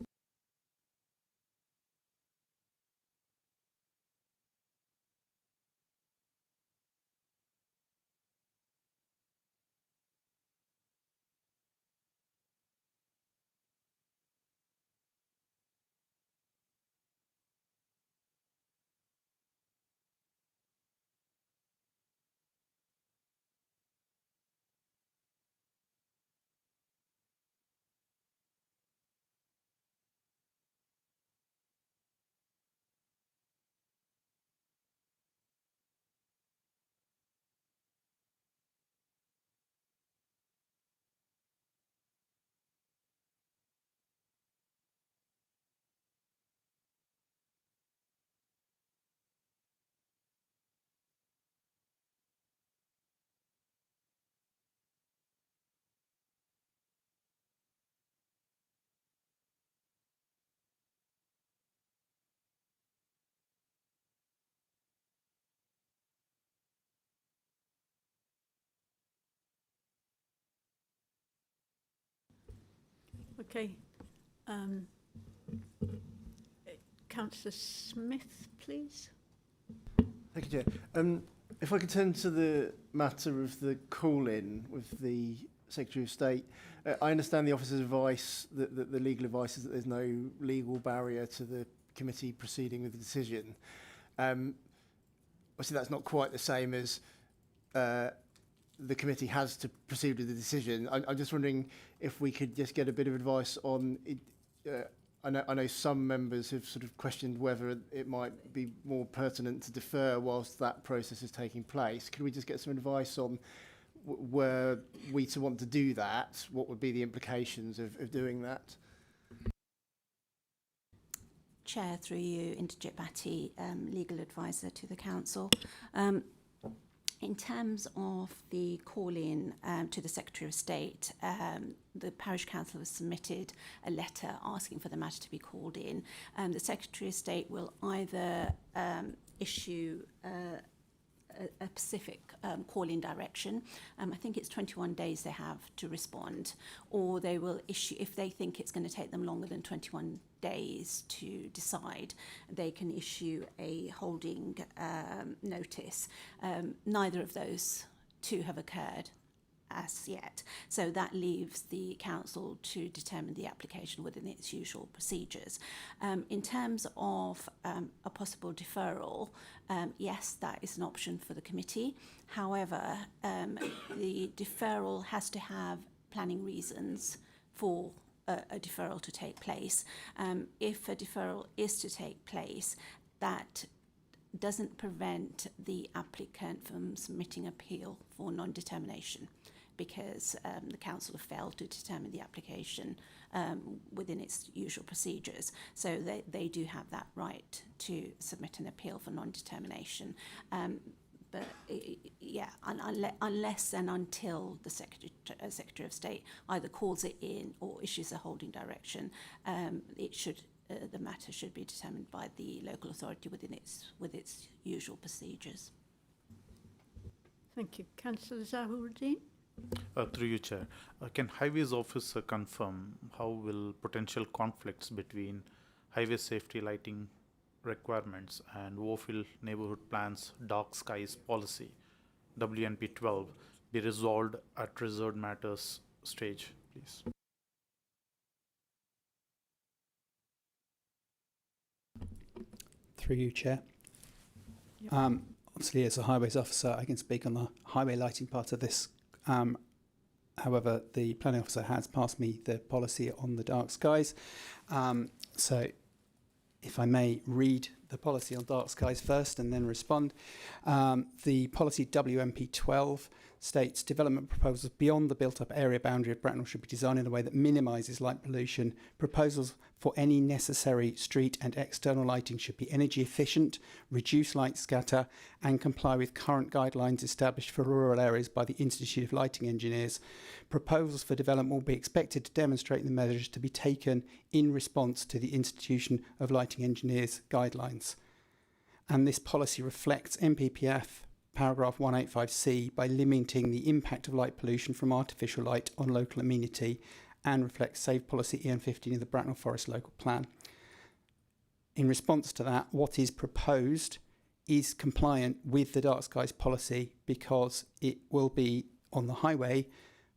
Okay. Councillor Smith, please. Thank you, Chair. If I could turn to the matter of the call-in with the Secretary of State. I understand the officer's advice, that the legal advice is that there's no legal barrier to the committee proceeding with the decision. Obviously, that's not quite the same as the committee has to proceed with the decision. I'm just wondering if we could just get a bit of advice on it. I know some members have sort of questioned whether it might be more pertinent to defer whilst that process is taking place. Could we just get some advice on were we to want to do that, what would be the implications of doing that? Chair, through you, Indrajit Bhatti, legal advisor to the council. In terms of the call-in to the Secretary of State, the Parish Council has submitted a letter asking for the matter to be called in. The Secretary of State will either issue a specific call-in direction. I think it's 21 days they have to respond, or they will issue, if they think it's going to take them longer than 21 days to decide, they can issue a holding notice. Neither of those two have occurred as yet. So that leaves the council to determine the application within its usual procedures. In terms of a possible deferral, yes, that is an option for the committee. However, the deferral has to have planning reasons for a deferral to take place. If a deferral is to take place, that doesn't prevent the applicant from submitting appeal for non-determination. because the council have failed to determine the application within its usual procedures. So they do have that right to submit an appeal for non-determination. But yeah, unless and until the Secretary of State either calls it in or issues a holding direction, the matter should be determined by the local authority with its usual procedures. Thank you. Councillor Zahuruddin? Through you, Chair. Can Highways Officer confirm how will potential conflicts between highway safety lighting requirements and Warfield Neighbourhood Plan's Dark Skies Policy, WNP 12, be resolved at reserved matters stage, please? Through you, Chair. Obviously, as a highways officer, I can speak on the highway lighting part of this. However, the planning officer has passed me the policy on the dark skies. So if I may read the policy on dark skies first and then respond. The policy WMP 12 states development proposals beyond the built-up area boundary of Bracknell should be designed in a way that minimises light pollution. Proposals for any necessary street and external lighting should be energy efficient, reduce light scatter, and comply with current guidelines established for rural areas by the Institute of Lighting Engineers. Proposals for development will be expected to demonstrate the measures to be taken in response to the Institution of Lighting Engineers guidelines. And this policy reflects NPPF paragraph 185C by limiting the impact of light pollution from artificial light on local amenity, and reflects SAVE policy EN15 of the Bracknell Forest Local Plan. In response to that, what is proposed is compliant with the dark skies policy because it will be on the highway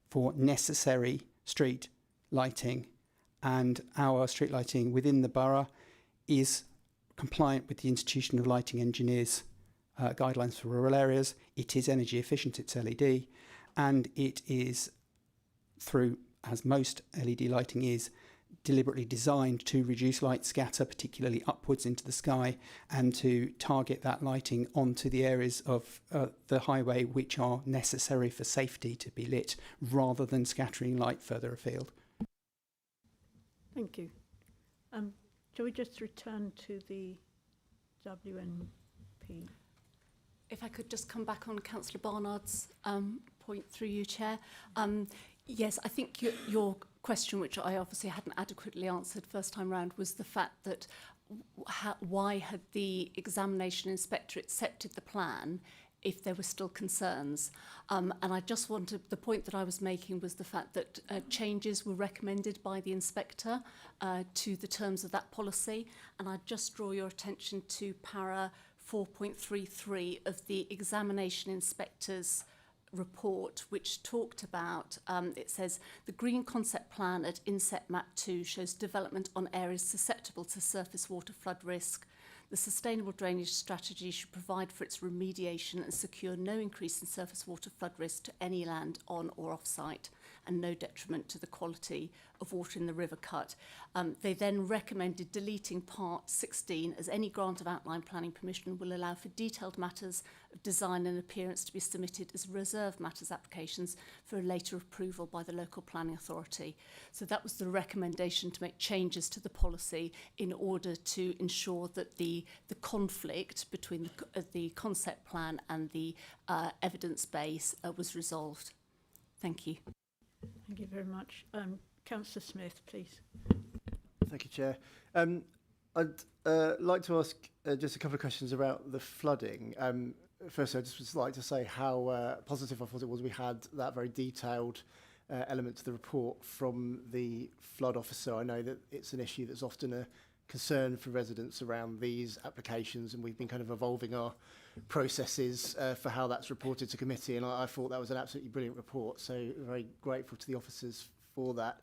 for necessary street lighting, and our street lighting within the borough is compliant with the Institution of Lighting Engineers guidelines for rural areas. It is energy efficient, it's LED, and it is through, as most LED lighting is, deliberately designed to reduce light scatter, particularly upwards into the sky, and to target that lighting onto the areas of the highway which are necessary for safety to be lit, rather than scattering light further afield. Thank you. Shall we just return to the WNP? If I could just come back on Councillor Barnard's point through you, Chair. Yes, I think your question, which I obviously hadn't adequately answered first time round, was the fact that why had the examination inspector accepted the plan if there were still concerns. And I just wanted, the point that I was making was the fact that changes were recommended by the inspector to the terms of that policy. And I'd just draw your attention to para 4.33 of the examination inspector's report, which talked about, it says, the green concept plan at inset map 2 shows development on areas susceptible to surface water flood risk. The sustainable drainage strategy should provide for its remediation and secure no increase in surface water flood risk to any land on or off site, and no detriment to the quality of water in the river cut. They then recommended deleting part 16, as any grant of outline planning permission will allow for detailed matters of design and appearance to be submitted as reserved matters applications for a later approval by the local planning authority. So that was the recommendation, to make changes to the policy in order to ensure that the conflict between the concept plan and the evidence base was resolved. Thank you. Thank you very much. Councillor Smith, please. Thank you, Chair. I'd like to ask just a couple of questions about the flooding. Firstly, I just would like to say how positive I thought it was we had that very detailed element to the report from the flood officer. I know that it's an issue that's often a concern for residents around these applications, and we've been kind of evolving our processes for how that's reported to committee, and I thought that was an absolutely brilliant report, so very grateful to the officers for that.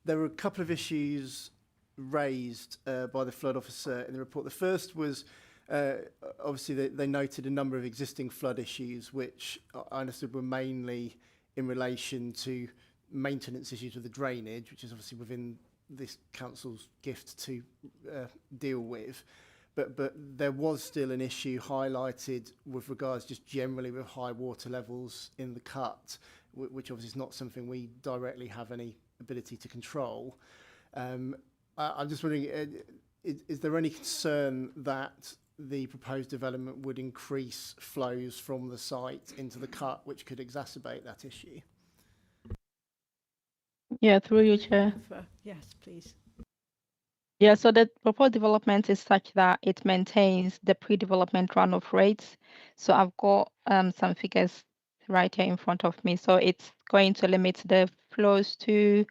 There were a couple of issues raised by the flood officer in the report. The first was obviously they noted a number of existing flood issues, which I understood were mainly in relation to maintenance issues with the drainage, which is obviously within this council's gift to deal with. But there was still an issue highlighted with regards just generally with high water levels in the cut, which obviously is not something we directly have any ability to control. I'm just wondering, is there any concern that the proposed development would increase flows from the site into the cut, which could exacerbate that issue? Yeah, through you, Chair. Yes, please. Yeah, so the proposed development is such that it maintains the pre-development runoff rates. So I've got some figures right here in front of me. So it's going to limit the flows to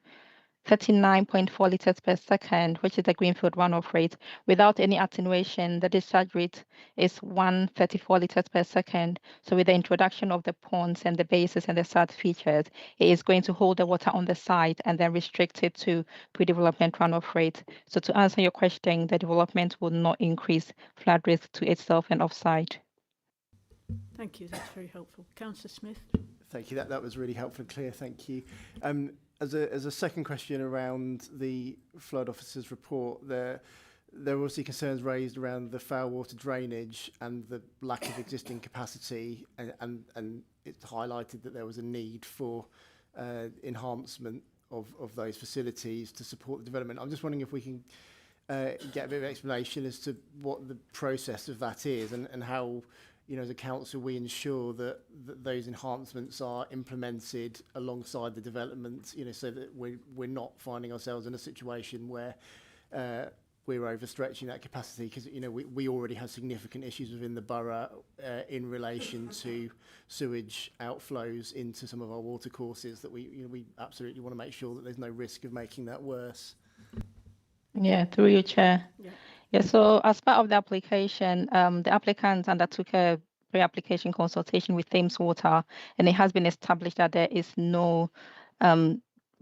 39.4 litres per second, which is the Greenfield runoff rate. Without any attenuation, the discharge rate is 134 litres per second. So with the introduction of the ponds and the bases and the SAD features, it is going to hold the water on the site and then restrict it to pre-development runoff rate. So to answer your question, the development will not increase flood risk to itself and offsite. Thank you, that's very helpful. Councillor Smith. Thank you, that was really helpful and clear, thank you. As a second question around the flood officer's report, there were obviously concerns raised around the foul water drainage and the lack of existing capacity, and it's highlighted that there was a need for enhancement of those facilities to support the development. I'm just wondering if we can get a bit of explanation as to what the process of that is and how, you know, as a council, we ensure that those enhancements are implemented alongside the development, you know, so that we're not finding ourselves in a situation where we're overstretching that capacity, because, you know, we already have significant issues within the borough in relation to sewage outflows into some of our watercourses that we absolutely want to make sure that there's no risk of making that worse. Yeah, through you, Chair. Yeah, so as part of the application, the applicant undertook a pre-application consultation with Thames Water, and it has been established that there is no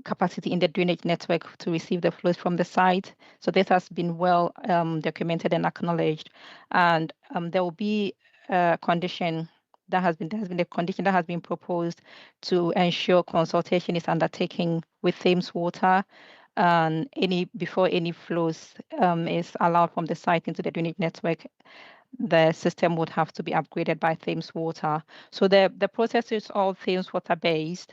capacity in the drainage network to receive the flows from the site. So this has been well documented and acknowledged, and there will be a condition that has been a condition that has been proposed to ensure consultation is undertaken with Thames Water. And before any flows is allowed from the site into the drainage network, the system would have to be upgraded by Thames Water. So the process is all Thames Water based.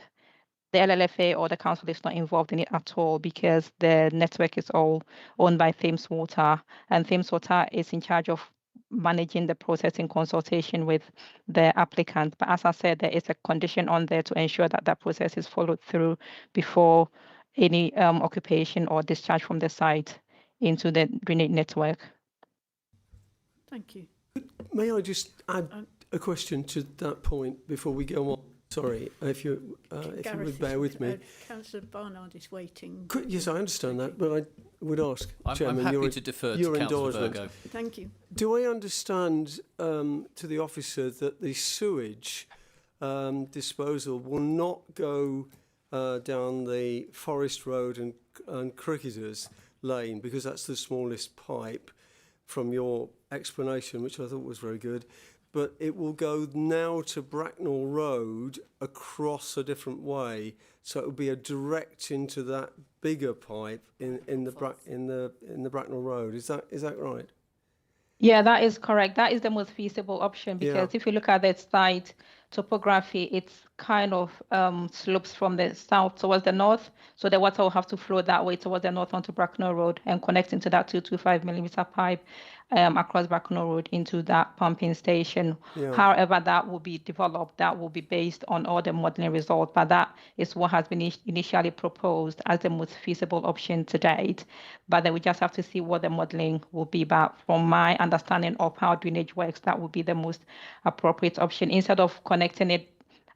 The LLFA or the council is not involved in it at all, because the network is all owned by Thames Water, and Thames Water is in charge of managing the process in consultation with the applicant. But as I said, there is a condition on there to ensure that that process is followed through before any occupation or discharge from the site into the drainage network. Thank you. May I just add a question to that point before we go on? Sorry, if you would bear with me. Councillor Barnard is waiting. Yes, I understand that, but I would ask, I'm Chairman, happy to defer to Councillor Virgo. Thank you. Do I understand to the officer that the sewage disposal will not go down the Forest Road and Cricketers Lane, because that's the smallest pipe from your explanation, which I thought was very good, but it will go now to Bracknell Road across a different way, so it will be a direct into that bigger pipe in the Bracknell Road. Is that right? Yeah, that is correct. That is the most feasible option, because if you look at the site topography, it's kind of slopes from the south towards the north. So the water will have to flow that way towards the north onto Bracknell Road and connect into that 225mm pipe across Bracknell Road into that pumping station. Yeah. However, that will be developed. That will be based on all the modelling results. But that is what has been initially proposed as the most feasible option to date. But then we just have to see what the modelling will be. But from my understanding of how drainage works, that would be the most appropriate option. Instead of connecting it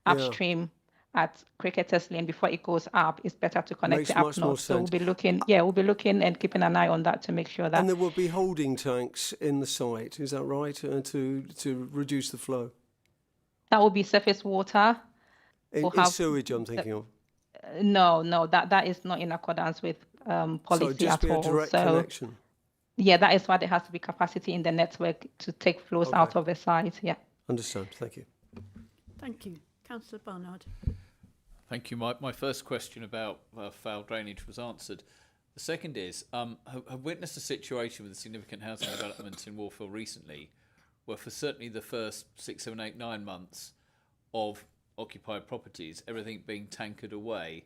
upstream at Cricketers Lane before it goes up, it's better to connect Makes it up much more north. So we'll sense. be looking and keeping an eye on that to make sure that. And there will be holding tanks in the site, is that right, to reduce the flow? That will be surface water. In sewage, I'm thinking of. No, that is not in accordance with policy So just at be a all. direct connection. Yeah, that is why there has to be capacity in the network to take flows out of the site. Yeah. Understand. Thank you. Thank you. Councillor Barnard. Thank you. My first question about foul drainage was answered. The second is, I've witnessed a situation with a significant housing development in Warfield recently, where for certainly the first 6, 7, 8, 9 months of occupied properties, everything being tankered away,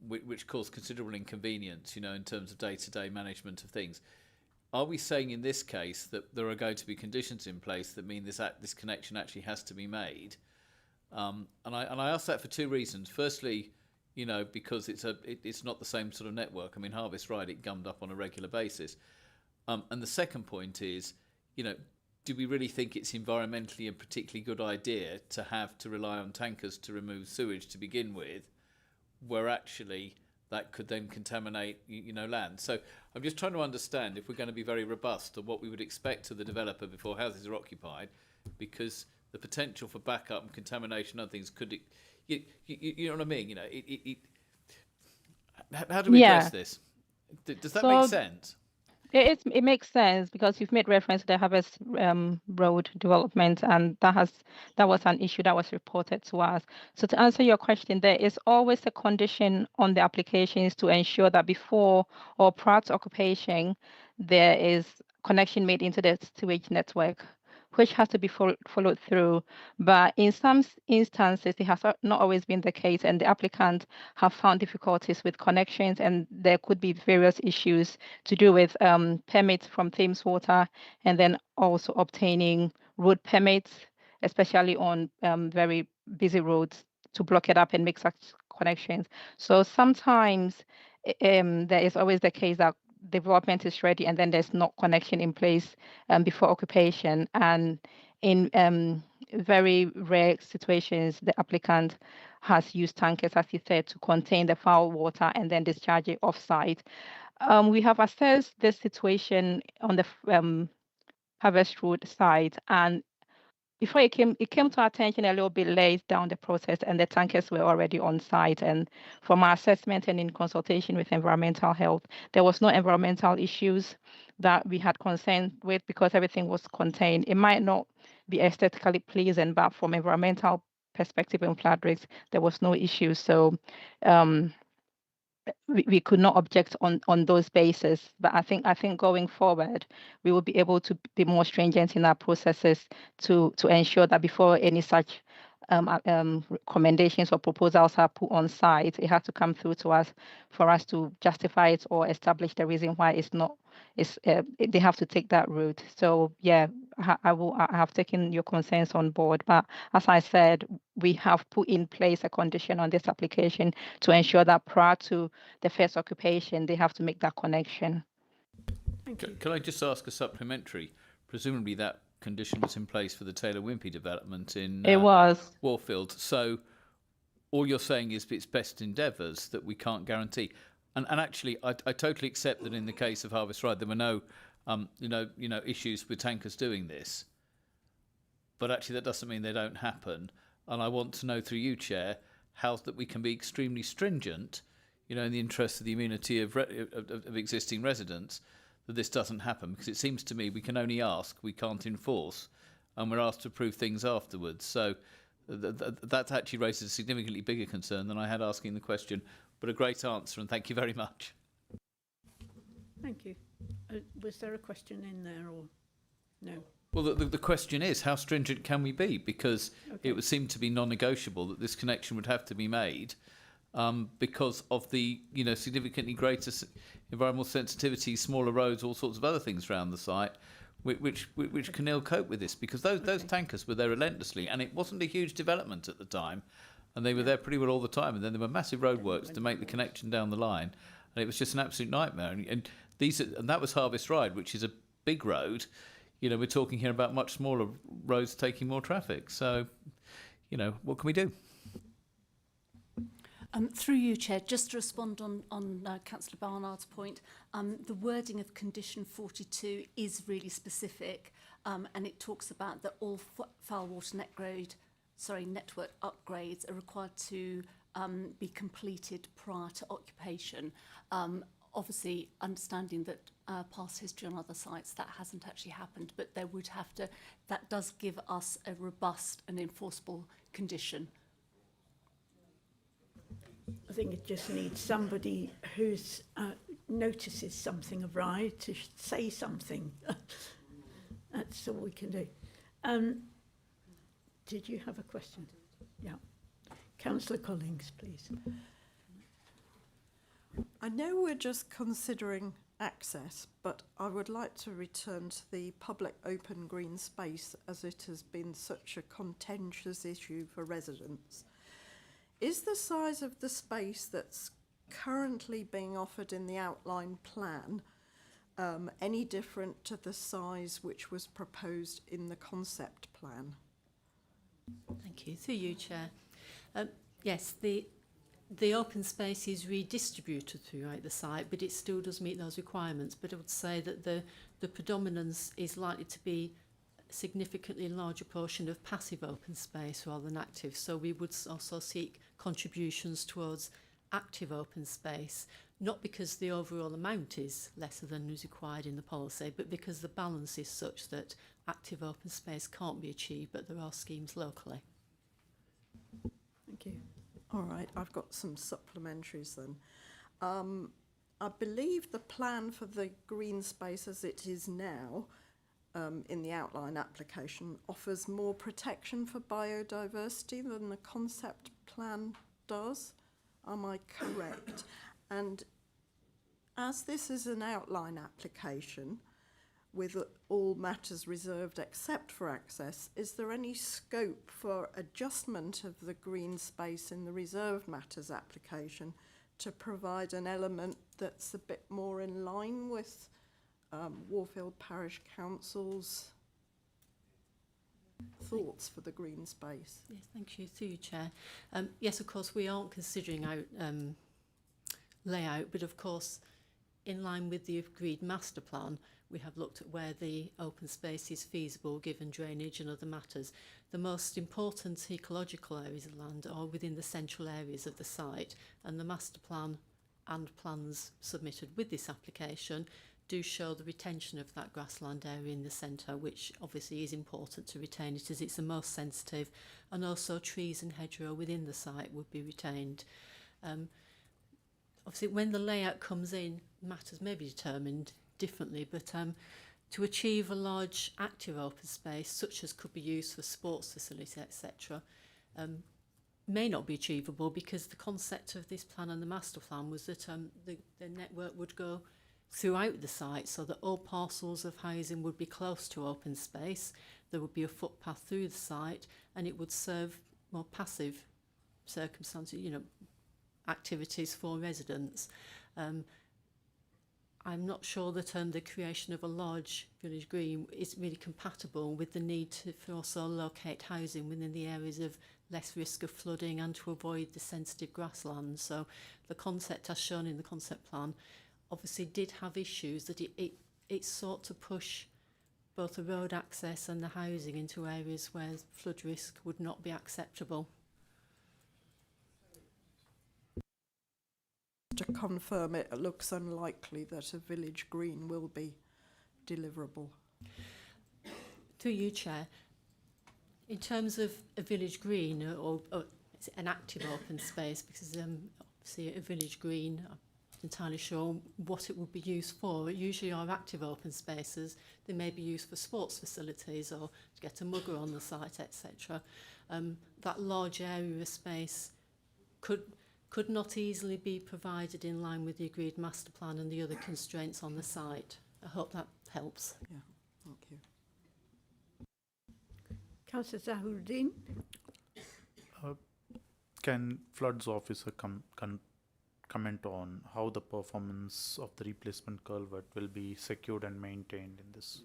which caused considerable inconvenience, in terms of day-to-day management of things. Are we saying in this case that there are going to be conditions in place that mean this connection actually has to be made? And I ask that for two reasons. Firstly, because it's not the same sort of network. I mean, Harvest Ride, it gummed up on a regular basis. And the second point is, do we really think it's environmentally a particularly good idea to have to rely on tankers to remove sewage to begin with, where actually that could then contaminate, land? So I'm just trying to understand if we're going to be very robust on what we would expect of the developer before houses are occupied, because the potential for backup and contamination and other things could, you know what I mean? How do we address this? Does that make sense? It makes sense because you've made reference to the Harvest Road development, and that was an issue that was reported to us. So to answer your question, there is always a condition on the applications to ensure that before or prior to occupation, there is connection made into the sewage network, which has to be followed through. But in some instances, it has not always been the case, and the applicant have found difficulties with connections, and there could be various issues to do with permits from Thames Water, and then also obtaining road permits, especially on very busy roads, to block it up and make such connections. So sometimes there is always the case that development is ready and then there's no connection in place before occupation, and in very rare situations the applicant has used tankers, as you said, to contain the foul water and then discharge it off-site. We have assessed this situation on the Harvest Road side, and before it came to our attention a little bit late down the process, and the tankers were already on site. And from our assessment and in consultation with environmental health, there was no environmental issues that we had concern with because everything was contained. It might not be aesthetically pleasing, but from environmental perspective and flood risk, there was no issue. So we could not object on those bases. But I think going forward, we will be able to be more stringent in our processes to ensure that before any such recommendations or proposals are put on site, it has to come through to us for us to justify it or establish the reason why it's not. They have to take that route. So yeah, I have taken your concerns on board. But as I said, we have put in place a condition on this application to ensure that prior to the first occupation, they have to make that connection. Can I just ask a supplementary? Presumably that condition was in place for the Taylor Wimpey development in it was Warfield. So all you're saying is it's best endeavours that we can't guarantee. And actually, I totally accept that in the case of Harvest Ride, there were no, issues with tankers doing this. But actually, that doesn't mean they don't happen. And I want to know through you, Chair, how that we can be extremely stringent, in the interest of the immunity of existing residents, that this doesn't happen. Because it seems to me we can only ask, we can't enforce, and we're asked to prove things afterwards. So that actually raises a significantly bigger concern than I had asking the question. But a great answer, and thank you very much. Thank you. Was there a question in there or no? Well, the question is, how stringent can we be? Because it would seem to be non-negotiable that this connection would have to be made because of the significantly greater environmental sensitivity, smaller roads, all sorts of other things around the site, which can ill cope with this. Because those tankers were there relentlessly, and it wasn't a huge development at the time. And they were there pretty well all the time. And then there were massive roadworks to make the connection down the line. And it was just an absolute nightmare. And that was Harvest Ride, which is a big road. We're talking here about much smaller roads taking more traffic. So, what can we do? Through you, Chair, just to respond on Councillor Barnard's point, the wording of Condition 42 is really specific, and it talks about that all foul water network upgrades are required to be completed prior to occupation. Obviously, understanding that past history on other sites, that hasn't actually happened, but there would have to, that does give us a robust and enforceable condition. I think it just needs somebody who's notices something awry to say something. That's all we can do. Did you have a question? Yeah. Councillor Collins, please. I know we're just considering access, but I would like to return to the public open green space as it has been such a contentious issue for residents. Is the size of the space that's currently being offered in the outline plan any different to the size which was proposed in the concept plan? Thank you. Through you, Chair. Yes, the open space is redistributed throughout the site, but it still does meet those requirements. But I would say that the predominance is likely to be a significantly larger portion of passive open space rather than active. So we would also seek contributions towards active open space, not because the overall amount is lesser than is required in the policy, but because the balance is such that active open space can't be achieved, but there are schemes locally. Thank you. All right, I've got some supplementaries then. I believe the plan for the green space as it is now in the outline application offers more protection for biodiversity than the concept plan does. Am I correct? And as this is an outline application with all matters reserved except for access, is there any scope for adjustment of the green space in the reserved matters application to provide an element that's a bit more in line with Warfield Parish Council's thoughts for the green space? Yes, thank you. Through you, Chair. Yes, of course, we aren't considering out layout, but of course, in line with the agreed master plan, we have looked at where the open space is feasible given drainage and other matters. The most important ecological areas of land are within the central areas of the site, and the master plan and plans submitted with this application do show the retention of that grassland area in the centre, which obviously is important to retain it as it's the most sensitive, and also trees and hedgerow within the site would be retained. Obviously, when the layout comes in, matters may be determined differently, but to achieve a large active open space, such as could be used for sports facilities, etc., may not be achievable because the concept of this plan and the master plan was that the network would go throughout the site so that all parcels of housing would be close to open space, there would be a footpath through the site, and it would serve more passive circumstances, activities for residents. I'm not sure that the creation of a large village green is really compatible with the need to also locate housing within the areas of less risk of flooding and to avoid the sensitive grasslands. So the concept as shown in the concept plan obviously did have issues that it sought to push both the road access and the housing into areas where flood risk would not be acceptable. To confirm, it looks unlikely that a village green will be deliverable. Through you, Chair, in terms of a village green or is it an active open space, because obviously a village green, I'm not entirely sure what it would be used for. It usually are active open spaces. They may be used for sports facilities or to get a mugger on the site, etc. That large area of space could not easily be provided in line with the agreed master plan and the other constraints on the site. I hope that helps. Yeah, thank you. Councillor Zahuddin. Can floods officer comment on how the performance of the replacement culvert will be secured and maintained in this?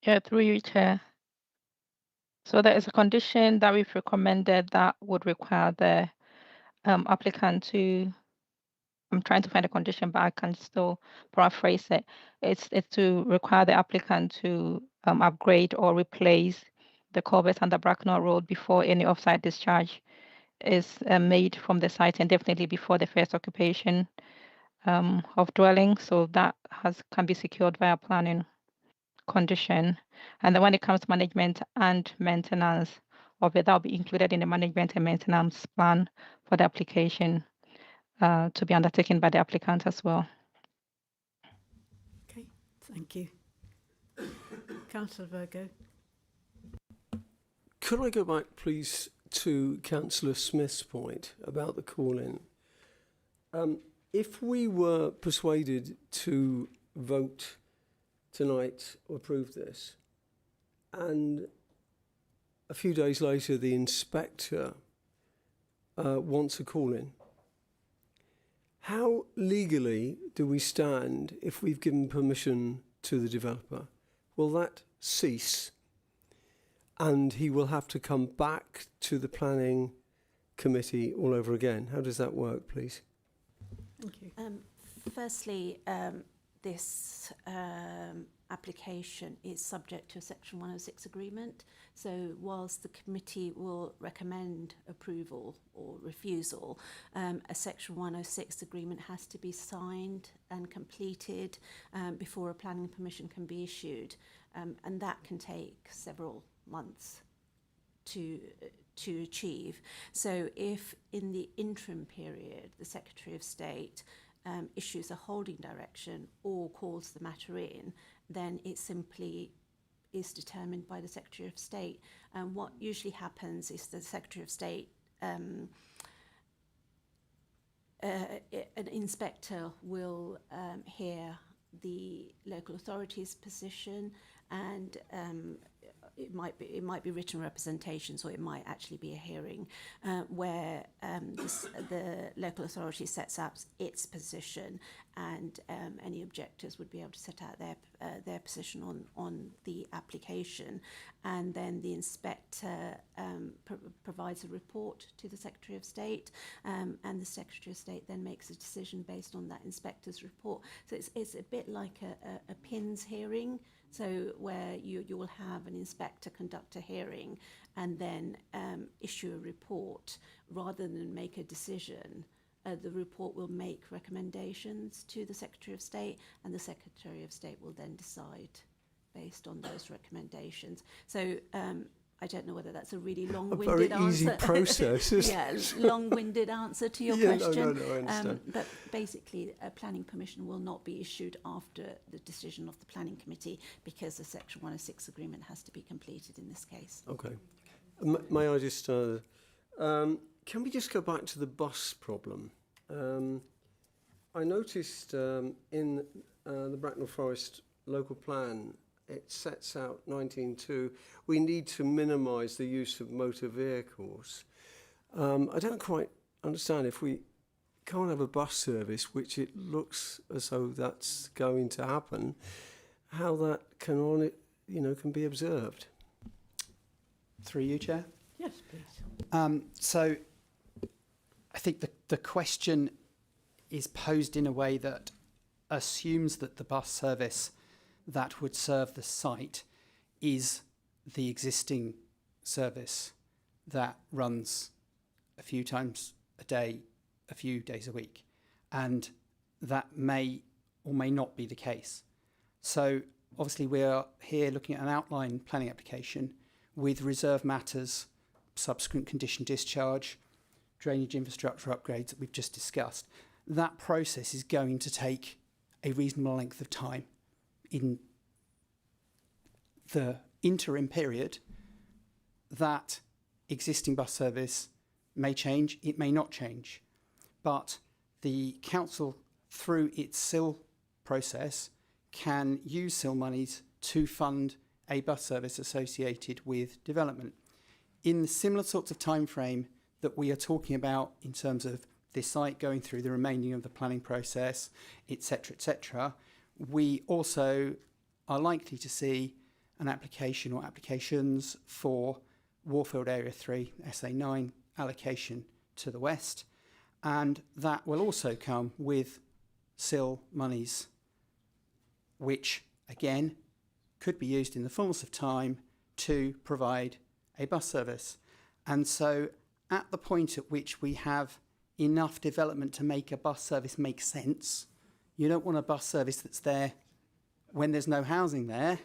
Yeah, through you, Chair. So there is a condition that we've recommended that would require the applicant to, I'm trying to find a condition, but I can still paraphrase it. It's to require the applicant to upgrade or replace the culvert under Bracknell Road before any offsite discharge is made from the site, and definitely before the first occupation of dwelling. So that can be secured via planning condition. And then when it comes to management and maintenance of it, that will be included in the management and maintenance plan for the application to be undertaken by the applicant as well. Okay, thank you. Councillor Virgo. could I go back, please, to Councillor Smith's point about the call-in? If we were persuaded to vote tonight or approve this, and a few days later the inspector wants a call-in, how legally do we stand if we've given permission to the developer? Will that cease and he will have to come back to the planning committee all over again? How does that work, please? Thank you. Firstly, this application is subject to a Section 106 agreement. So whilst the committee will recommend approval or refusal, a Section 106 agreement has to be signed and completed before a planning permission can be issued. And that can take several months to achieve. So if in the interim period the Secretary of State issues a holding direction or calls the matter in, then it simply is determined by the Secretary of State. And what usually happens is the Secretary of State, an inspector will hear the local authority's position, and it might be written representations, or it might actually be a hearing where the local authority sets out its position, and any objectors would be able to set out their position on the application, and then the inspector provides a report to the Secretary of State, and the Secretary of State then makes a decision based on that inspector's report. So it's a bit like a PINS hearing. So where you will have an inspector conduct a hearing and then issue a report rather than make a decision. The report will make recommendations to the Secretary of State, and the Secretary of State will then decide based on those recommendations. So I don't know whether that's a really long-winded answer. A very easy process. Yeah, long-winded answer to your Yeah, question. no, I understand. But basically, a planning permission will not be issued after the decision of the planning committee, because the Section 106 agreement has to be completed in this case. Okay. May I just... can we just go back to the bus problem? I noticed in the Bracknell Forest local plan, it sets out 19.2, we need to minimise the use of motor vehicles. I don't quite understand, if we can't have a bus service, which it looks as though that's going to happen, how that can be observed. Through you, Chair. Yes, please. So I think the question is posed in a way that assumes that the bus service that would serve the site is the existing service that runs a few times a day, a few days a week. And that may or may not be the case. So obviously we are here looking at an outline planning application with reserve matters, subsequent condition discharge, drainage infrastructure upgrades that we've just discussed. That process is going to take a reasonable length of time. In the interim period, that existing bus service may change, it may not change. But the council, through its SIL process, can use SIL monies to fund a bus service associated with development. In the similar sorts of time frame that we are talking about in terms of this site going through the remaining of the planning process, etc., we also are likely to see an application or applications for Warfield Area 3 SA9 allocation to the west, and that will also come with SIL monies, which again could be used in the fullness of time to provide a bus service. And so at the point at which we have enough development to make a bus service make sense, you don't want a bus service that's there when there's no housing there.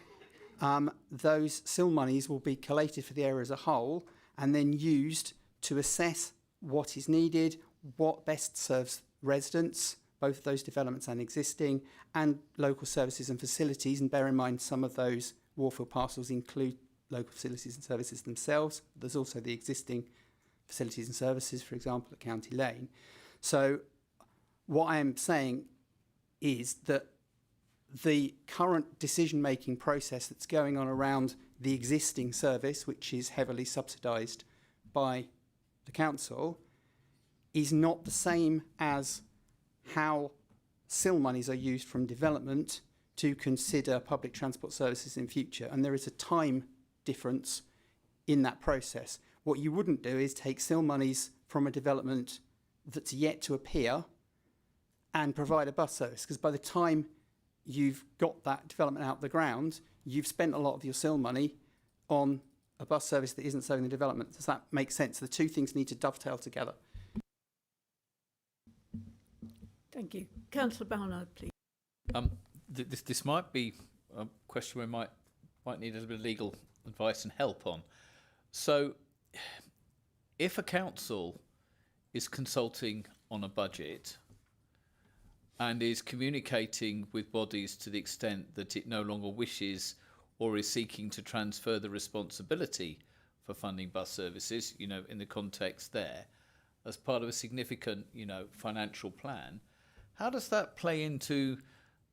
Those SIL monies will be collated for the area as a whole and then used to assess what is needed, what best serves residents, both of those developments and existing, and local services and facilities. And bear in mind, some of those Warfield parcels include local facilities and services themselves. There's also the existing facilities and services, for example, at County Lane. So what I am saying is that the current decision-making process that's going on around the existing service, which is heavily subsidised by the council, is not the same as how SIL monies are used from development to consider public transport services in future. And there is a time difference in that process. What you wouldn't do is take SIL monies from a development that's yet to appear and provide a bus service, because by the time you've got that development out the ground, you've spent a lot of your SIL money on a bus service that isn't serving the development. Does that make sense? The two things need to dovetail together. Thank you. Councillor Barnard, please. This might be a question we might need a little bit of legal advice and help on. So, if a council is consulting on a budget and is communicating with bodies to the extent that it no longer wishes or is seeking to transfer the responsibility for funding bus services, you know, in the context there, as part of a significant, you know, financial plan, how does that play into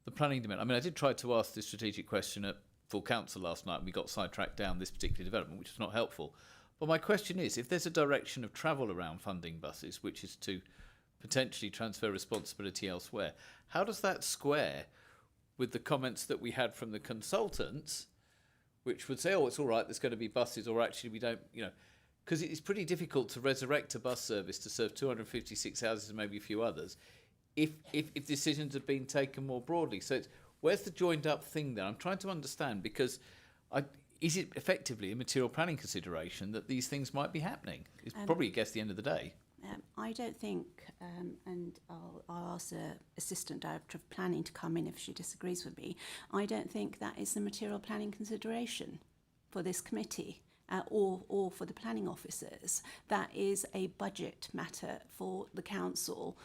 the planning dimension? I mean, I did try to ask this strategic question at full council last night and we got sidetracked down this particular development, which is not helpful. But my question is, if there's a direction of travel around funding buses, which is to potentially transfer responsibility elsewhere, how does that square with the comments that we had from the consultants, which would say, oh, it's all right, there's going to be buses, or actually we don't, you know, because it's pretty difficult to resurrect a bus service to serve 256 houses and maybe a few others if decisions have been taken more broadly. So where's the joined up thing there? I'm trying to understand, because is it effectively a material planning consideration that these things might be happening? It's probably, I guess, the end of the day. I don't think, and I'll ask the Assistant Director of Planning to come in if she disagrees with me, I don't think that is a material planning consideration for this committee or for the planning officers. That is a budget matter for the council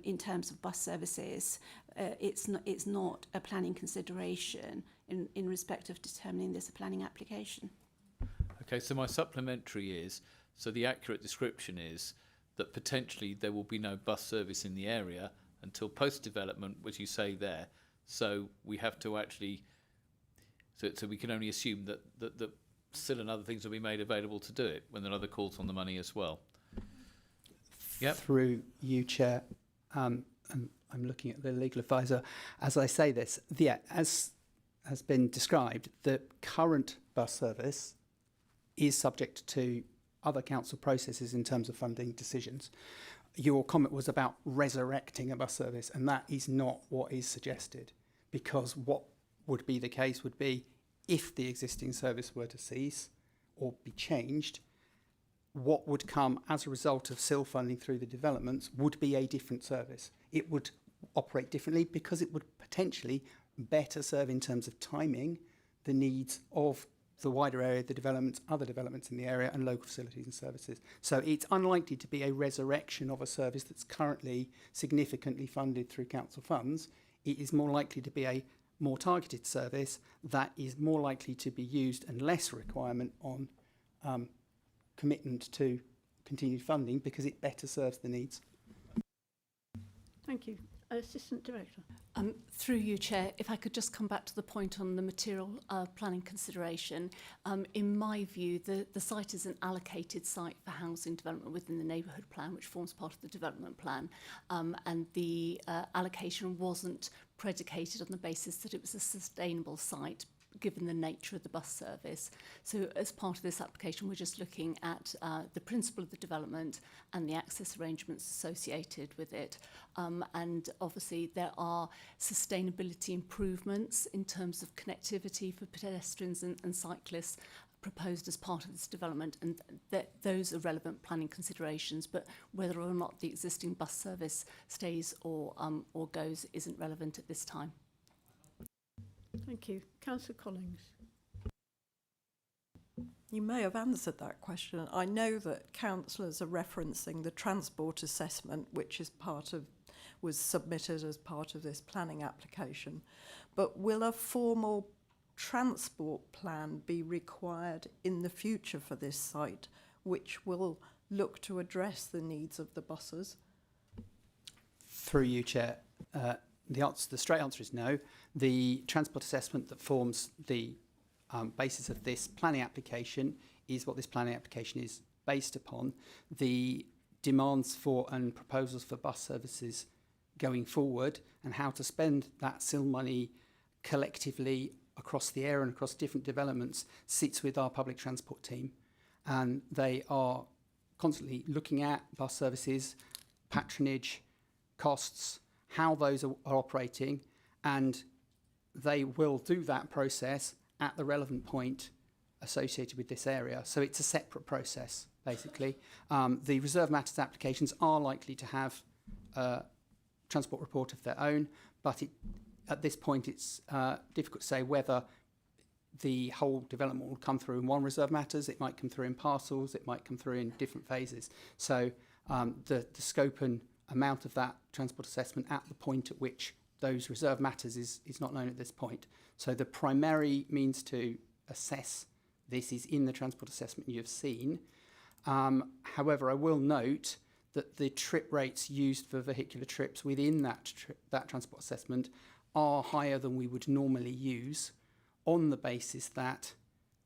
in terms of bus services. It's not a planning consideration in respect of determining this a planning application. Okay, so my supplementary is, so the accurate description is that potentially there will be no bus service in the area until post-development, as you say there. So we have to actually, so we can only assume that SIL and other things will be made available to do it when there are other calls on the money as well. Yep. Through you, Chair, and I'm looking at the legal advisor as I say this. Yeah, as has been described, the current bus service is subject to other council processes in terms of funding decisions. Your comment was about resurrecting a bus service, and that is not what is suggested, because what would be the case would be if the existing service were to cease or be changed, what would come as a result of SIL funding through the developments would be a different service. It would operate differently because it would potentially better serve in terms of timing the needs of the wider area, the developments, other developments in the area, and local facilities and services. So it's unlikely to be a resurrection of a service that's currently significantly funded through council funds. It is more likely to be a more targeted service that is more likely to be used and less requirement on commitment to continued funding because it better serves the needs. Thank you. Assistant Director. Through you, Chair, if I could just come back to the point on the material planning consideration. In my view, the site is an allocated site for housing development within the neighbourhood plan, which forms part of the development plan. And the allocation wasn't predicated on the basis that it was a sustainable site, given the nature of the bus service. So as part of this application, we're just looking at the principle of the development and the access arrangements associated with it. And obviously there are sustainability improvements in terms of connectivity for pedestrians and cyclists proposed as part of this development, and those are relevant planning considerations, but whether or not the existing bus service stays or goes isn't relevant at this time. Thank you. Councillor Collins. You may have answered that question. I know that councillors are referencing the transport assessment, which is was submitted as part of this planning application. But will a formal transport plan be required in the future for this site, which will look to address the needs of the buses? Through you, Chair. The straight answer is no. The transport assessment that forms the basis of this planning application is what this planning application is based upon. The demands for and proposals for bus services going forward and how to spend that SIL money collectively across the area and across different developments sits with our public transport team. And they are constantly looking at bus services, patronage, costs, how those are operating, and they will do that process at the relevant point associated with this area. So it's a separate process, basically. The reserve matters applications are likely to have a transport report of their own, but at this point it's difficult to say whether the whole development will come through in one reserve matters. It might come through in parcels, it might come through in different phases. So the scope and amount of that transport assessment at the point at which those reserve matters is not known at this point. So the primary means to assess this is in the transport assessment you have seen. However, I will note that the trip rates used for vehicular trips within that transport assessment are higher than we would normally use, on the basis that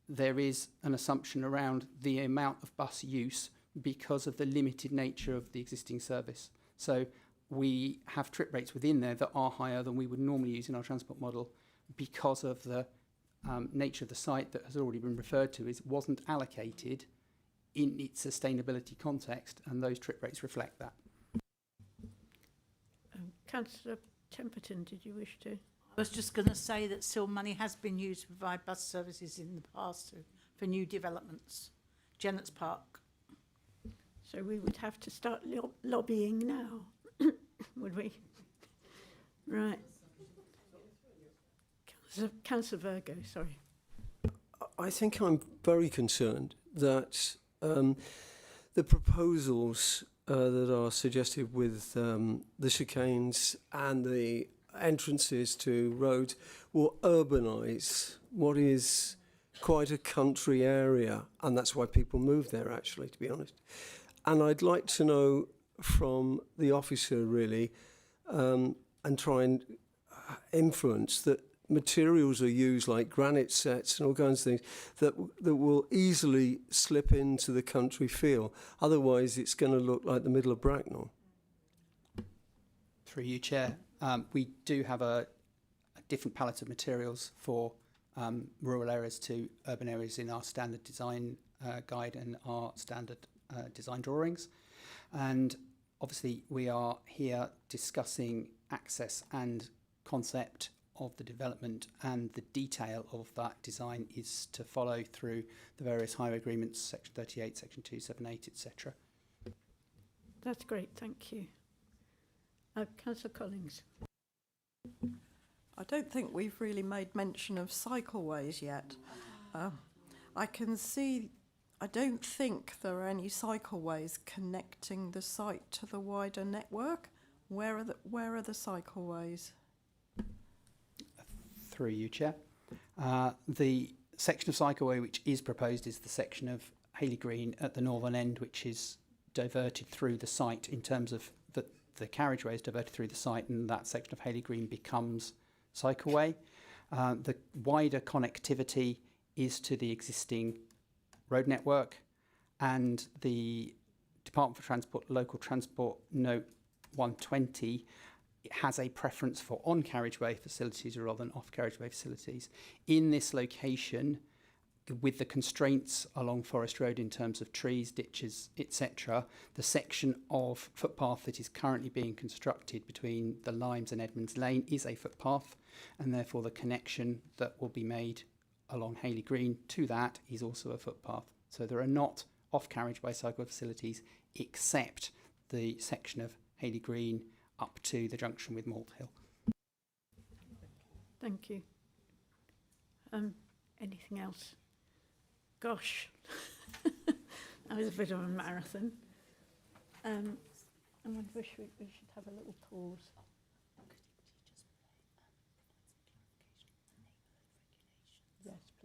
there is an assumption around the amount of bus use because of the limited nature of the existing service. So we have trip rates within there that are higher than we would normally use in our transport model because of the nature of the site that has already been referred to wasn't allocated in its sustainability context, and those trip rates reflect that. Councillor Temperton, did you wish to? I was just going to say that SIL money has been used to provide bus services in the past for new developments. Jennetts Park. So we would have to start lobbying now, would we? Right. Councillor Virgo, sorry. I think I'm very concerned that the proposals that are suggested with the chicanes and the entrances to roads will urbanise what is quite a country area, and that's why people move there, actually, to be honest. And I'd like to know from the officer, really, and try and influence that materials are used like granite sets and all kinds of things that will easily slip into the country feel. Otherwise, it's going to look like the middle of Bracknell. Through you, Chair. We do have a different palette of materials for rural areas to urban areas in our standard design guide and our standard design drawings. And obviously, we are here discussing access and concept of the development, and the detail of that design is to follow through the various highway agreements, Section 38, Section 278, etc. That's great, thank you. Councillor Collins. I don't think we've really made mention of cycleways yet. I can see, I don't think there are any cycleways connecting the site to the wider network. Where are the cycleways? Through you, Chair. The section of cycleway which is proposed is the section of Hayley Green at the northern end, which is diverted through the site in terms of the carriageway is diverted through the site, and that section of Hayley Green becomes cycleway. The wider connectivity is to the existing road network, and the Department for Transport Local Transport Note 120 has a preference for on-carriageway facilities rather than off-carriageway facilities. In this location, with the constraints along Forest Road in terms of trees, ditches, etc., the section of footpath that is currently being constructed between the Limes and Edmonds Lane is a footpath, and therefore the connection that will be made along Hayley Green to that is also a footpath. So there are not off-carriageway cycle facilities except the section of Hayley Green up to the junction with Malt Hill. Thank you. Anything else? Gosh, that was a bit of a marathon. I wish we should have a little pause.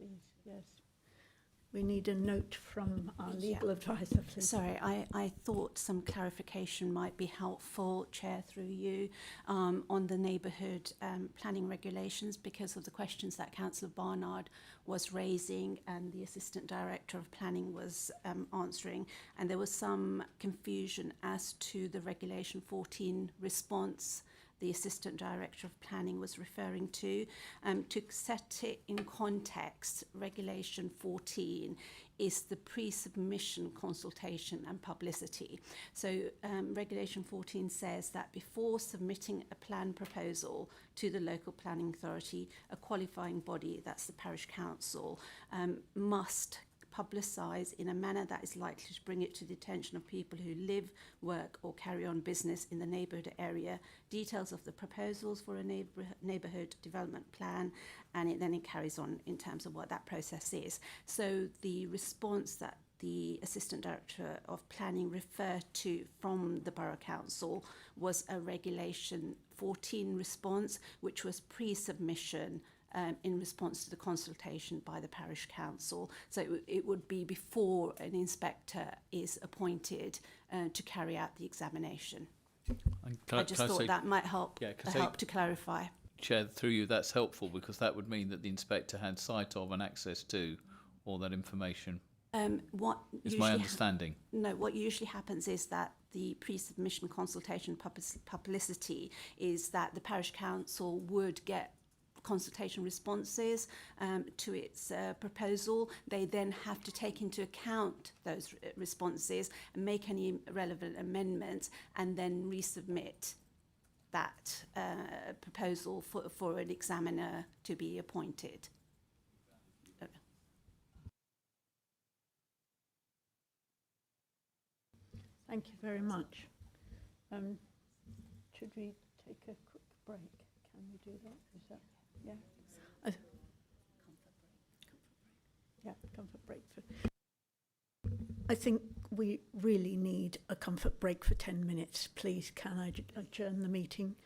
please. Yes. We need a note from our legal advisor, please. Sorry, I thought some clarification might be helpful, Chair, through you, on the neighbourhood planning regulations, because of the questions that Councillor Barnard was raising and the Assistant Director of Planning was answering. And there was some confusion as to the Regulation 14 response the Assistant Director of Planning was referring to. To set it in context, Regulation 14 is the pre-submission consultation and publicity. So Regulation 14 says that before submitting a plan proposal to the local planning authority, a qualifying body, that's the parish council, must publicise in a manner that is likely to bring it to the attention of people who live, work or carry on business in the neighbourhood area, details of the proposals for a neighbourhood development plan, and then it carries on in terms of what that process is. So the response that the Assistant Director of Planning referred to from the Borough Council was a Regulation 14 response, which was pre-submission in response to the consultation by the parish council. So it would be before an inspector is appointed to carry out the examination. I just thought that might help, help to clarify. Chair, through you, that's helpful because that would mean that the inspector had sight of and access to all that information. What is my understanding? No, what usually happens is that the pre-submission consultation publicity is that the parish council would get consultation responses to its proposal. They then have to take into account those responses and make any relevant amendments and then resubmit that proposal for an examiner to be appointed. Thank you very much. Should we take a quick break? Can we do that? Is that, yeah? Yeah, comfort break. I think we really need a comfort break for 10 minutes. Please, can I adjourn the meeting?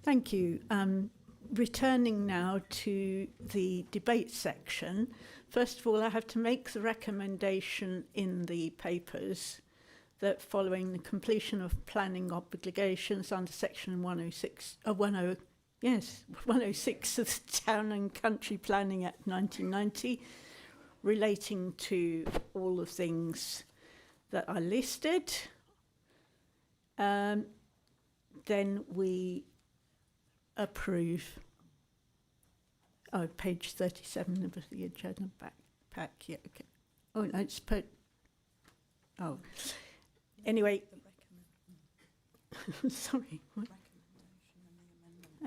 Thank you. Returning now to the debate section. First of all, I have to make the recommendation in the papers that following the completion of planning obligations under section 106 of the Town and Country Planning Act 1990, relating to all the things that are listed, then we approve. Oh, page 37 of the agenda pack. Yeah, okay. Oh, no, it's put. Oh, anyway. Sorry. What?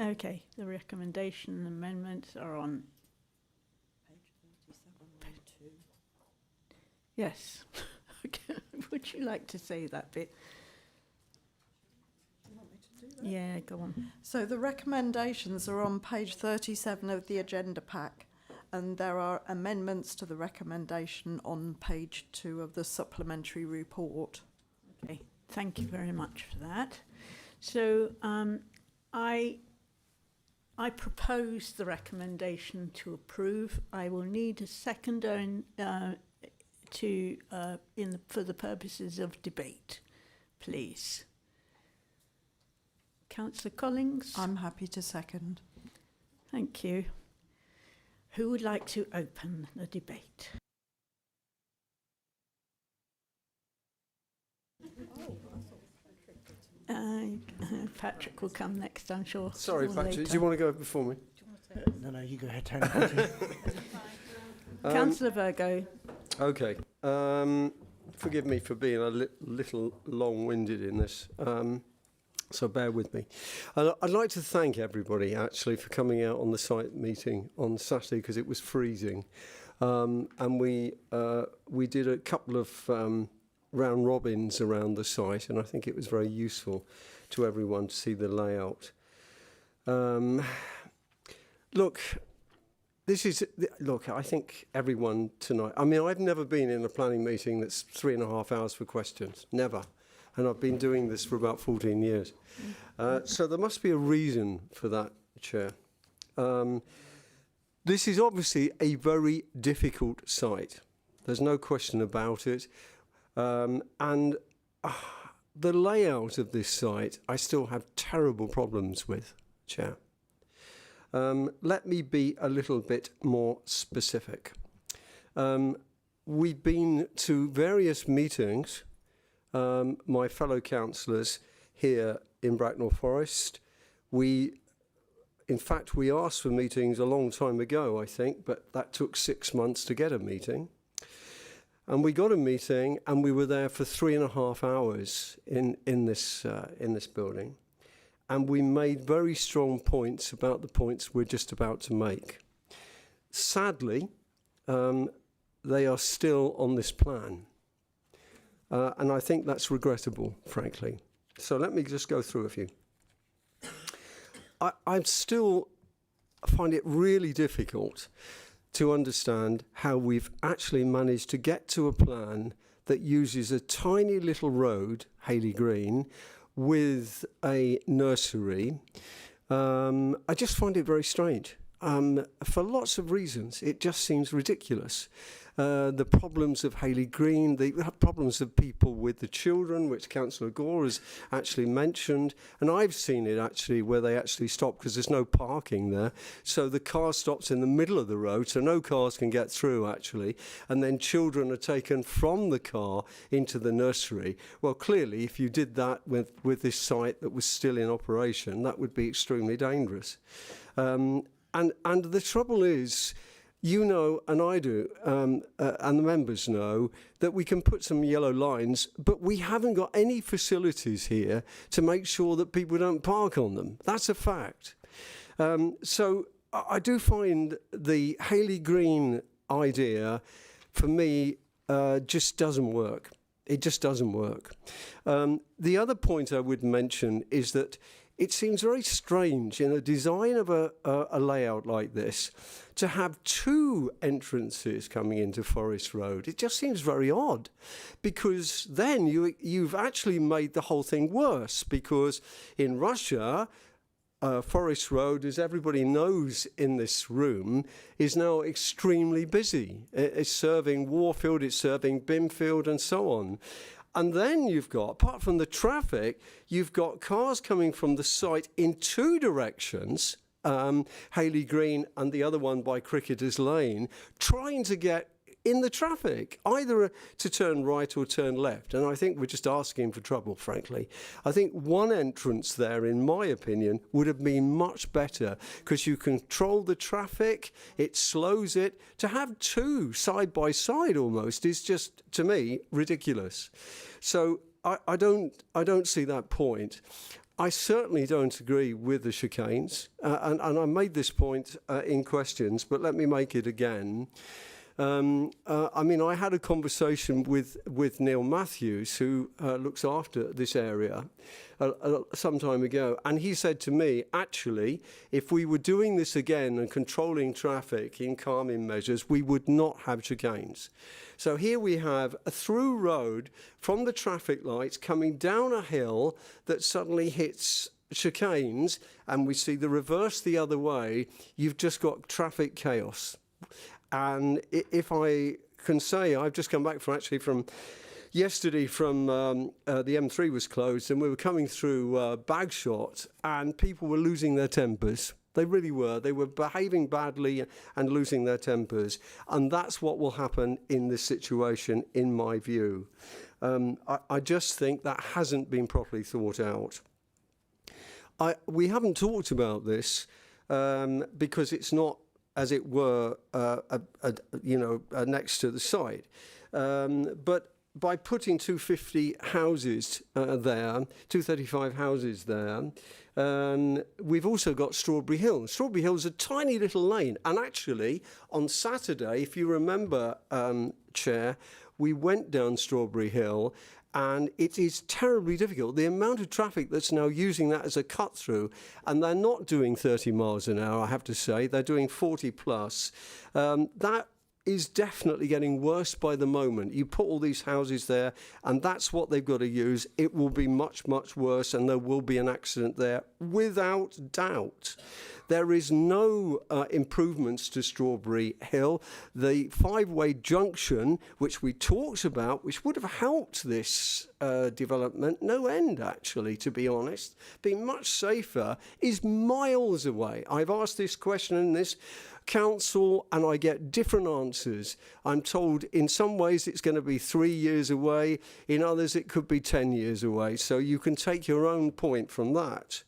Okay, the recommendation and amendments are on. Page 37 and 2. Yes. Okay. Would you like to say that bit? Yeah, go on. So the recommendations are on page 37 of the agenda pack, and there are amendments to the recommendation on page 2 of the supplementary report. Okay, thank you very much for that. So I propose the recommendation to approve. I will need a seconder for the purposes of debate, please. Councillor Collins? I'm happy to second. Thank you. Who would like to open the debate? Patrick will come next, I'm sure. Sorry, or Patrick, later. do you want to go before me? No, you go ahead, Tony. Councillor Virgo. Okay. Forgive me for being a little long-winded in this, so bear with me. I'd like to thank everybody, actually, for coming out on the site meeting on Saturday, because it was freezing. And we did a couple of round robins around the site, and I think it was very useful to everyone to see the layout. Look, I think everyone tonight, I mean, I've never been in a planning meeting that's 3.5 hours for questions, never. And I've been doing this for about 14 years. So there must be a reason for that, Chair. This is obviously a very difficult site. There's no question about it. And the layout of this site, I still have terrible problems with, Chair. Let me be a little bit more specific. We've been to various meetings, my fellow councillors here in Bracknell Forest. In fact, we asked for meetings a long time ago, I think, but that took 6 months to get a meeting. And we got a meeting, and we were there for 3.5 hours in this building. And we made very strong points about the points we're just about to make. Sadly, they are still on this plan. And I think that's regrettable, frankly. So let me just go through a few. I still find it really difficult to understand how we've actually managed to get to a plan that uses a tiny little road, Hayley Green, with a nursery. I just find it very strange. For lots of reasons, it just seems ridiculous. The problems of Hayley Green, the problems of people with the children, which Councillor Gore has actually mentioned, and I've seen it actually where they actually stop because there's no parking there, so the car stops in the middle of the road, so no cars can get through actually, and then children are taken from the car into the nursery. Well, clearly, if you did that with this site that was still in operation, that would be extremely dangerous. And the trouble is, you know, and I do, and the members know, that we can put some yellow lines, but we haven't got any facilities here to make sure that people don't park on them. That's a fact. So I do find the Hayley Green idea, for me, just doesn't work. It just doesn't work. The other point I would mention is that it seems very strange in a design of a layout like this to have two entrances coming into Forest Road. It just seems very odd, because then you've actually made the whole thing worse, because in Russia, Forest Road, as everybody knows in this room, is now extremely busy. It's serving Warfield, it's serving Binfield and so on. And then you've got, apart from the traffic, you've got cars coming from the site in two directions, Hayley Green and the other one by Cricketers Lane, trying to get in the traffic, either to turn right or turn left. And I think we're just asking for trouble, frankly. I think one entrance there, in my opinion, would have been much better, because you control the traffic, it slows it. To have two side by side almost is just, to me, ridiculous. So I don't see that point. I certainly don't agree with the chicanes, and I made this point in questions, but let me make it again. I mean, I had a conversation with Neil Matthews, who looks after this area, some time ago, and he said to me, actually, if we were doing this again and controlling traffic in calming measures, we would not have chicanes. So here we have a through road from the traffic lights coming down a hill that suddenly hits chicanes, and we see the reverse the other way. You've just got traffic chaos. And if I can say, I've just come back from yesterday from the M3 was closed, and we were coming through Bagshot, and people were losing their tempers. They really were. They were behaving badly and losing their tempers. And that's what will happen in this situation, in my view. I just think that hasn't been properly thought out. We haven't talked about this because it's not, as it were, next to the site. But by putting 250 houses there, 235 houses there, we've also got Strawberry Hill. Strawberry Hill is a tiny little lane. And actually, on Saturday, if you remember, Chair, we went down Strawberry Hill, and it is terribly difficult. The amount of traffic that's now using that as a cut-through, and they're not doing 30 miles an hour, I have to say. They're doing 40 plus. That is definitely getting worse by the moment. You put all these houses there, and that's what they've got to use. It will be much, much worse, and there will be an accident there, without doubt. There is no improvements to Strawberry Hill. The five-way junction, which we talked about, which would have helped this development, no end actually, to be honest, being much safer, is miles away. I've asked this question in this council, and I get different answers. I'm told in some ways it's going to be 3 years away, in others it could be 10 years away, so you can take your own point from that.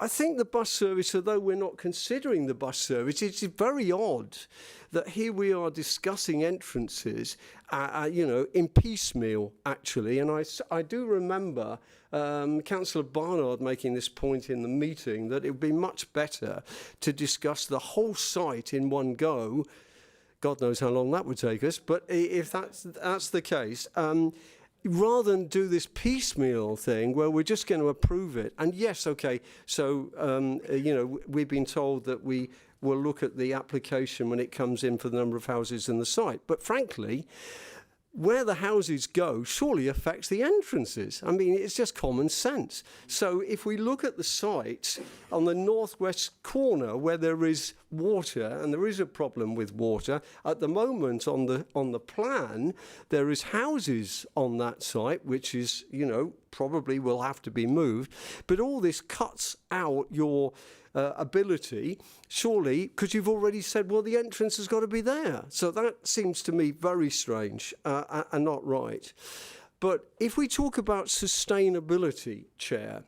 I think the bus service, although we're not considering the bus service, it's very odd that here we are discussing entrances, in piecemeal, actually. And I do remember Councillor Barnard making this point in the meeting, that it would be much better to discuss the whole site in one go. God knows how long that would take us, but if that's the case, rather than do this piecemeal thing where we're just going to approve it. And yes, okay, so, we've been told that we will look at the application when it comes in for the number of houses in the site. But frankly, where the houses go surely affects the entrances. I mean, it's just common sense. So if we look at the site on the northwest corner where there is water, and there is a problem with water, at the moment on the plan, there is houses on that site, which is, probably will have to be moved. But all this cuts out your ability, surely, because you've already said, well, the entrance has got to be there. So that seems to me very strange and not right. But if we talk about sustainability, Chair,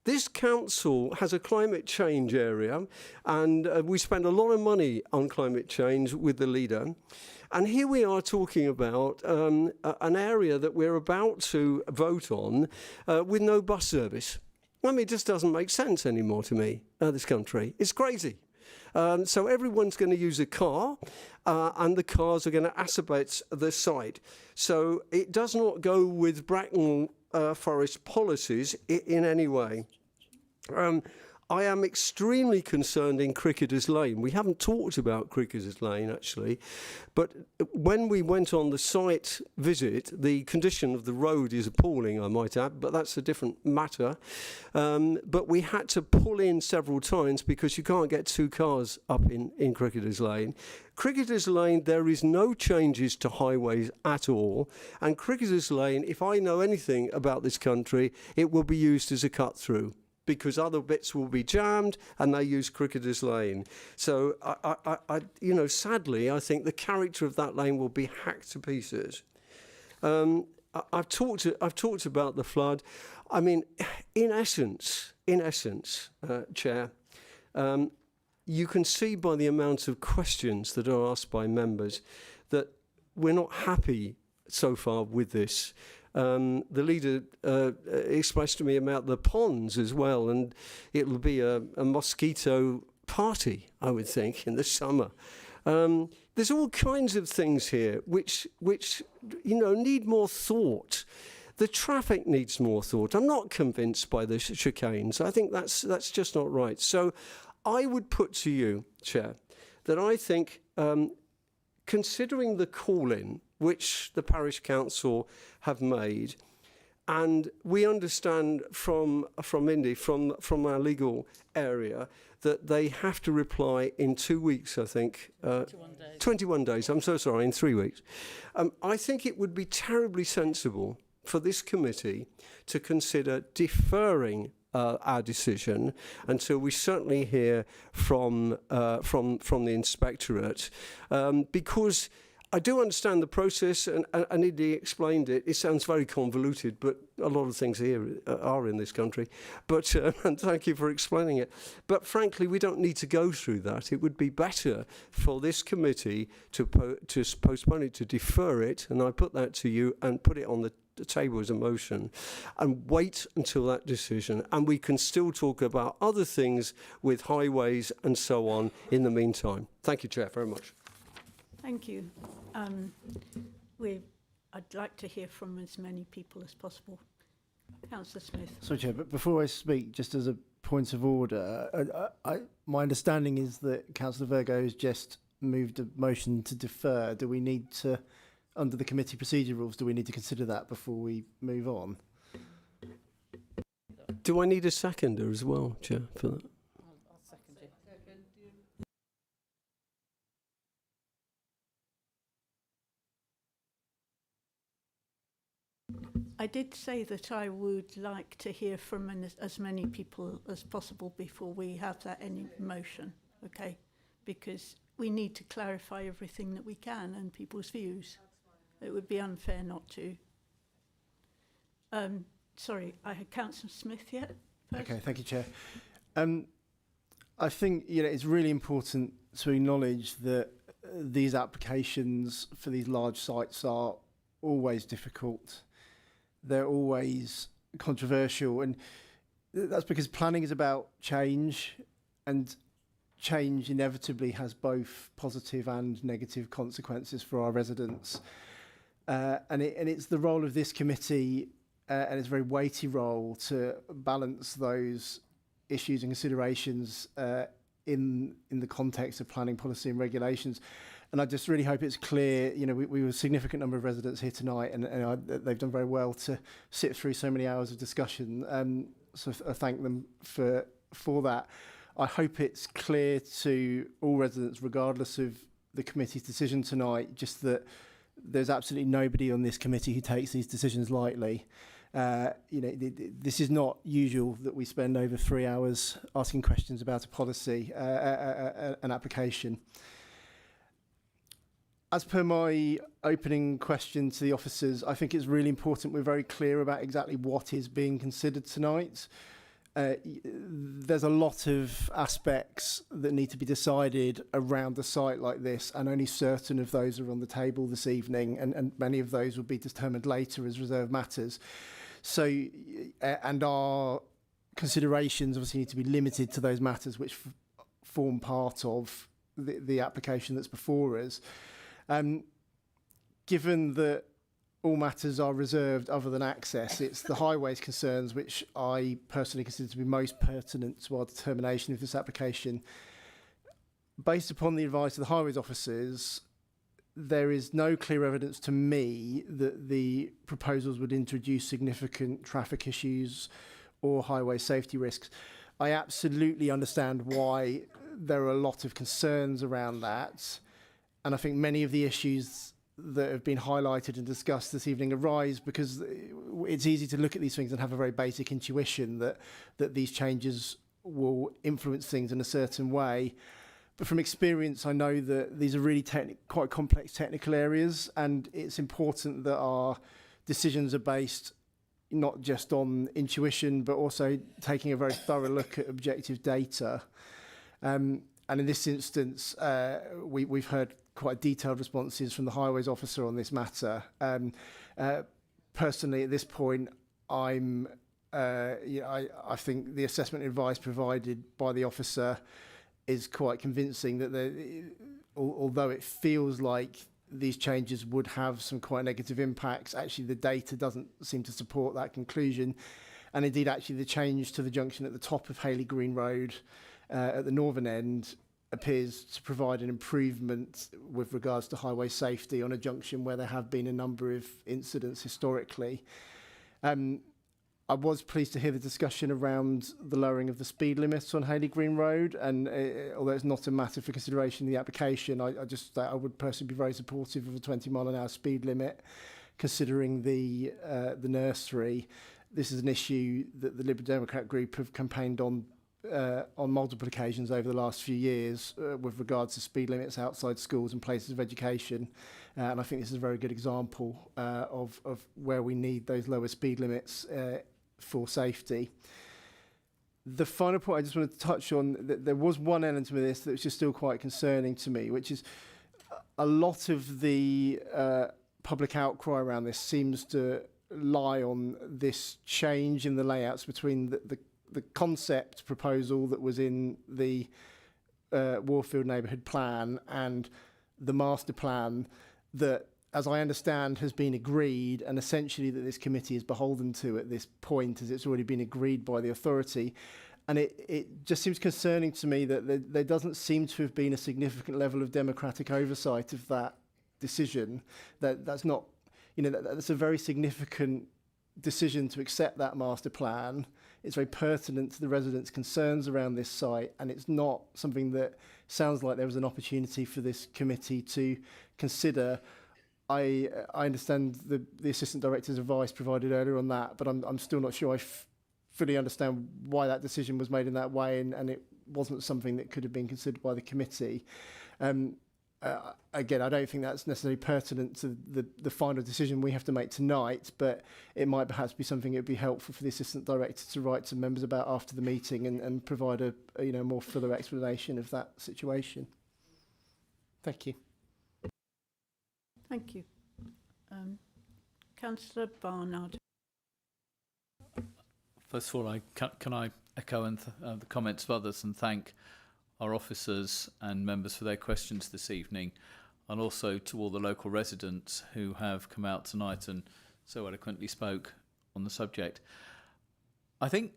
this council has a climate change area, and we spend a lot of money on climate change with the leader. And here we are talking about an area that we're about to vote on with no bus service. I mean, it just doesn't make sense anymore to me, this country. It's crazy. So everyone's going to use a car, and the cars are going to acerbate the site. So it does not go with Bracknell Forest policies in any way. I am extremely concerned in Cricketers Lane. We haven't talked about Cricketers Lane, actually, but when we went on the site visit, the condition of the road is appalling, I might add, but that's a different matter. But we had to pull in several times because you can't get two cars up in Cricketers Lane. Cricketers Lane, there is no changes to highways at all, and Cricketers Lane, if I know anything about this country, it will be used as a cut-through, because other bits will be jammed and they use Cricketers Lane. So, sadly, I think the character of that lane will be hacked to pieces. I've talked about the flood. I mean, in essence, Chair, you can see by the amount of questions that are asked by members that we're not happy so far with this. The leader expressed to me about the ponds as well, and it'll be a mosquito party, I would think, in the summer. There's all kinds of things here which need more thought. The traffic needs more thought. I'm not convinced by the chicanes. I think that's just not right. So I would put to you, Chair, that I think considering the call-in which the parish council have made, and we understand from Indy, from our legal area, that they have to reply in 2 weeks, I think. 21 days. 21 days, I'm so sorry, in 3 weeks. I think it would be terribly sensible for this committee to consider deferring our decision until we certainly hear from the inspectorate, because I do understand the process, and Indy explained it. It sounds very convoluted, but a lot of things here are in this country. But and thank you for explaining it. But frankly, we don't need to go through that. It would be better for this committee to postpone it, to defer it, and I put that to you and put it on the table as a motion, and wait until that decision, and we can still talk about other things with highways and so on in the meantime. Thank you, Chair, very much. Thank you. I'd like to hear from as many people as possible. Councillor Smith. Sorry, Chair, but before I speak, just as a point of order, my understanding is that Councillor Virgo has just moved a motion to defer. Do we need to, under the committee procedure rules, do we need to consider that before we move on? Do I need a seconder as well, Chair, for that? I'll second you. I did say that I would like to hear from as many people as possible before we have that any motion, okay? Because we need to clarify everything that we can and people's views. It would be unfair not to. Sorry, I had Councillor Smith yet. First. Okay, thank you, Chair. I think it's really important to acknowledge that these applications for these large sites are always difficult. They're always controversial, and that's because planning is about change, and change inevitably has both positive and negative consequences for our residents. And it's the role of this committee, and it's a very weighty role, to balance those issues and considerations in the context of planning policy and regulations. And I just really hope it's clear, we were a significant number of residents here tonight, and they've done very well to sit through so many hours of discussion. So I thank them for that. I hope it's clear to all residents, regardless of the committee's decision tonight, just that there's absolutely nobody on this committee who takes these decisions lightly. This is not usual that we spend over 3 hours asking questions about a policy, an application. As per my opening question to the officers, I think it's really important we're very clear about exactly what is being considered tonight. There's a lot of aspects that need to be decided around a site like this, and only certain of those are on the table this evening, and many of those will be determined later as reserved matters. So, and our considerations obviously need to be limited to those matters which form part of the application that's before us. Given that all matters are reserved other than access. It's the highways concerns which I personally consider to be most pertinent to our determination of this application. Based upon the advice of the highways officers, there is no clear evidence to me that the proposals would introduce significant traffic issues or highway safety risks. I absolutely understand why there are a lot of concerns around that, and I think many of the issues that have been highlighted and discussed this evening arise because it's easy to look at these things and have a very basic intuition that these changes will influence things in a certain way. But from experience, I know that these are really quite complex technical areas, and it's important that our decisions are based not just on intuition, but also taking a very thorough look at objective data. And in this instance, we've heard quite detailed responses from the highways officer on this matter. Personally, at this point, I think the assessment advice provided by the officer is quite convincing that although it feels like these changes would have some quite negative impacts, actually the data doesn't seem to support that conclusion. And indeed, actually the change to the junction at the top of Hayley Green Road at the northern end appears to provide an improvement with regards to highway safety on a junction where there have been a number of incidents historically. I was pleased to hear the discussion around the lowering of the speed limits on Hayley Green Road, and although it's not a matter for consideration in the application, I would personally be very supportive of a 20-mile-an-hour speed limit, considering the nursery. This is an issue that the Liberal Democrat group have campaigned on multiple occasions over the last few years with regards to speed limits outside schools and places of education. And I think this is a very good example of where we need those lower speed limits for safety. The final point I just wanted to touch on, that there was one element of this that was just still quite concerning to me, which is a lot of the public outcry around this seems to lie on this change in the layouts between the concept proposal that was in the Warfield Neighbourhood Plan and the master plan that, as I understand, has been agreed, and essentially that this committee is beholden to at this point, as it's already been agreed by the authority. And it just seems concerning to me that there doesn't seem to have been a significant level of democratic oversight of that decision. That's not, that's a very significant decision to accept that master plan. It's very pertinent to the residents' concerns around this site, and it's not something that sounds like there was an opportunity for this committee to consider. I understand the Assistant Director's advice provided earlier on that, but I'm still not sure I fully understand why that decision was made in that way, and it wasn't something that could have been considered by the committee. Again, I don't think that's necessarily pertinent to the final decision we have to make tonight, but it might perhaps be something that would be helpful for the Assistant Director to write to members about after the meeting and provide a more fuller explanation of that situation. Thank you. Thank you. Councillor Barnard. First of all, can I echo the comments of others and thank our officers and members for their questions this evening, and also to all the local residents who have come out tonight and so eloquently spoke on the subject. I think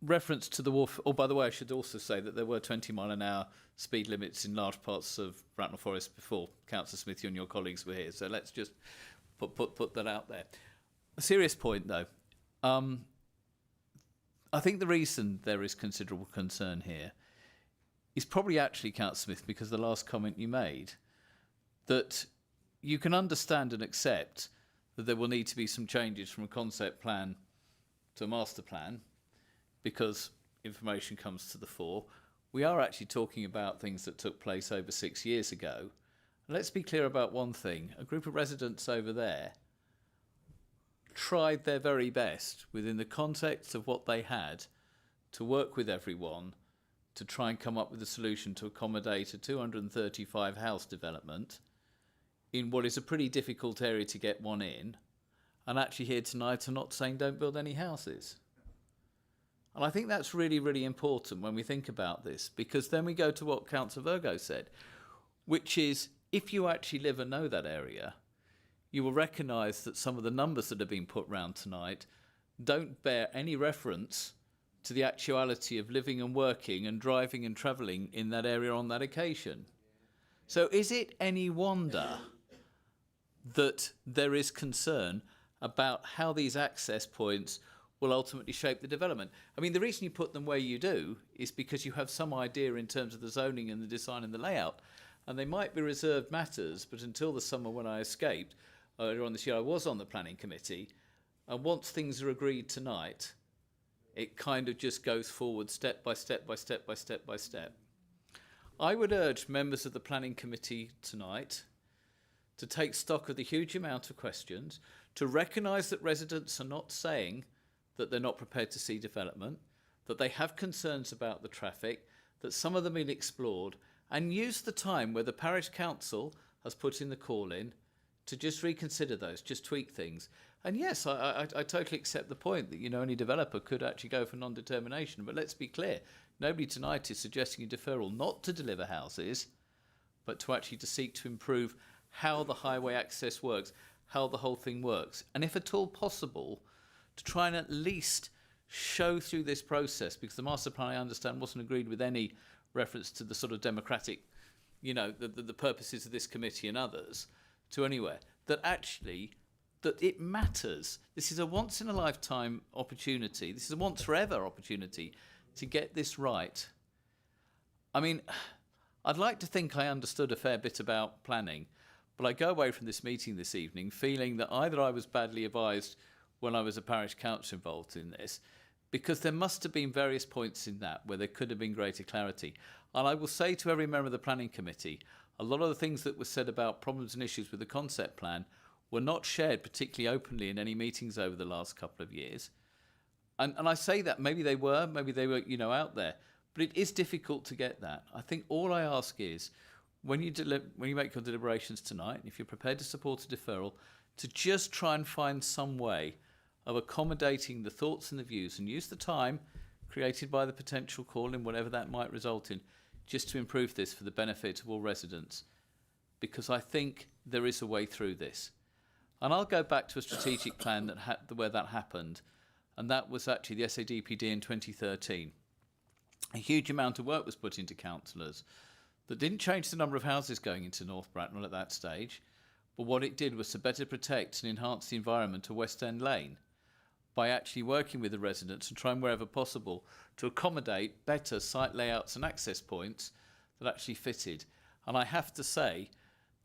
reference to the wharf. Oh, by the way, I should also say that there were 20-mile-an-hour speed limits in large parts of Bracknell Forest before Councillor Smith, you and your colleagues were here. So let's just put that out there. A serious point, though. I think the reason there is considerable concern here is probably actually, Councillor Smith, because the last comment you made, that you can understand and accept that there will need to be some changes from a concept plan to a master plan because information comes to the fore. We are actually talking about things that took place over 6 years ago. And let's be clear about one thing. A group of residents over there tried their very best within the context of what they had to work with everyone to try and come up with a solution to accommodate a 235 house development in what is a pretty difficult area to get one in. And actually here tonight are not saying don't build any houses. And I think that's really, really important when we think about this, because then we go to what Councillor Virgo said, which is if you actually live and know that area, you will recognise that some of the numbers that have been put round tonight don't bear any reference to the actuality of living and working and driving and travelling in that area on that occasion. So is it any wonder that there is concern about how these access points will ultimately shape the development? I mean, the reason you put them where you do is because you have some idea in terms of the zoning and the design and the layout, and they might be reserved matters, but until the summer when I escaped, earlier on this year, I was on the planning committee, and once things are agreed tonight, it kind of just goes forward step by step by step by step by step. I would urge members of the planning committee tonight to take stock of the huge amount of questions, to recognise that residents are not saying that they're not prepared to see development, that they have concerns about the traffic, that some of them have been explored, and use the time where the parish council has put in the call in to just reconsider those, just tweak things. And yes, I totally accept the point that, you know, any developer could actually go for non-determination, but let's be clear, nobody tonight is suggesting a deferral not to deliver houses, but to actually to seek to improve how the highway access works, how the whole thing works, and if at all possible, to try and at least show through this process, because the master plan, I understand, wasn't agreed with any reference to the sort of democratic, you know, the purposes of this committee and others, to anywhere, that actually, that it matters. This is a once-in-a-lifetime opportunity. This is a once-forever opportunity to get this right. I mean, I'd like to think I understood a fair bit about planning, but I go away from this meeting this evening feeling that either I was badly advised when I was a parish council involved in this, because there must have been various points in that where there could have been greater clarity. And I will say to every member of the planning committee, a lot of the things that were said about problems and issues with the concept plan were not shared particularly openly in any meetings over the last couple of years. And I say that, maybe they were, you know, out there, but it is difficult to get that. I think all I ask is, when you make your deliberations tonight, if you're prepared to support a deferral, to just try and find some way of accommodating the thoughts and the views, and use the time created by the potential call in, whatever that might result in, just to improve this for the benefit of all residents. Because I think there is a way through this. And I'll go back to a strategic plan where that happened, and that was actually the SADPD in 2013. A huge amount of work was put into councillors that didn't change the number of houses going into North Bracknell at that stage, but what it did was to better protect and enhance the environment of West End Lane by actually working with the residents and trying wherever possible to accommodate better site layouts and access points that actually fitted. And I have to say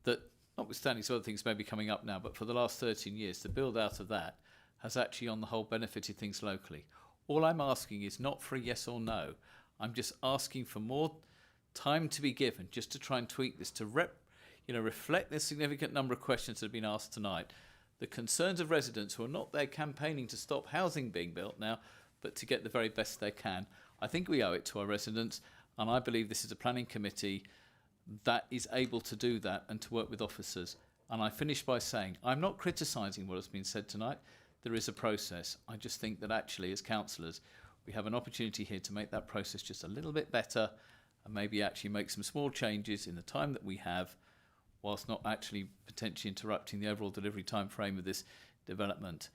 that, notwithstanding some other things may be coming up now, but for the last 13 years, the build out of that has actually on the whole benefited things locally. All I'm asking is not for a yes or no. I'm just asking for more time to be given just to try and tweak this, to reflect the significant number of questions that have been asked tonight, the concerns of residents who are not there campaigning to stop housing being built now, but to get the very best they can. I think we owe it to our residents, and I believe this is a planning committee that is able to do that and to work with officers. And I finish by saying, I'm not criticising what has been said tonight. There is a process. I just think that actually, as councillors, we have an opportunity here to make that process just a little bit better, and maybe actually make some small changes in the time that we have, whilst not actually potentially interrupting the overall delivery time frame of this development.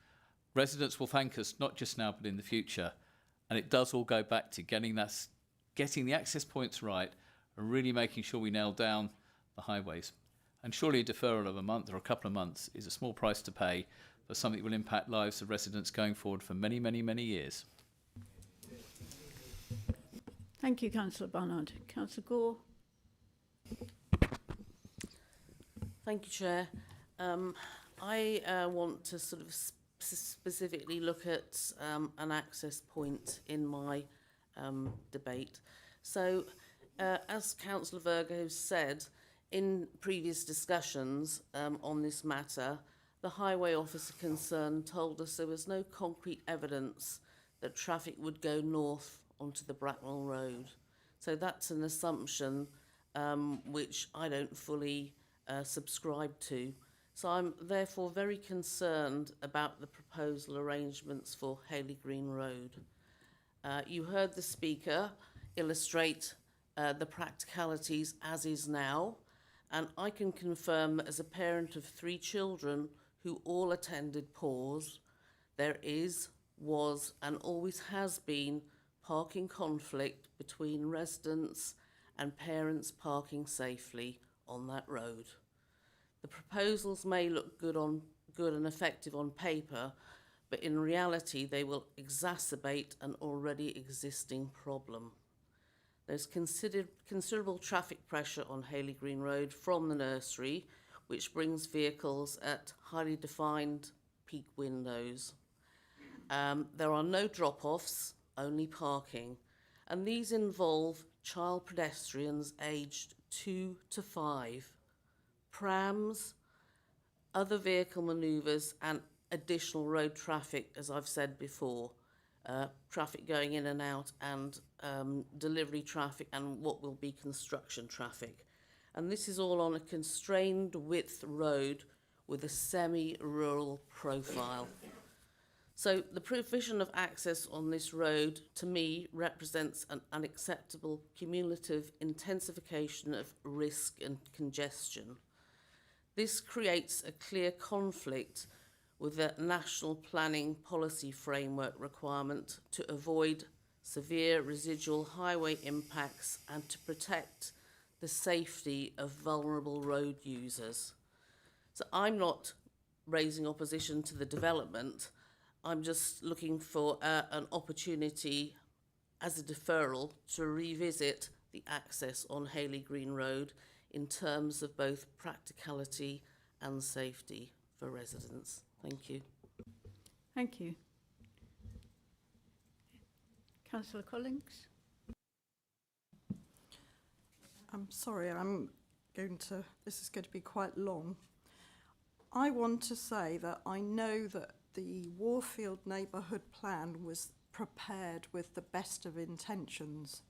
Residents will thank us, not just now, but in the future. And it does all go back to getting the access points right and really making sure we nail down the highways. And surely a deferral of a month or a couple of months is a small price to pay for something that will impact lives of residents going forward for many, many, many years. Thank you, Councillor Barnard. Councillor Gore. Thank you, Chair. I want to sort of specifically look at an access point in my debate. So, as Councillor Virgo said, in previous discussions on this matter, the highway officer concerned told us there was no concrete evidence that traffic would go north onto the Bracknell Road. So that's an assumption which I don't fully subscribe to. So I'm therefore very concerned about the proposal arrangements for Haley Green Road. You heard the speaker illustrate the practicalities as is now, and I can confirm that as a parent of 3 children who all attended pause, there was and always has been parking conflict between residents and parents parking safely on that road. The proposals may look good and effective on paper, but in reality they will exacerbate an already existing problem. There's considerable traffic pressure on Hayley Green Road from the nursery, which brings vehicles at highly defined peak windows. There are no drop-offs, only parking, and these involve child pedestrians aged 2 to 5, prams, other vehicle manoeuvres and additional road traffic, as I've said before, traffic going in and out and delivery traffic and what will be construction traffic. And this is all on a constrained width road with a semi-rural profile. So the provision of access on this road, to me, represents an unacceptable cumulative intensification of risk and congestion. This creates a clear conflict with the National Planning Policy Framework requirement to avoid severe residual highway impacts and to protect the safety of vulnerable road users. So I'm not raising opposition to the development. I'm just looking for an opportunity as a deferral to revisit the access on Hayley Green Road in terms of both practicality and safety for residents. Thank you. Thank you. Councillor Collins. I'm sorry, this is going to be quite long. I want to say that I know that the Warfield Neighbourhood Plan was prepared with the best of intentions.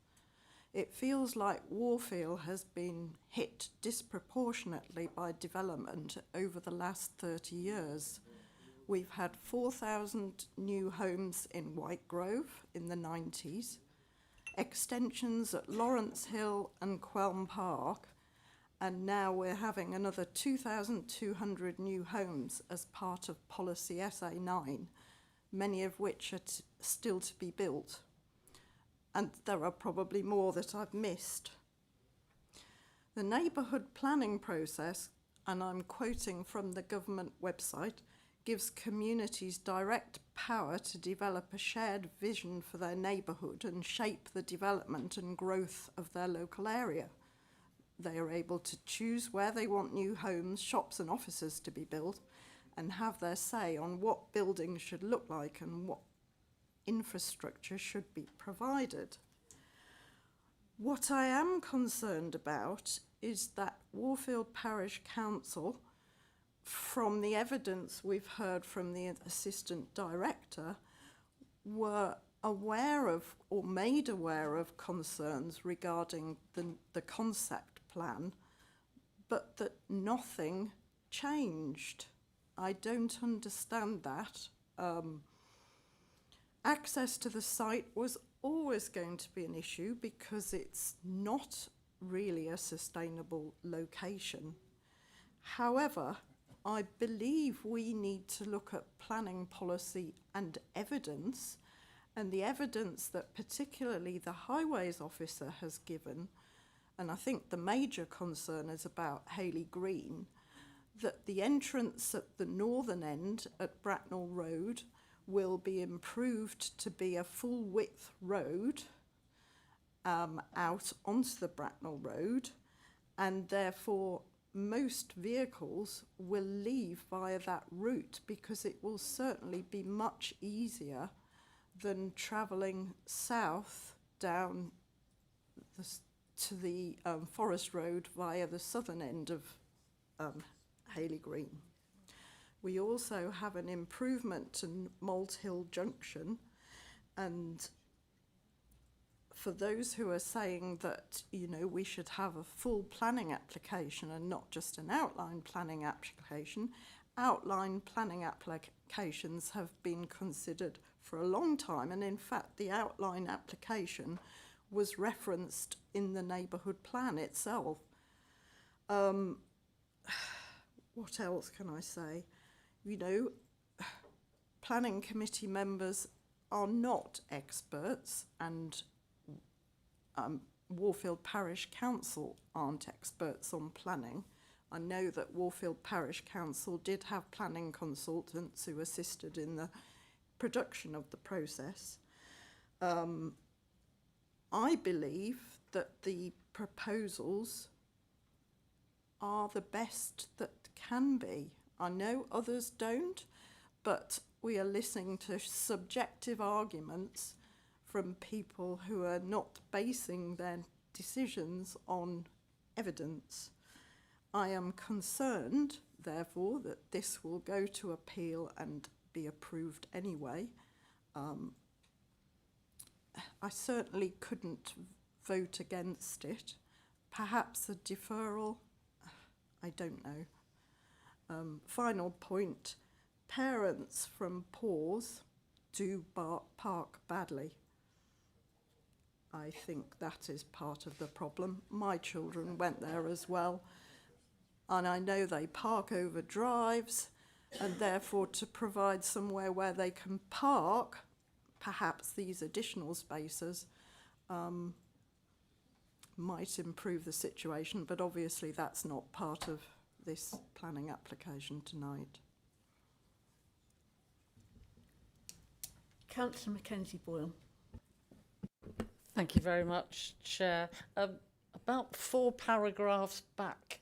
It feels like Warfield has been hit disproportionately by development over the last 30 years. We've had 4,000 new homes in Whitegrove in the 90s, extensions at Lawrence Hill and Quelm Park, and now we're having another 2,200 new homes as part of Policy SA9, many of which are still to be built. And there are probably more that I've missed. The neighbourhood planning process, and I'm quoting from the government website, gives communities direct power to develop a shared vision for their neighbourhood and shape the development and growth of their local area. They are able to choose where they want new homes, shops and offices to be built and have their say on what buildings should look like and what infrastructure should be provided. What I am concerned about is that Warfield Parish Council, from the evidence we've heard from the Assistant Director, were aware of or made aware of concerns regarding the concept plan, but that nothing changed. I don't understand that. Access to the site was always going to be an issue because it's not really a sustainable location. However, I believe we need to look at planning policy and evidence, and the evidence that particularly the Highways Officer has given, and I think the major concern is about Hayley Green, that the entrance at the northern end at Bracknell Road will be improved to be a full width road out onto the Bracknell Road, and therefore most vehicles will leave via that route because it will certainly be much easier than travelling south down to the Forest Road via the southern end of Hayley Green. We also have an improvement to Malt Hill Junction, and for those who are saying that, you know, we should have a full planning application and not just an outline planning application, outline planning applications have been considered for a long time, and in fact the outline application was referenced in the neighbourhood plan itself. What else can I say? you know, planning committee members are not experts, and Warfield Parish Council aren't experts on planning. I know that Warfield Parish Council did have planning consultants who assisted in the production of the process. I believe that the proposals are the best that can be. I know others don't, but we are listening to subjective arguments from people who are not basing their decisions on evidence. I am concerned, therefore, that this will go to appeal and be approved anyway. I certainly couldn't vote against it. Perhaps a deferral, I don't know. Final point, parents from Paws do park badly. I think that is part of the problem. My children went there as well, and I know they park over drives, and therefore to provide somewhere where they can park, perhaps these additional spaces might improve the situation, but obviously that's not part of this planning application tonight. Councillor Mackenzie Boyle. Thank you very much, Chair. About 4 paragraphs back,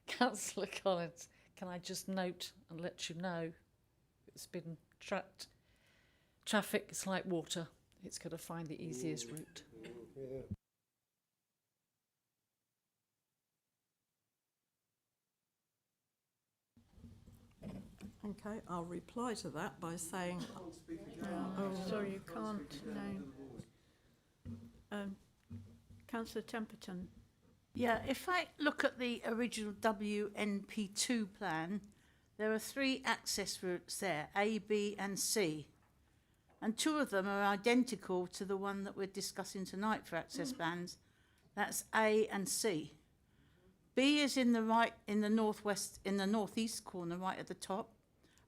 Councillor Collins, can I just note and let you know it's been tracked. Traffic is like water. It's got to find the easiest route. Okay, I'll reply to that by saying... Sorry, you can't, no. Councillor Temperton. Yeah, if I look at the original WNP2 plan, there are 3 access routes there, A, B and C. And 2 of them are identical to the one that we're discussing tonight for access plans. That's A and C. B is in the northeast corner, right at the top.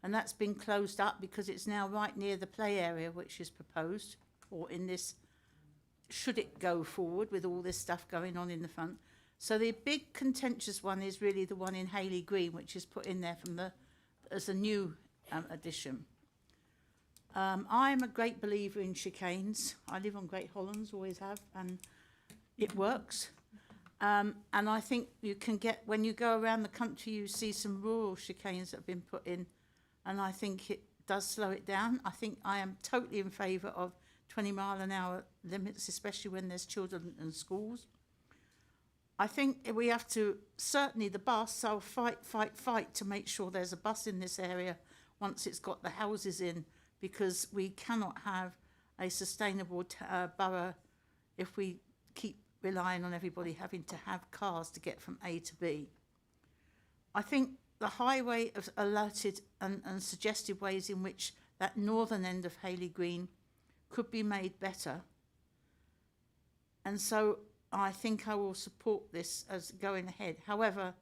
And that's been closed up because it's now right near the play area, which is proposed, or in this, should it go forward with all this stuff going on in the front. So the big contentious one is really the one in Hayley Green, which is put in there as a new addition. I'm a great believer in chicanes. I live on Great Hollands, always have, and it works. And I think you can get, when you go around the country, you see some rural chicanes that have been put in, and I think it does slow it down. I think I am totally in favour of 20-mile-an-hour limits, especially when there's children in schools. I think we have to, certainly the bus, I'll fight to make sure there's a bus in this area once it's got the houses in, because we cannot have a sustainable borough if we keep relying on everybody having to have cars to get from A to B. I think the highway has alerted and suggested ways in which that northern end of Hayley Green could be made better. And so I think I will support this as going ahead. However,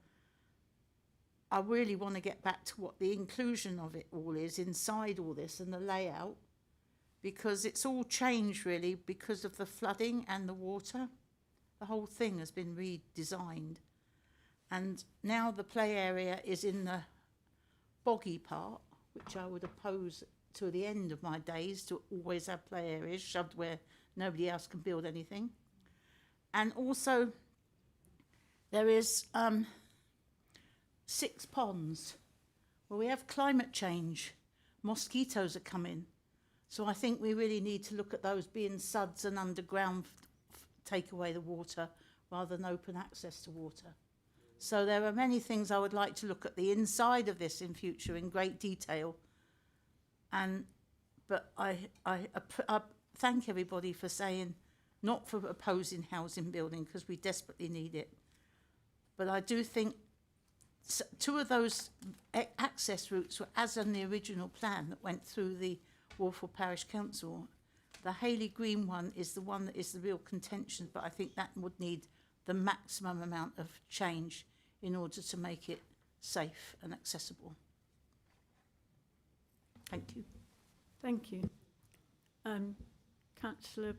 I really want to get back to what the inclusion of it all is inside all this and the layout, because it's all changed really because of the flooding and the water. The whole thing has been redesigned. And now the play area is in the boggy part, which I would oppose to the end of my days, to always have play areas shoved where nobody else can build anything. And also there is 6 ponds. Well, we have climate change. Mosquitoes are coming. So I think we really need to look at those being suds and underground take away the water rather than open access to water. So there are many things I would like to look at the inside of this in future in great detail. But I thank everybody for saying, not for opposing housing building, because we desperately need it. But I do think 2 of those access routes were as in the original plan that went through the Warfield Parish Council. The Hayley Green one is the one that is the real contention, but I think that would need the maximum amount of change in order to make it safe and accessible. Thank you. Thank you. Councillor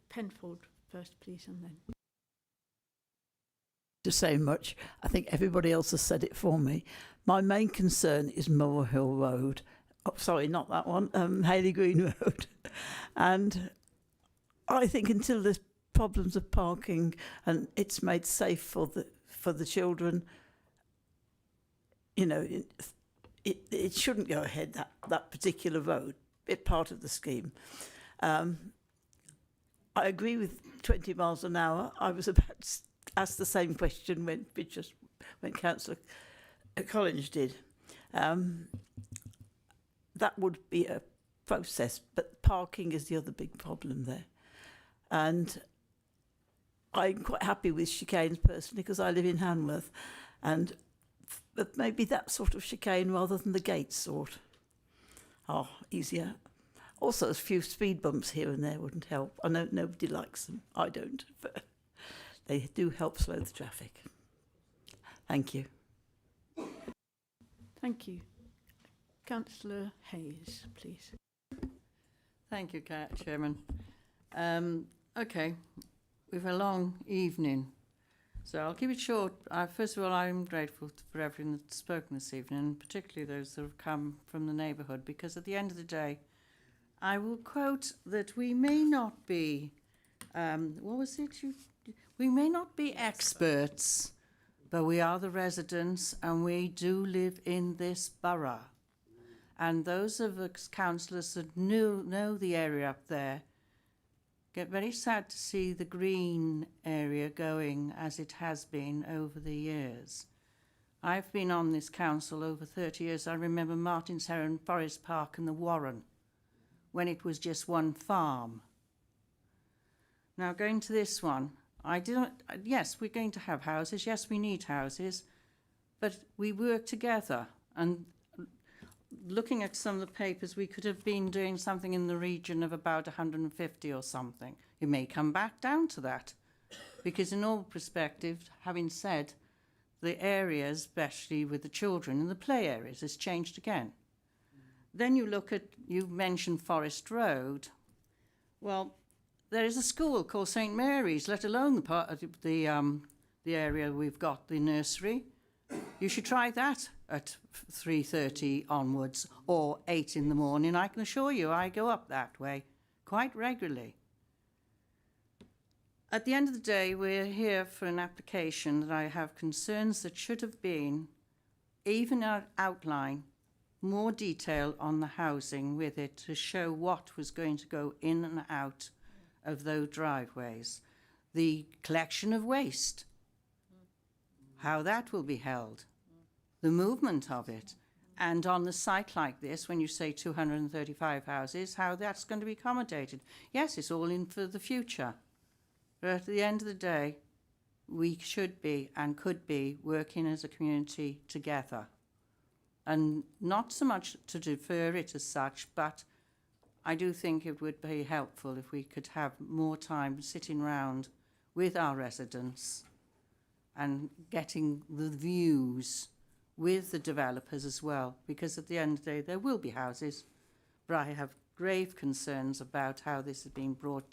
Penfold first, please, and then. To say much. I think everybody else has said it for me. My main concern is Moor Hill Road. Oh, sorry, not that one. Haley Green Road. And I think until there's problems of parking and it's made safe for the children, you know, it shouldn't go ahead, that particular road. It's part of the scheme. I agree with 20 miles an hour. I was about to ask the same question when Councillor Collins did. That would be a process, but parking is the other big problem there. And I'm quite happy with chicanes personally because I live in Hanworth, and but maybe that sort of chicane rather than the gate sort. Oh, easier. Also, a few speed bumps here and there wouldn't help. I know nobody likes them. I don't, but they do help slow the traffic. Thank you. Thank you. Councillor Hayes, please. Thank you, Chairman. Okay, we've a long evening, so I'll keep it short. First of all, I'm grateful for everyone that's spoken this evening, and particularly those that have come from the neighbourhood, because at the end of the day, I will quote that we may not be, what was it? We may not be experts, but we are the residents and we do live in this borough. And those of us councillors that know the area up there get very sad to see the green area going as it has been over the years. I've been on this council over 30 years. I remember Martin's Heron Forest Park and the Warren, when it was just one farm. Now going to this one, yes, we're going to have houses, yes, we need houses, but we work together. And looking at some of the papers, we could have been doing something in the region of about 150 or something. It may come back down to that, because in all perspective, having said, the areas, especially with the children in the play areas, has changed again. Then you look at, you mentioned Forest Road. Well, there is a school called St Mary's, let alone the part of the area we've got, the nursery. You should try that at 3:30 onwards or 8 in the morning. I can assure you I go up that way quite regularly. At the end of the day, we're here for an application that I have concerns that should have been even outline more detail on the housing with it to show what was going to go in and out of those driveways. The collection of waste, how that will be held, the movement of it, and on the site like this, when you say 235 houses, how that's going to be accommodated. Yes, it's all in for the future, but at the end of the day, we should be and could be working as a community together. And not so much to defer it as such, but I do think it would be helpful if we could have more time sitting round with our residents and getting the views with the developers as well, because at the end of the day there will be houses, but I have grave concerns about how this has been brought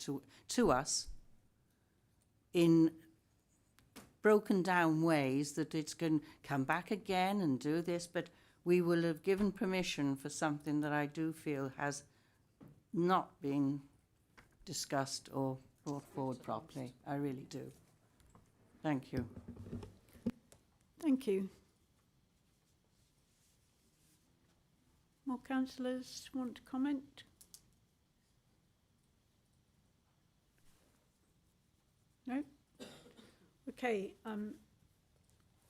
to us in broken down ways, that it's going to come back again and do this, but we will have given permission for something that I do feel has not been discussed or brought forward properly. I really do. Thank you. Thank you. More councillors want to comment? No? Okay,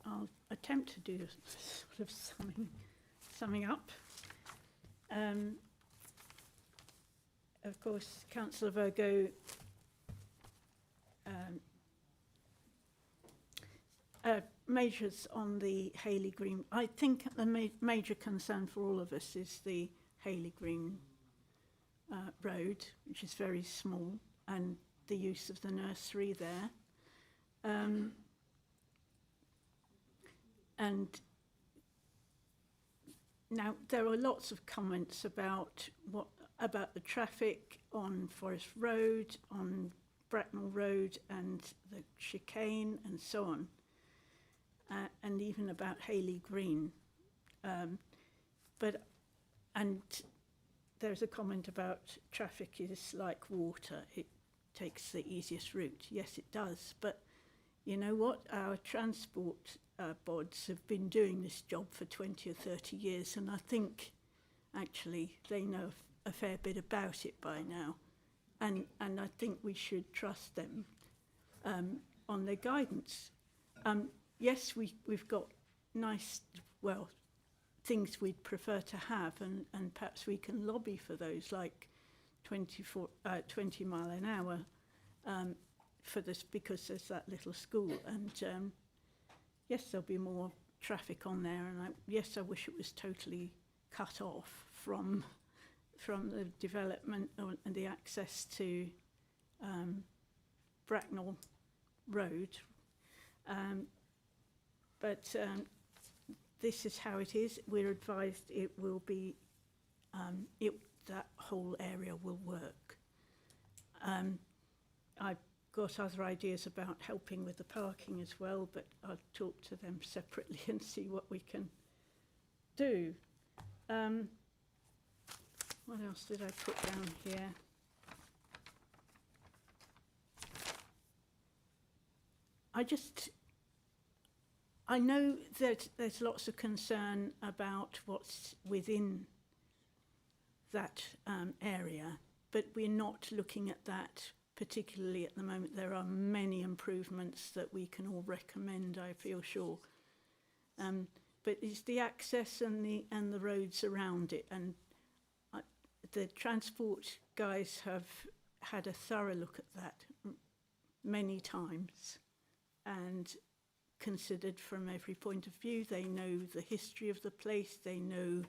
I'll attempt to do sort of summing up. Of course, Councillor Virgo measures on the Haley Green. I think the major concern for all of us is the Haley Green road, which is very small, and the use of the nursery there. And now there are lots of comments about the traffic on Forest Road, on Bracknell Road, and the chicane, and so on, and even about Hayley Green. And there's a comment about traffic is like water; it takes the easiest route. Yes, it does. But you know what? Our transport bods have been doing this job for 20 or 30 years, and I think actually they know a fair bit about it by now, and I think we should trust them on their guidance. Yes, we've got nice, well, things we'd prefer to have, and perhaps we can lobby for those, like 20 mile an hour for this, because there's that little school, and yes, there'll be more traffic on there, and yes, I wish it was totally cut off from the development and the access to Bracknell Road, but this is how it is. We're advised it will be, that whole area will work. I've got other ideas about helping with the parking as well, but I'll talk to them separately and see what we can do. What else did I put down here? I know that there's lots of concern about what's within that area, but we're not looking at that particularly at the moment. There are many improvements that we can all recommend, I feel sure. But it's the access and the roads around it, and the transport guys have had a thorough look at that many times and considered from every point of view. They know the history of the place, they know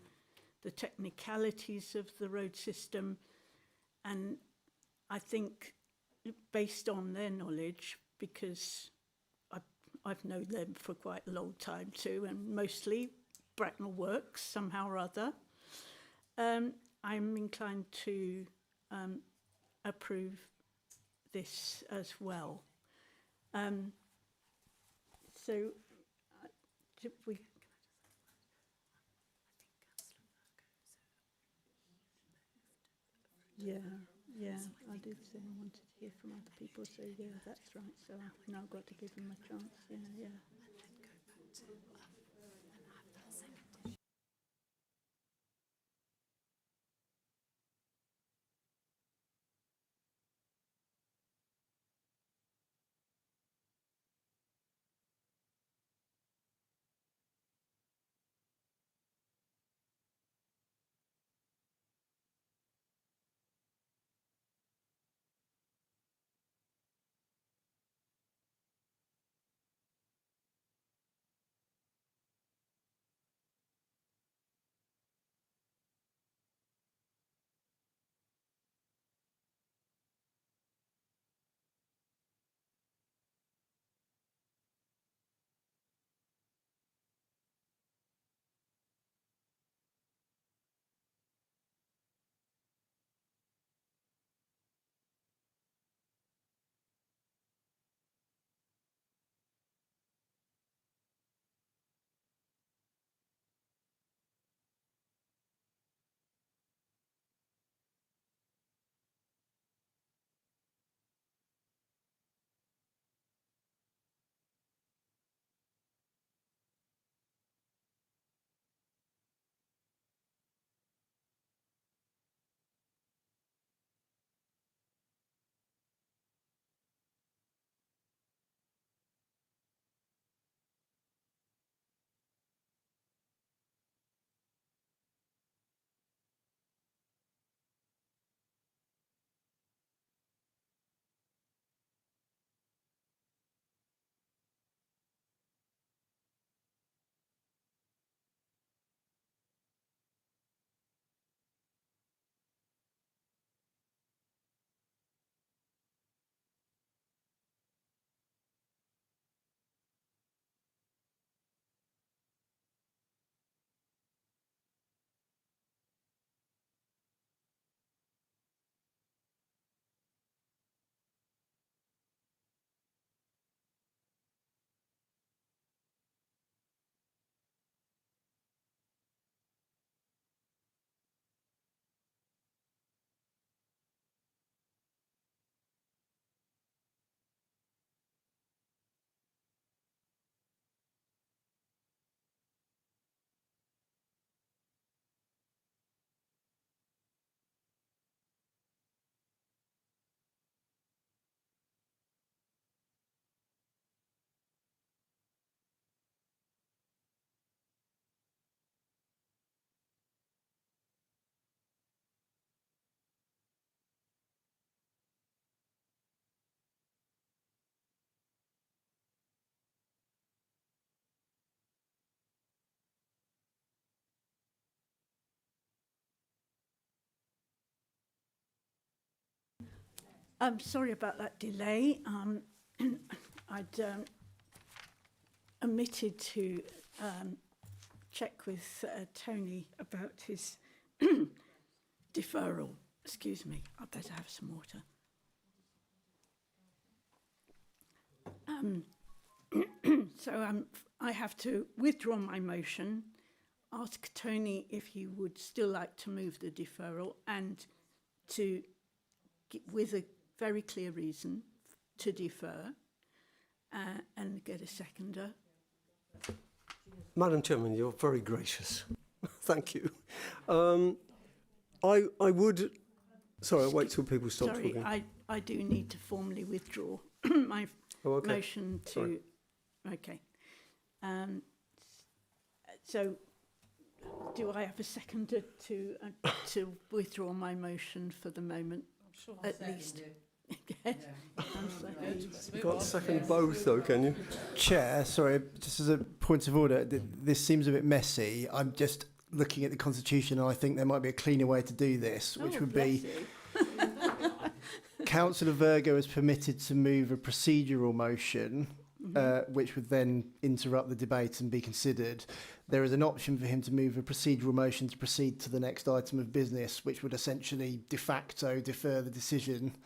the technicalities of the road system, and I think based on their knowledge, because I've known them for quite a long time too, and mostly Bracknell works somehow or other, I'm inclined to approve this as well. So, did we? Yeah, I did say I wanted to hear from other people, so yeah, that's right. So I've now got to give them a chance. Yeah. I'm sorry about that delay. I'd omitted to check with Tony about his deferral. Excuse me, I'd better have some water. So I have to withdraw my motion, ask Tony if he would still like to move the deferral and to, with a very clear reason, to defer and get a seconder. Madam Chairman, you're very gracious. Thank you. I would... Sorry, I'll wait till people stop talking. Sorry, I do need to formally withdraw my motion to... Sorry. Okay. So, do I have a seconder to withdraw my motion for the moment? Sure, at least. Yes. You can't second both, though, can you? Chair, sorry, just as a point of order, this seems a bit messy. I'm just looking at the Constitution and I think there might be a cleaner way to do this, which would be Councillor Virgo is permitted to move a procedural motion, which would then interrupt the debate and be considered. There is an option for him to move a procedural motion to proceed to the next item of business, which would essentially de facto defer the decision.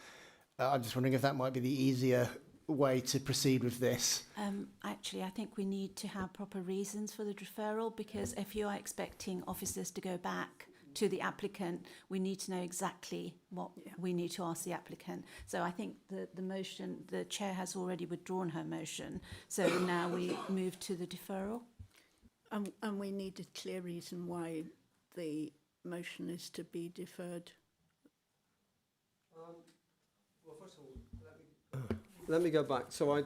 I'm just wondering if that might be the easier way to proceed with this. Actually, I think we need to have proper reasons for the deferral, because if you are expecting officers to go back to the applicant, we need to know exactly what we need to ask the applicant. So I think the motion, the chair has already withdrawn her motion, so now we move to the deferral. And we need a clear reason why the motion is to be deferred. Well, first of all, let me go back. So I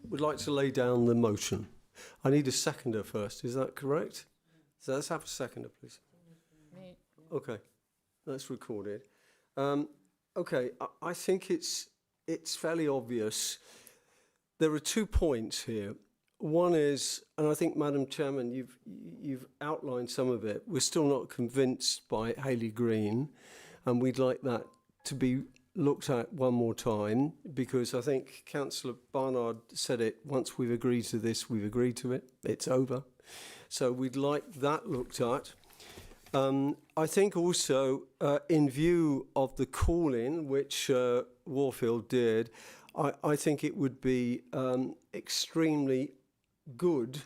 would like to lay down the motion. I need a seconder first. Is that correct? So let's have a seconder, please. Okay, that's recorded. Okay, I think it's fairly obvious. There are 2 points here. One is, and I think, Madam Chairman, you've outlined some of it. We're still not convinced by Hayley Green, and we'd like that to be looked at one more time, because I think Councillor Barnard said it, once we've agreed to this, we've agreed to it. It's over. So we'd like that looked at. I think also, in view of the call-in, which Warfield did, I think it would be extremely good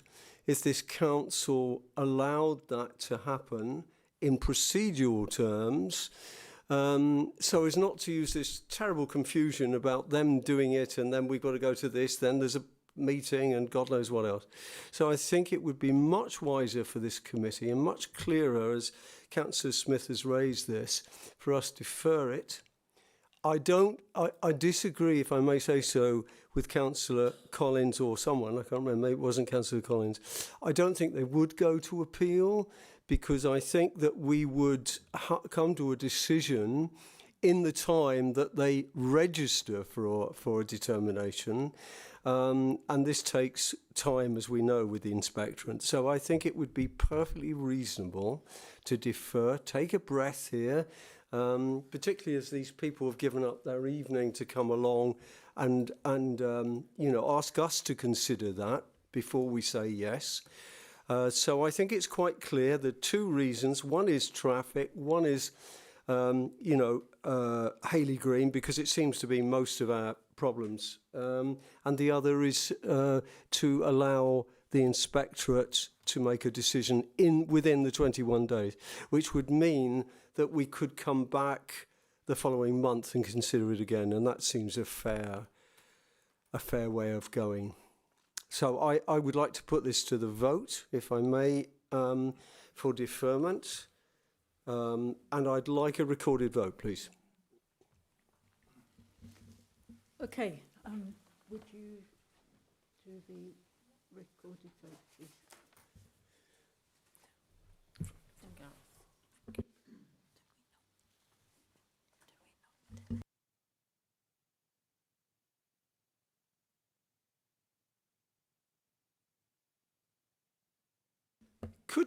if this council allowed that to happen in procedural terms, so as not to use this terrible confusion about them doing it and then we've got to go to this, then there's a meeting and God knows what else. So I think it would be much wiser for this committee and much clearer, as Councillor Smith has raised this, for us to defer it. I disagree, if I may say so, with Councillor Collins or someone, I can't remember, maybe it wasn't Councillor Collins. I don't think they would go to appeal, because I think that we would come to a decision in the time that they register for a determination. And this takes time, as we know, with the inspectorate. So I think it would be perfectly reasonable to defer, take a breath here, particularly as these people have given up their evening to come along and ask us to consider that before we say yes. So I think it's quite clear the 2 reasons. One is traffic, one is, Hayley Green, because it seems to be most of our problems. And the other is to allow the inspectorate to make a decision within the 21 days, which would mean that we could come back the following month and consider it again. And that seems a fair way of going. So I would like to put this to the vote, if I may, for deferment. And I'd like a recorded vote, please. Okay, would you do the recorded vote, please?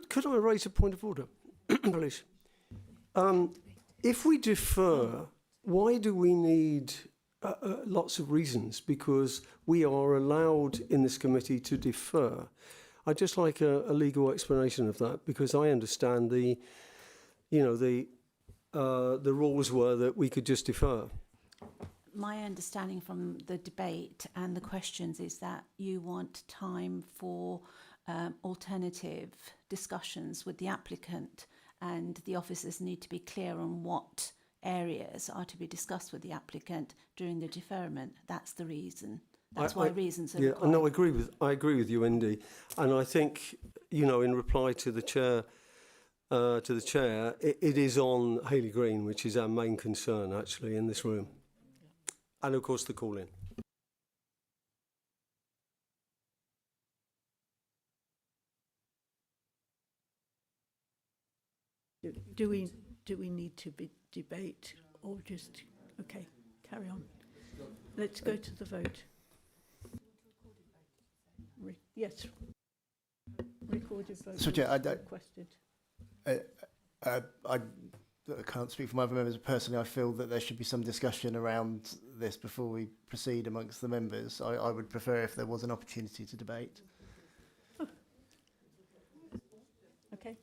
Could I raise a point of order, please? If we defer why do we need lots of reasons? Because we are allowed in this committee to defer. I'd just like a legal explanation of that, because I understand the rules were that we could just defer. My understanding from the debate and the questions is that you want time for alternative discussions with the applicant, and the officers need to be clear on what areas are to be discussed with the applicant during the deferment. That's the reason. That's why reasons are required. No, I agree with you, Indy, and I think, you know, in reply to the chair, it is on Hayley Green, which is our main concern actually in this room, and of course the call-in. Do we need to debate or just, okay, carry on? Let's go to the vote. Yes. Recorded vote. So, Chair, requested. I can't speak for my other members. Personally, I feel that there should be some discussion around this before we proceed amongst the members. I would prefer if there was an opportunity to debate. Oh. Okay.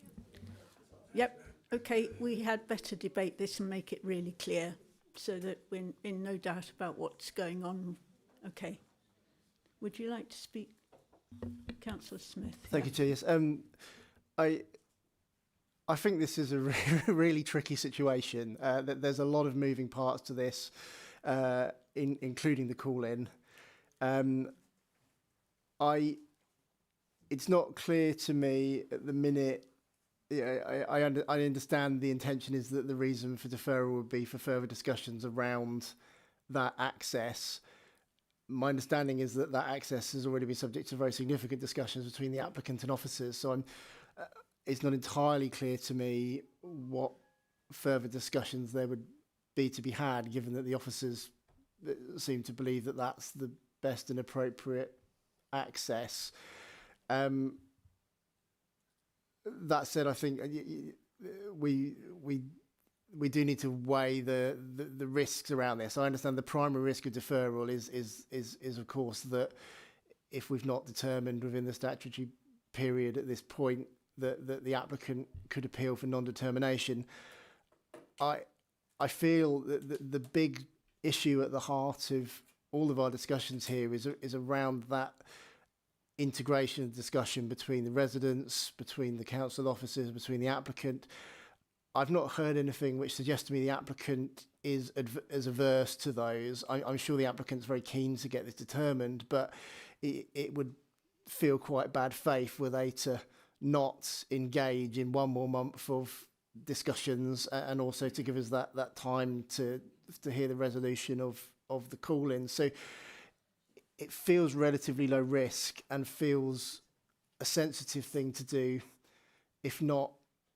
Yep. Okay, we had better debate this and make it really clear so that we're in no doubt about what's going on. Okay. Would you like to speak, Councillor Smith? Thank you, Chair. Yes. I think this is a really tricky situation. There's a lot of moving parts to this, including the call-in. It's not clear to me at the minute. I understand the intention is that the reason for deferral would be for further discussions around that access. My understanding is that access has already been subject to very significant discussions between the applicant and officers. So it's not entirely clear to me what further discussions there would be to be had, given that the officers seem to believe that that's the best and appropriate access. That said, I think we do need to weigh the risks around this. I understand the primary risk of deferral is of course that if we've not determined within the statutory period at this point that the applicant could appeal for non-determination. I feel that the big issue at the heart of all of our discussions here is around that integration and discussion between the residents, between the council officers, between the applicant. I've not heard anything which suggests to me the applicant is averse to those. I'm sure the applicant's very keen to get this determined, but it would feel quite bad faith were they to not engage in one more month of discussions and also to give us that time to hear the resolution of the call-in. So it feels relatively low risk and feels a sensitive thing to do, if not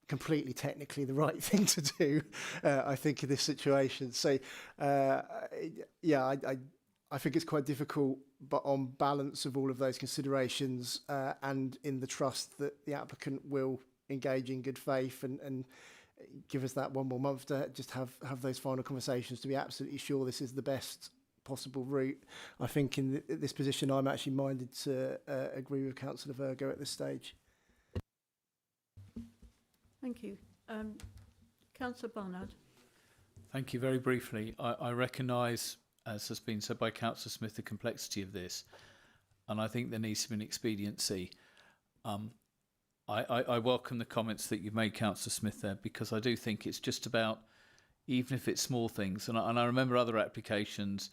completely technically the right thing to do, I think, in this situation. So, I think it's quite difficult, but on balance of all of those considerations and in the trust that the applicant will engage in good faith and give us that one more month to just have those final conversations to be absolutely sure this is the best possible route. I think in this position, I'm actually minded to agree with Councillor Virgo at this stage. Thank you. Councillor Barnard. Thank you. Very briefly, I recognise, as has been said by Councillor Smith, the complexity of this, and I think there needs to be an expediency. I welcome the comments that you've made, Councillor Smith, there, because I do think it's just about, even if it's small things, and I remember other applications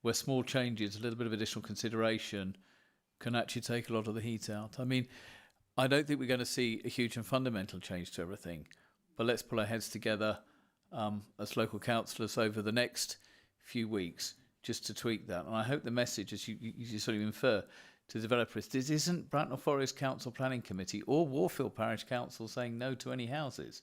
where small changes, a little bit of additional consideration, can actually take a lot of the heat out. I mean, I don't think we're going to see a huge and fundamental change to everything, but let's pull our heads together as local councillors over the next few weeks just to tweak that. And I hope the message, as you sort of infer to developers, this isn't Bracknell Forest Council Planning Committee or Warfield Parish Council saying no to any houses.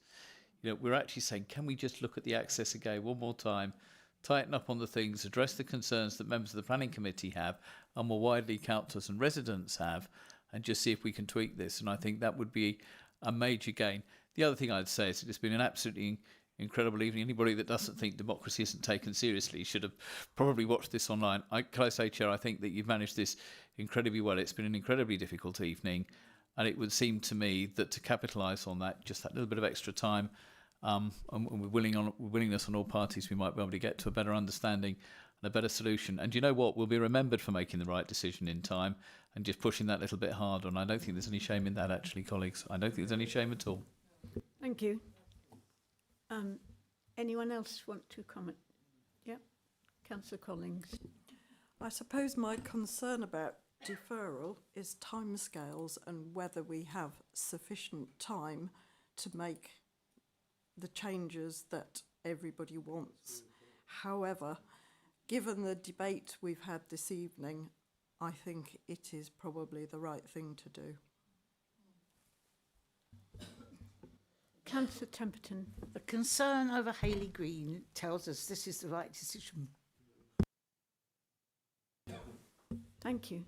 You know, we're actually saying, can we just look at the access again one more time, tighten up on the things, address the concerns that members of the planning committee have, and more widely councillors and residents have, and just see if we can tweak this. And I think that would be a major gain. The other thing I'd say is it's been an absolutely incredible evening. Anybody that doesn't think democracy isn't taken seriously should have probably watched this online. Can I say, Chair, I think that you've managed this incredibly well. It's been an incredibly difficult evening, and it would seem to me that to capitalise on that, just that little bit of extra time, and with willingness on all parties, we might be able to get to a better understanding and a better solution. And you know what? We'll be remembered for making the right decision in time and just pushing that little bit harder. And I don't think there's any shame in that, actually, colleagues. I don't think there's any shame at all. Thank you. Anyone else want to comment? Yeah, Councillor Collins. I suppose my concern about deferral is timescales and whether we have sufficient time to make the changes that everybody wants. However, given the debate we've had this evening, I think it is probably the right thing to do. Councillor Temperton. The concern over Hayley Green tells us this is the right decision. Thank you.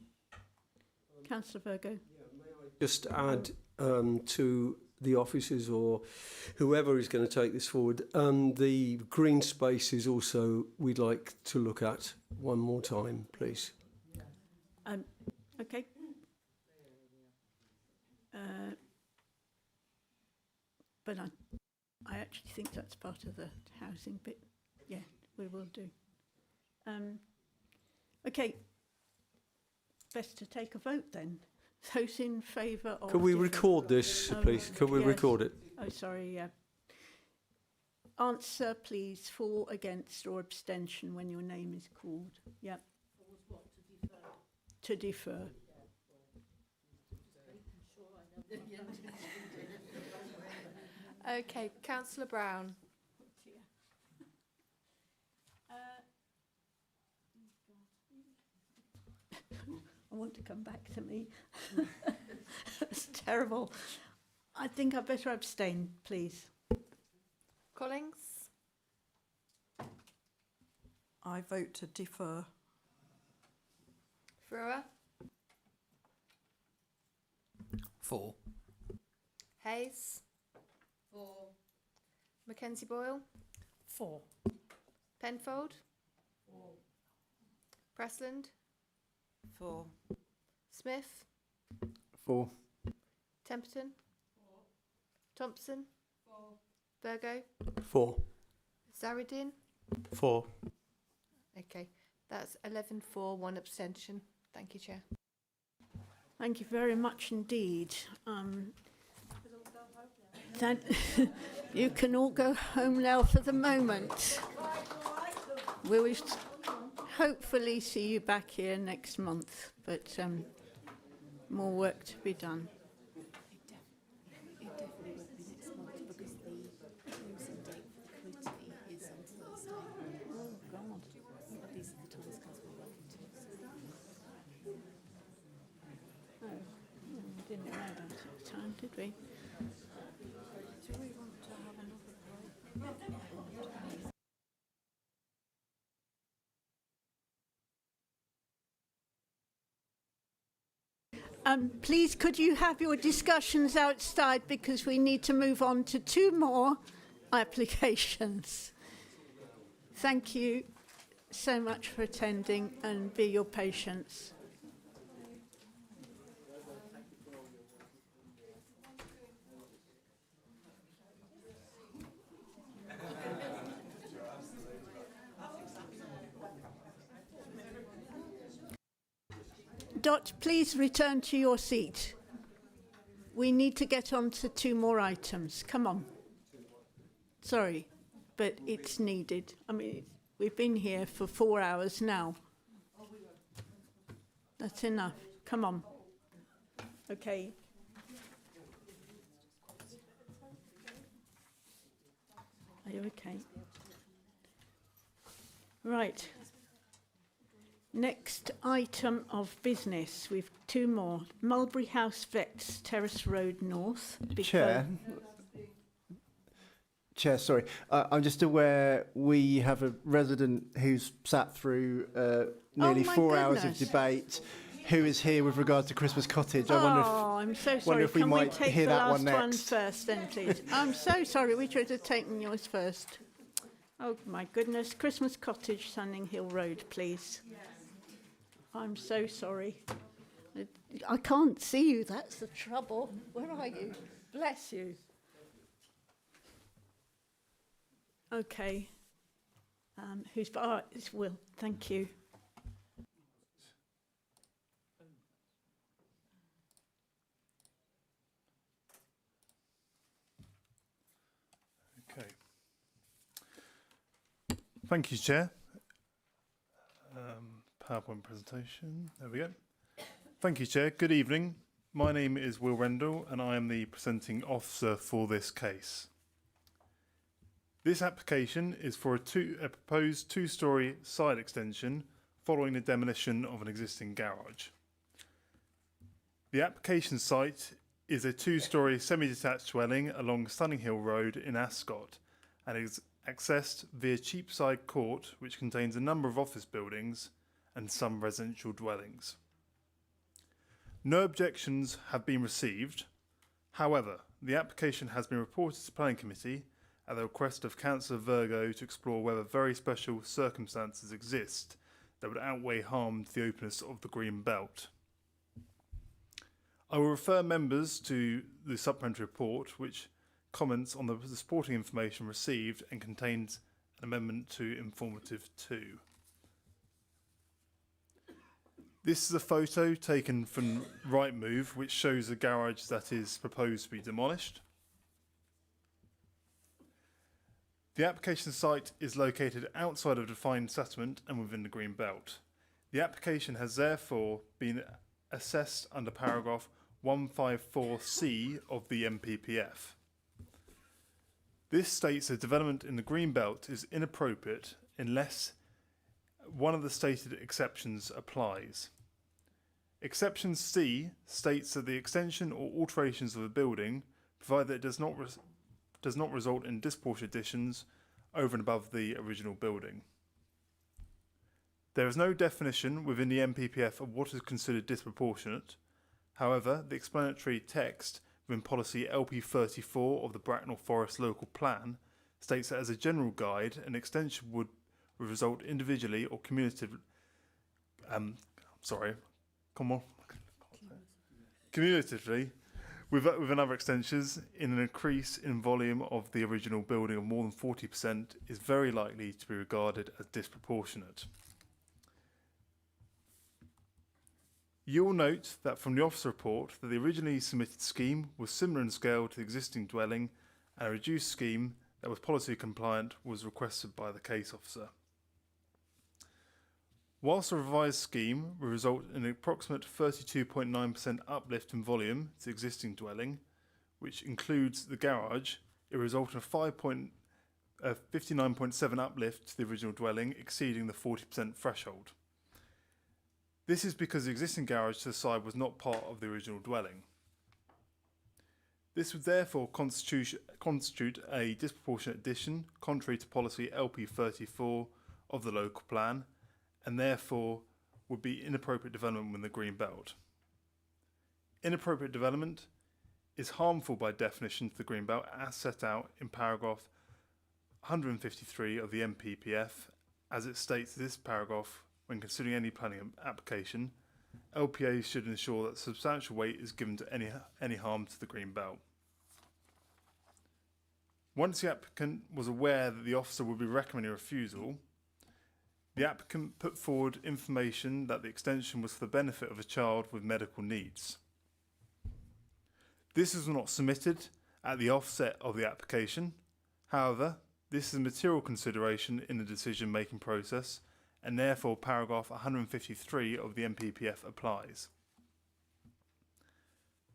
Councillor Virgo. Just add to the officers or whoever is going to take this forward, the green space is also we'd like to look at one more time, please. Okay. But I actually think that's part of the housing bit. Yeah, we will do. Okay. Best to take a vote then. Those in favour of... Could we record this, please? Could we record it? Oh, sorry, yeah. Answer, please, for, against or abstention when your name is called. Yep. To defer. Okay, Councillor Brown. I want to come back to me. That's terrible. I think I better abstain, please. Collins? I vote to defer. Brewer? 4. Hayes? 4. Mackenzie Boyle? 4. Penfold? 4. Pressland? 4. Smith? 4. Temperton? 4. Thompson? 4. Virgo? 4. Zaridin? 4. Okay, that's 11-4, 1 abstention. Thank you, Chair. Thank you very much indeed. Then you can all go home now for the moment. We will hopefully see you back here next month, but more work to be done. Didn't know that at the time, did we? Do we want to have another break? Please, could you have your discussions outside because we need to move on to 2 more applications. Thank you so much for attending and be your patience. Dot, please return to your seat. We need to get on to 2 more items. Come on. Sorry, but it's needed. I mean, we've been here for 4 hours now. That's enough. Come on. Okay. Are you okay? Right. Next item of business, we've 2 more. Mulberry House Vets, Terrace Road North. Chair, sorry. I'm just aware we have a resident who's sat through nearly 4 hours of debate. who is here with regard to Christmas Cottage. I wonder if, I'm so sorry. wonder if we Can might we take hear the that last one one next. first then, please? I'm so sorry. We should have taken yours first. Oh, my goodness. Christmas Cottage, Sunning Hill Road, please. I'm so sorry. I can't see you. That's the trouble. Where are you? Bless you. Okay. Who's... Oh, it's Will. Thank you. Okay. Thank you, Chair. PowerPoint presentation. There we go. Thank you, Chair. Good evening. My name is Will Rendell, and I am the presenting officer for this case. This application is for a proposed two-storey side extension following the demolition of an existing garage. The application site is a two-storey semi-detached dwelling along Sunning Hill Road in Ascot and is accessed via Cheapside Court, which contains a number of office buildings and some residential dwellings. No objections have been received. However, the application has been reported to the Planning Committee at the request of Councillor Virgo to explore whether very special circumstances exist that would outweigh harm to the openness of the Green Belt. I will refer members to the supplementary report, which comments on the supporting information received and contains an amendment to Informative 2. This is a photo taken from Rightmove, which shows a garage that is proposed to be demolished. The application site is located outside of a defined settlement and within the Green Belt. The application has therefore been assessed under paragraph 154C of the MPPF. This states that development in the Green Belt is inappropriate unless one of the stated exceptions applies. Exception C states that the extension or alterations of a building, provided that it does not result in disproportionate additions over and above the original building. There is no definition within the MPPF of what is considered disproportionate. However, the explanatory text within policy LP34 of the Bracknell Forest Local Plan states that as a general guide, an extension would result individually or cumulatively, cumulatively with another extensions in an increase in volume of the original building of more than 40% is very likely to be regarded as disproportionate. You will note that from the officer report that the originally submitted scheme was similar in scale to the existing dwelling, and a reduced scheme that was policy compliant was requested by the case officer. Whilst a revised scheme will result in an approximate 32.9% uplift in volume to the existing dwelling, which includes the garage, it will result in a 59.7% uplift to the original dwelling, exceeding the 40% threshold. This is because the existing garage to the side was not part of the original dwelling. This would therefore constitute a disproportionate addition, contrary to policy LP34 of the local plan, and therefore would be inappropriate development within the Green Belt. Inappropriate development is harmful by definition to the Green Belt as set out in paragraph 153 of the MPPF, as it states in this paragraph. When considering any planning application, LPAs should ensure that substantial weight is given to any harm to the Green Belt. Once the applicant was aware that the officer would be recommending refusal, the applicant put forward information that the extension was for the benefit of a child with medical needs. This was not submitted at the offset of the application. However, this is a material consideration in the decision-making process, and therefore paragraph 153 of the MPPF applies.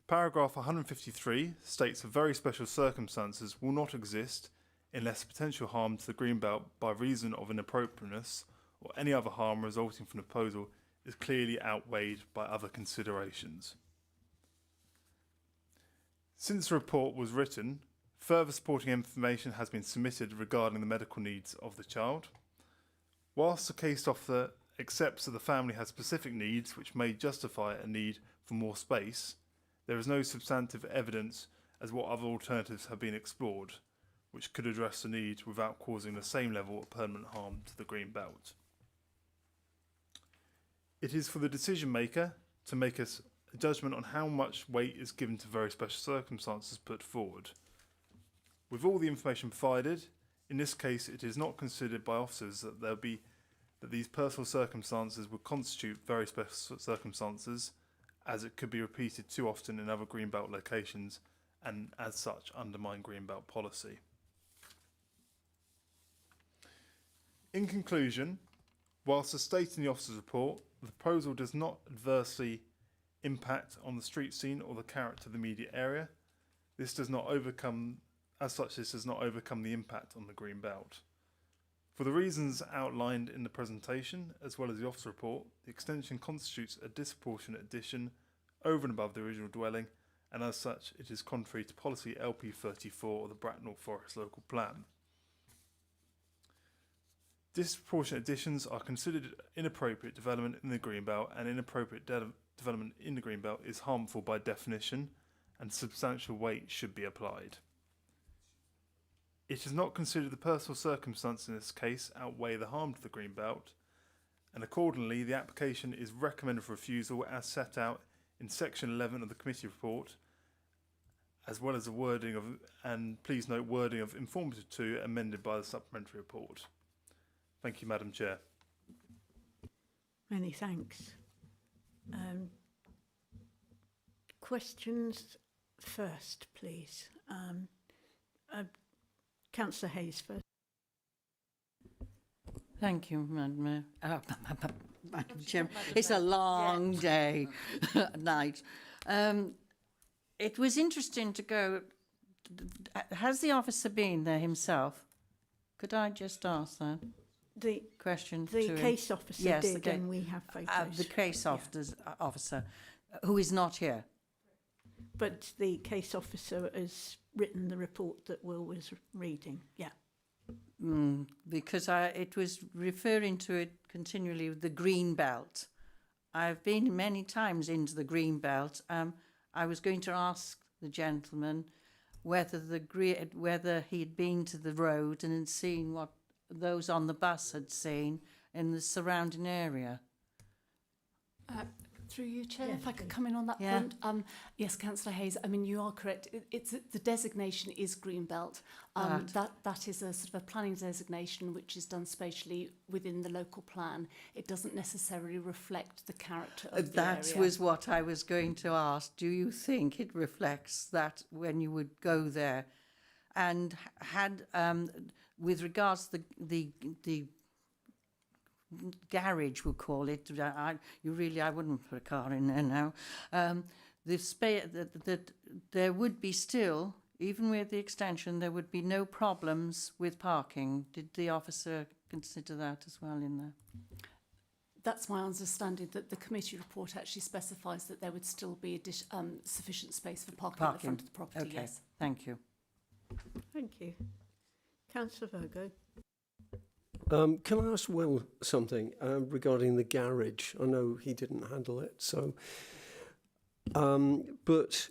Paragraph 153 states that very special circumstances will not exist unless potential harm to the Green Belt by reason of inappropriateness or any other harm resulting from the proposal is clearly outweighed by other considerations. Since the report was written, further supporting information has been submitted regarding the medical needs of the child. Whilst the case officer accepts that the family has specific needs which may justify a need for more space, there is no substantive evidence as what other alternatives have been explored, which could address the need without causing the same level of permanent harm to the green belt. It is for the decision maker to make a judgment on how much weight is given to very special circumstances put forward. With all the information provided, in this case it is not considered by officers that these personal circumstances would constitute very special circumstances, as it could be repeated too often in other greenbelt locations and as such undermine greenbelt policy. In conclusion, whilst as stated in the officer's report, the proposal does not adversely impact on the street scene or the character of the immediate area, this does not overcome the impact on the green belt. For the reasons outlined in the presentation, as well as the officer report, the extension constitutes a disproportionate addition over and above the original dwelling, and as such it is contrary to policy LP 34 of the Bracknell Forest Local Plan. Disproportionate additions are considered inappropriate development in the greenbelt, and inappropriate development in the greenbelt is harmful by definition, and substantial weight should be applied. It is not considered the personal circumstances in this case outweigh the harm to the greenbelt, and accordingly the application is recommended for refusal as set out in section 11 of the committee report, as well as the wording of, and please note, wording of informative 2 amended by the supplementary report. Thank you, Madam Chair. Many thanks. Questions first, please. Councillor Hayes first. Thank you, Madam Mayor. Madam Chairman. It's a long day, night. It was interesting to go. Has the officer been there himself? Could I just ask that? The question. The to case him? officer Yes, did, and we have photos. The case officer, who is not here. But the case officer has written the report that Will was reading. Yeah. Because it was referring to it continually, the green belt. I've been many times into the green belt. I was going to ask the gentleman whether he'd been to the road and had seen what those on the bus had seen in the surrounding area. Through you, Chair, Yeah, if I could come in on that Yeah. point. Yes, Councillor Hayes, I mean, you are correct. It's the designation is Greenbelt. Right. That is a sort of a planning designation which is done spatially within the local plan. It doesn't necessarily reflect the character of the That area. was what I was going to ask. Do you think it reflects that when you would go there? And had, with regards to the garage, we'll call it, I wouldn't put a car in there now. That there would be still, even with the extension, there would be no problems with parking. Did the officer consider that as well in there? That's my understanding, that the committee report actually specifies that there would still be sufficient space for parking at the front of the property, Okay. yes. Thank you. Thank you. Councillor Virgo. Can I ask Will something regarding the garage? I know he didn't handle it, so. But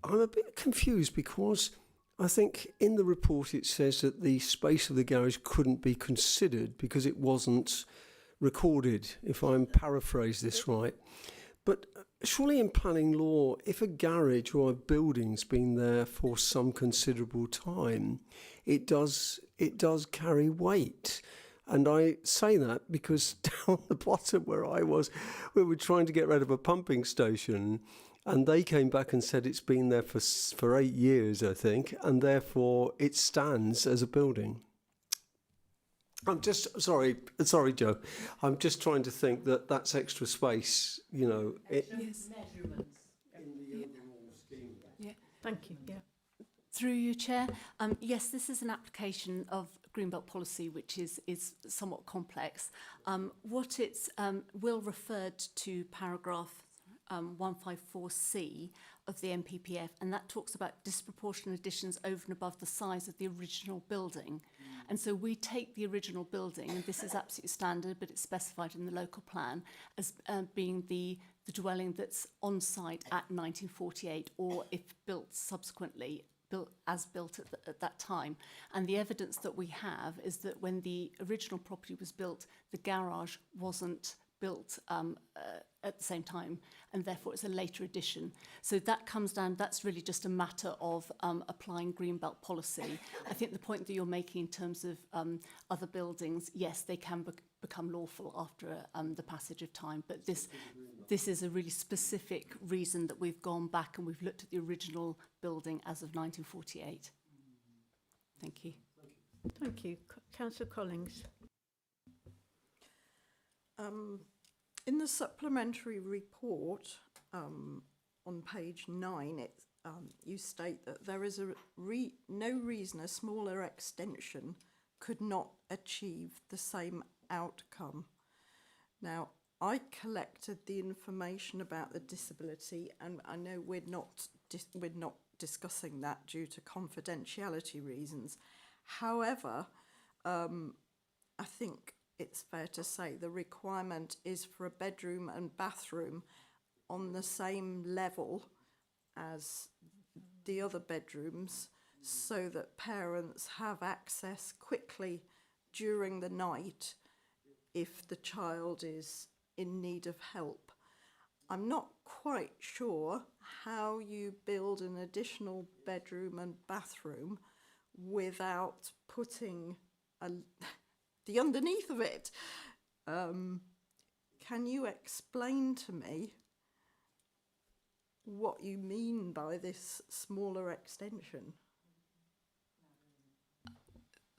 I'm a bit confused because I think in the report it says that the space of the garage couldn't be considered because it wasn't recorded, if I'm paraphrase this right. But surely in planning law, if a garage or a building's been there for some considerable time, it does carry weight. And I say that because down the bottom where I was, we were trying to get rid of a pumping station, and they came back and said it's been there for 8 years, I think, and therefore it stands as a building. I'm just sorry, Joe. I'm just trying to think that that's extra space, you know. Yes. Measurements in the overall scheme. Yeah. Thank you. Yeah. Through you, Chair. Yes, this is an application of Greenbelt policy, which is somewhat complex. What it's Will referred to paragraph 154C of the NPPF, and that talks about disproportionate additions over and above the size of the original building. And so we take the original building, and this is absolutely standard, but it's specified in the local plan as being the dwelling that's on site at 1948, or if built subsequently, built at that time. And the evidence that we have is that when the original property was built, the garage wasn't built at the same time, and therefore it's a later addition. So that comes down, that's really just a matter of applying Greenbelt policy. I think the point that you're making in terms of other buildings, yes, they can become lawful after the passage of time, but this is a really specific reason that we've gone back and we've looked at the original building as of 1948. Thank you. Thank you. Councillor Collins. In the supplementary report on page 9, you state that there is no reason a smaller extension could not achieve the same outcome. Now, I collected the information about the disability, and I know we're not discussing that due to confidentiality reasons. However, I think it's fair to say the requirement is for a bedroom and bathroom on the same level as the other bedrooms, so that parents have access quickly during the night if the child is in need of help. I'm not quite sure how you build an additional bedroom and bathroom without putting the underneath of it. Can you explain to me what you mean by this smaller extension?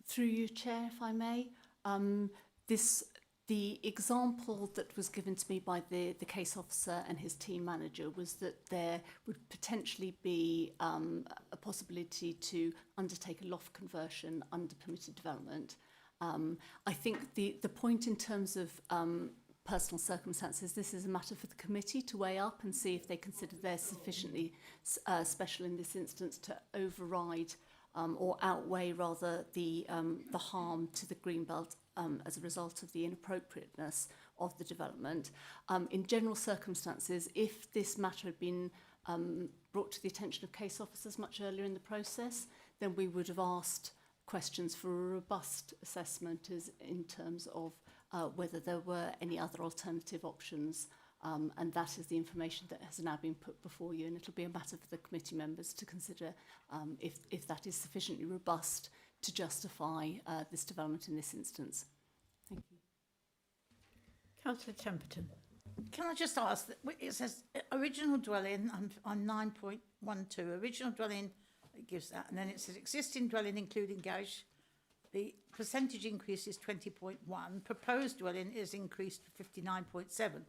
Through you, Chair, if I may. The example that was given to me by the case officer and his team manager was that there would potentially be a possibility to undertake a loft conversion under permitted development. I think the point in terms of personal circumstances, this is a matter for the committee to weigh up and see if they consider they're sufficiently special in this instance to override or outweigh rather the harm to the Greenbelt as a result of the inappropriateness of the development. In general circumstances, if this matter had been brought to the attention of case officers much earlier in the process, then we would have asked questions for a robust assessment in terms of whether there were any other alternative options, and that is the information that has now been put before you, and it'll be a matter for the committee members to consider if that is sufficiently robust to justify this development in this instance. Thank you. Councillor Temperton. Can I just ask, that it says original dwelling on 9.12, original dwelling, it gives that, and then it says existing dwelling including garage, the percentage increase is 20.1, proposed dwelling is increased to 59.7.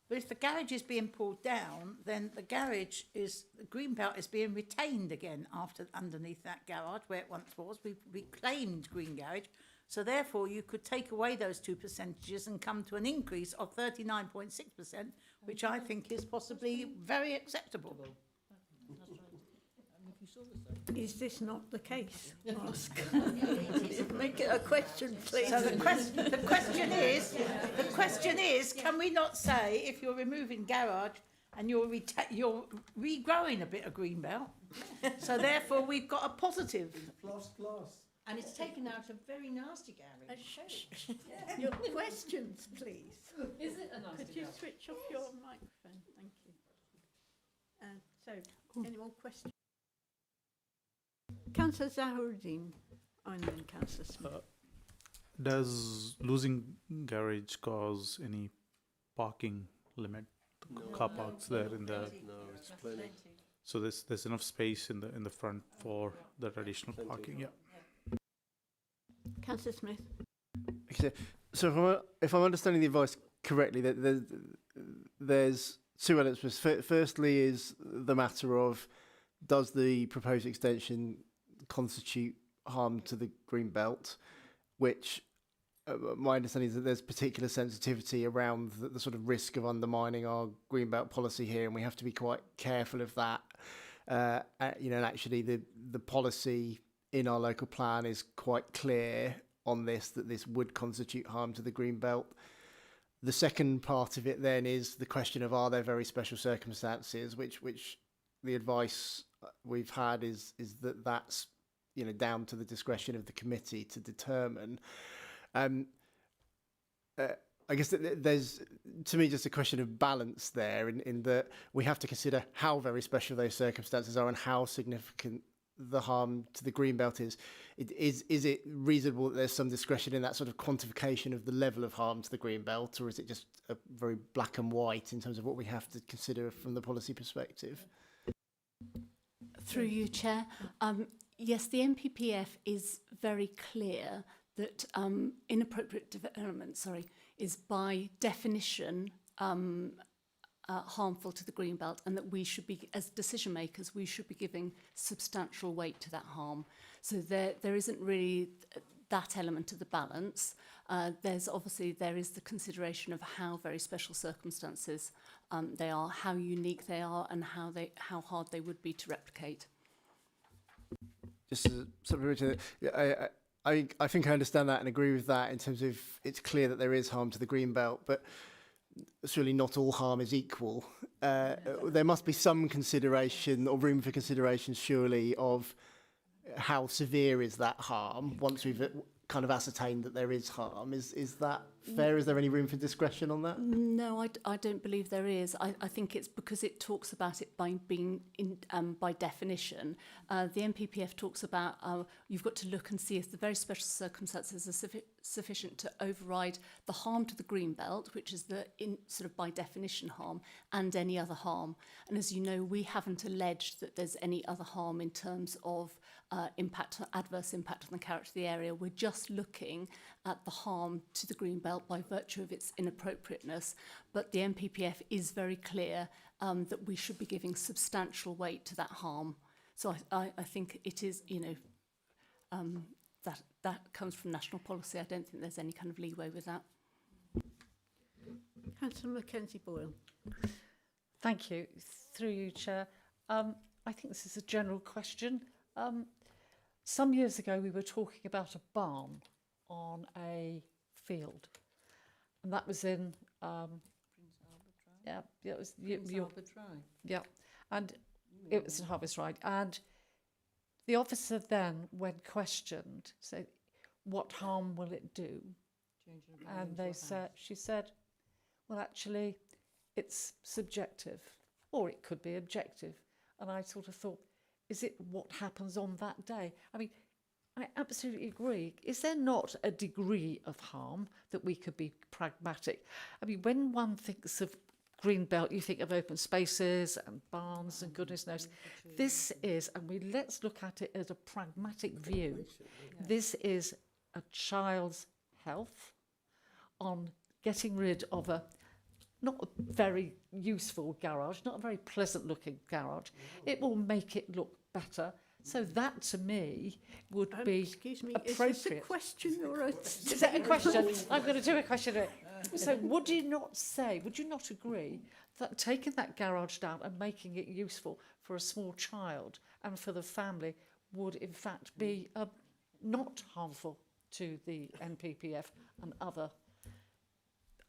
But if the garage is being pulled down, then the Greenbelt is being retained again underneath that garage where it once was. We've reclaimed Green Garage. So therefore you could take away those 2 percentages and come to an increase of 39.6%, which I think is possibly very acceptable. Is this not the case? Ask. Make it a question, please. So the question is, can we not say if you're removing garage and you're regrowing a bit of Greenbelt, so therefore we've got a positive. And it's taken out a very nasty garage. Your questions, please. Is it a nasty Could you garage? switch off your microphone? Thank you. Any more questions? Councillor Zahoudin. And then Councillor Smith. Does losing garage cause any parking limit? Car parks there in the. No, it's plenty. So there's enough space in the front for that additional parking. Yeah. Councillor Smith. Okay, so if I'm understanding the advice correctly, there's two elements. Firstly is the matter of, does the proposed extension constitute harm to the green belt, which my understanding is that there's particular sensitivity around the sort of risk of undermining our green belt policy here, and we have to be quite careful of that. And actually the policy in our local plan is quite clear on this, that this would constitute harm to the green belt. The second part of it then is the question of, are there very special circumstances, which the advice we've had is that that's, you know, down to the discretion of the committee to determine. I guess that there's, to me, just a question of balance there, in that we have to consider how very special those circumstances are and how significant the harm to the greenbelt is. Is it reasonable that there's some discretion in that sort of quantification of the level of harm to the greenbelt, or is it just a very black and white in terms of what we have to consider from the policy perspective? Through you, Chair. Yes, the NPPF is very clear that inappropriate development, is by definition harmful to the greenbelt, and that we should be, as decision makers, we should be giving substantial weight to that harm. So there isn't really that element of the balance. There is the consideration of how very special circumstances they are, how unique they are, and how hard they would be to replicate. Just something, I think I understand that and agree with that in terms of it's clear that there is harm to the greenbelt, but surely not all harm is equal. There must be some consideration or room for consideration, surely, of how severe is that harm once we've kind of ascertained that there is harm. Is that fair? Is there any room for discretion on that? No, I don't believe there is. I think it's because it talks about it by being by definition. The NPPF talks about you've got to look and see if the very special circumstances are sufficient to override the harm to the greenbelt, which is the sort of by definition harm, and any other harm. And as you know, we haven't alleged that there's any other harm in terms of adverse impact on the character of the area. We're just looking at the harm to the greenbelt by virtue of its inappropriateness. But the NPPF is very clear that we should be giving substantial weight to that harm. So I think it is, that comes from national policy. I don't think there's any kind of leeway with that. Councillor Mackenzie Boyle. Thank you. Through you, Chair. I think this is a general question. Some years ago, we were talking about a barn on a field, and that was in it was Harbour Drive. Yeah, and it was in Harvest Ride, and the officer then, when questioned, said, "What harm will it do?" And she said, "Well, actually, it's subjective, or it could be objective." And I sort of thought, is it what happens on that day? I mean, I absolutely agree. Is there not a degree of harm that we could be pragmatic? I mean, when one thinks of Greenbelt, you think of open spaces and barns and goodness knows. This is, and let's look at it as a pragmatic view. This is a child's health on getting rid of not a very useful garage, not a very pleasant looking garage. It will make it look better. So that, to me, would be excuse me, appropriate. Is this a question or a... Is that a question? I'm going to do a question. So would you not agree that taking that garage down and making it useful for a small child and for the family would, in fact, be not harmful to the NPPF and other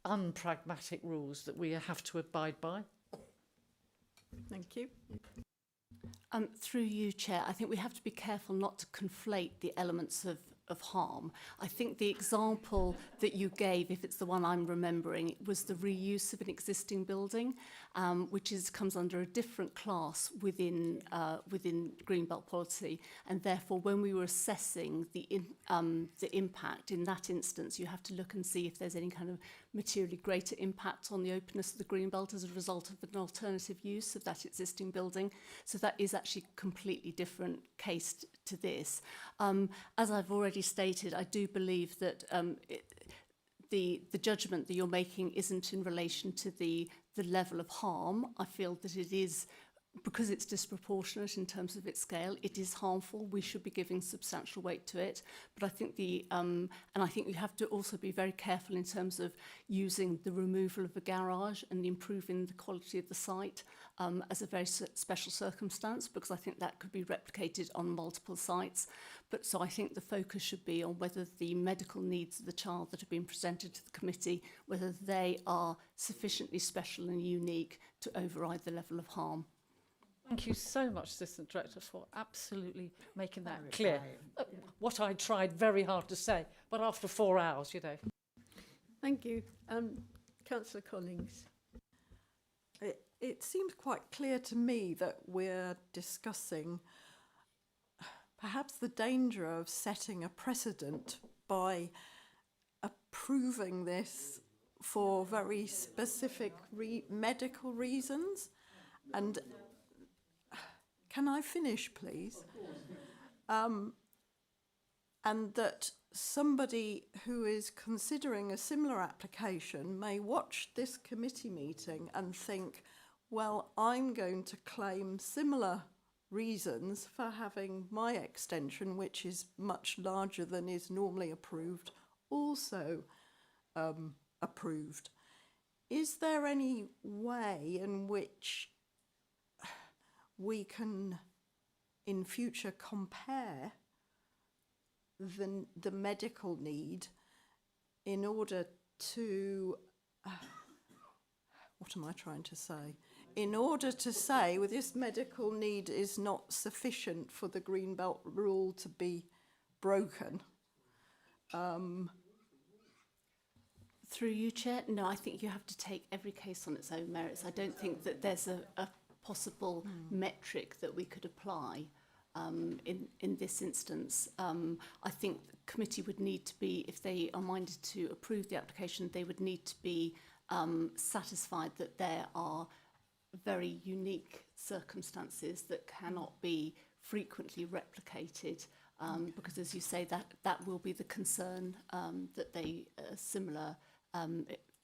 unpragmatic rules that we have to abide by? Thank you. Through you, Chair, I think we have to be careful not to conflate the elements of harm. I think the example that you gave, if it's the one I'm remembering, was the reuse of an existing building, which comes under a different class within Greenbelt policy, and therefore when we were assessing the impact in that instance, you have to look and see if there's any kind of materially greater impact on the openness of the Greenbelt as a result of an alternative use of that existing building. So that is actually a completely different case to this. As I've already stated, I do believe that the judgment that you're making isn't in relation to the level of harm. I feel that it is because it's disproportionate in terms of its scale, it is harmful. We should be giving substantial weight to it. But I think and I think you have to also be very careful in terms of using the removal of a garage and improving the quality of the site as a very special circumstance, because I think that could be replicated on multiple sites. But so I think the focus should be on whether the medical needs of the child that have been presented to the committee, whether they are sufficiently special and unique to override the level of harm. Thank you so much, Assistant Director, for absolutely making that clear. What I tried very hard to say, but after 4 hours, you know. Thank you. Councillor Collins. It seems quite clear to me that we're discussing perhaps the danger of setting a precedent by approving this for very specific medical reasons. And can I finish, please? And that somebody who is considering a similar application may watch this committee meeting and think, well, I'm going to claim similar reasons for having my extension, which is much larger than is normally approved, also approved. Is there any way in which we can in future compare the medical need in order to what am I trying to say? In order to say, well, this medical need is not sufficient for the Greenbelt rule to be broken. Through you, Chair? No, I think you have to take every case on its own merits. I don't think that there's a possible metric that we could apply in this instance. I think the committee would need to be, if they are minded to approve the application, they would need to be satisfied that there are very unique circumstances that cannot be frequently replicated, because, as you say, that will be the concern, that they similar,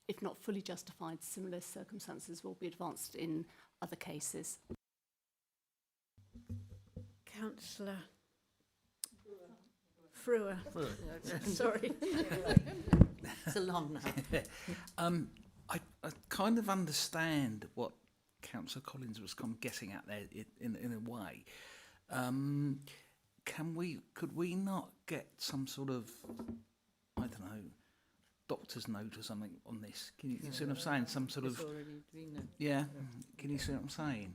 if not fully justified, similar circumstances will be advanced in other cases. Councillor Frewer. Sorry. It's a long now. I kind of understand what Councillor Collins was kind of getting at there in a way. Could we not get some sort of, I don't know, doctor's note or something on this? Can you see what I'm saying? Some sort of, yeah. Can you see what I'm saying?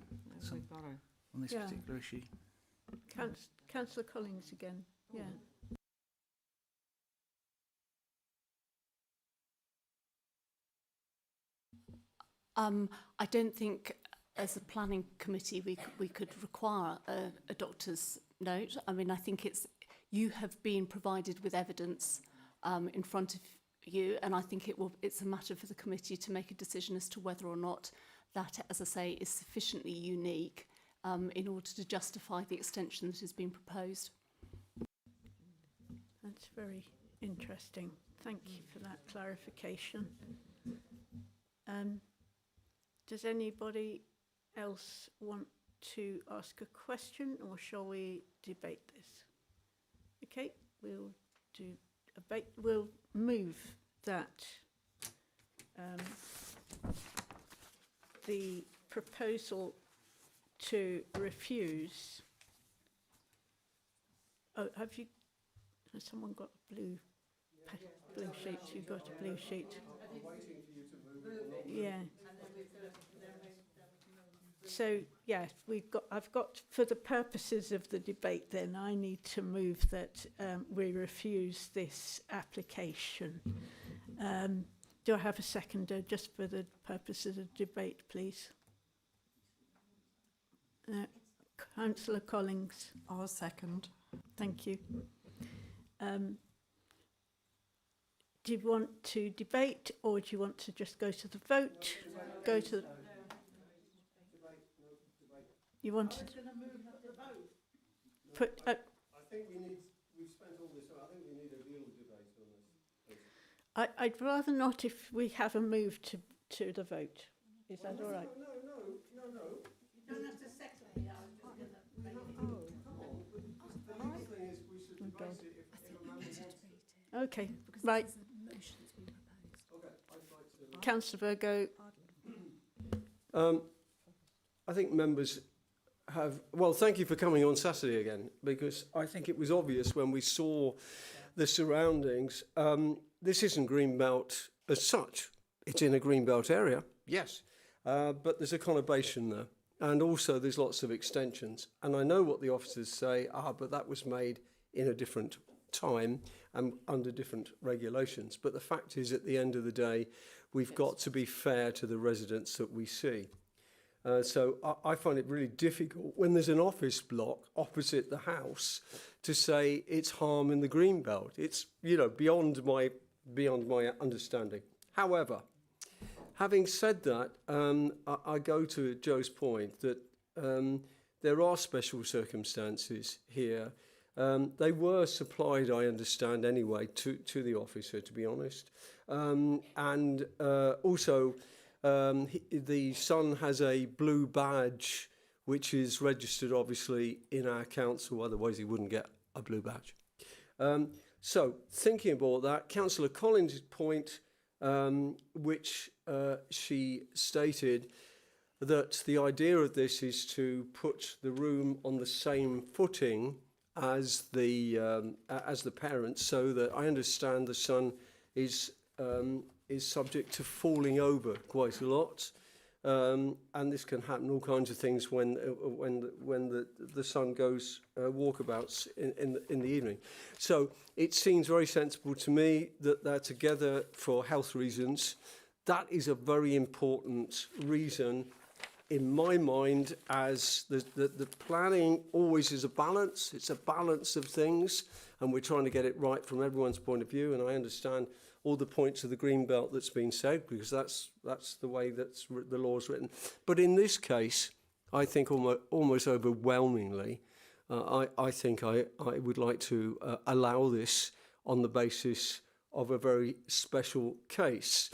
On this particular issue. Councillor Collins again. Yeah. I don't think, as a planning committee, we could require a doctor's note. I mean, I think you have been provided with evidence in front of you, and I think it's a matter for the committee to make a decision as to whether or not that, as I say, is sufficiently unique in order to justify the extension that has been proposed. That's very interesting. Thank you for that clarification. Does anybody else want to ask a question, or shall we debate this? Okay, we'll do debate. We'll move that the proposal to refuse. Oh, has someone got a blue sheet? You've got a blue sheet. I'm waiting for you to move it or not. Yeah. So yeah, I've got, for the purposes of the debate, then I need to move that we refuse this application. Do I have a seconder, just for the purposes of debate, please? Councillor Collins. I'll second. Thank you. Do you want to debate, or do you want to just go to the vote? Go to. You want to put. I think we've spent all this. I think we need a real debate on this. I'd rather not, if we have a move to the vote. Is that all right? No. You don't have to second. God. Okay, right. Councillor Virgo. I think members have, well, thank you for coming on Saturday again, because I think it was obvious when we saw the surroundings. This isn't Greenbelt as such. It's in a Greenbelt area, yes, but there's a conurbation there. And also there's lots of extensions. And I know what the officers say, but that was made in a different time and under different regulations. But the fact is, at the end of the day, we've got to be fair to the residents that we see. So I find it really difficult when there's an office block opposite the house to say it's harm in the Greenbelt. It's, you know, beyond my understanding. However, having said that, I go to Joe's point that there are special circumstances here. They were supplied, I understand anyway, to the officer, to be honest. And also, the son has a blue badge, which is registered, obviously, in our council. Otherwise, he wouldn't get a blue badge. So, thinking about that, Councillor Collins' point, which she stated that the idea of this is to put the room on the same footing as the parents, so that I understand the son is subject to falling over quite a lot, and this can happen all kinds of things when the son goes walkabouts in the evening. So it seems very sensible to me that they're together for health reasons. That is a very important reason in my mind, as the planning always is a balance. It's a balance of things, and we're trying to get it right from everyone's point of view. And I understand all the points of the Greenbelt that's been said, because that's the way that's the law's written. But in this case, I think almost overwhelmingly, I think I would like to allow this on the basis of a very special case.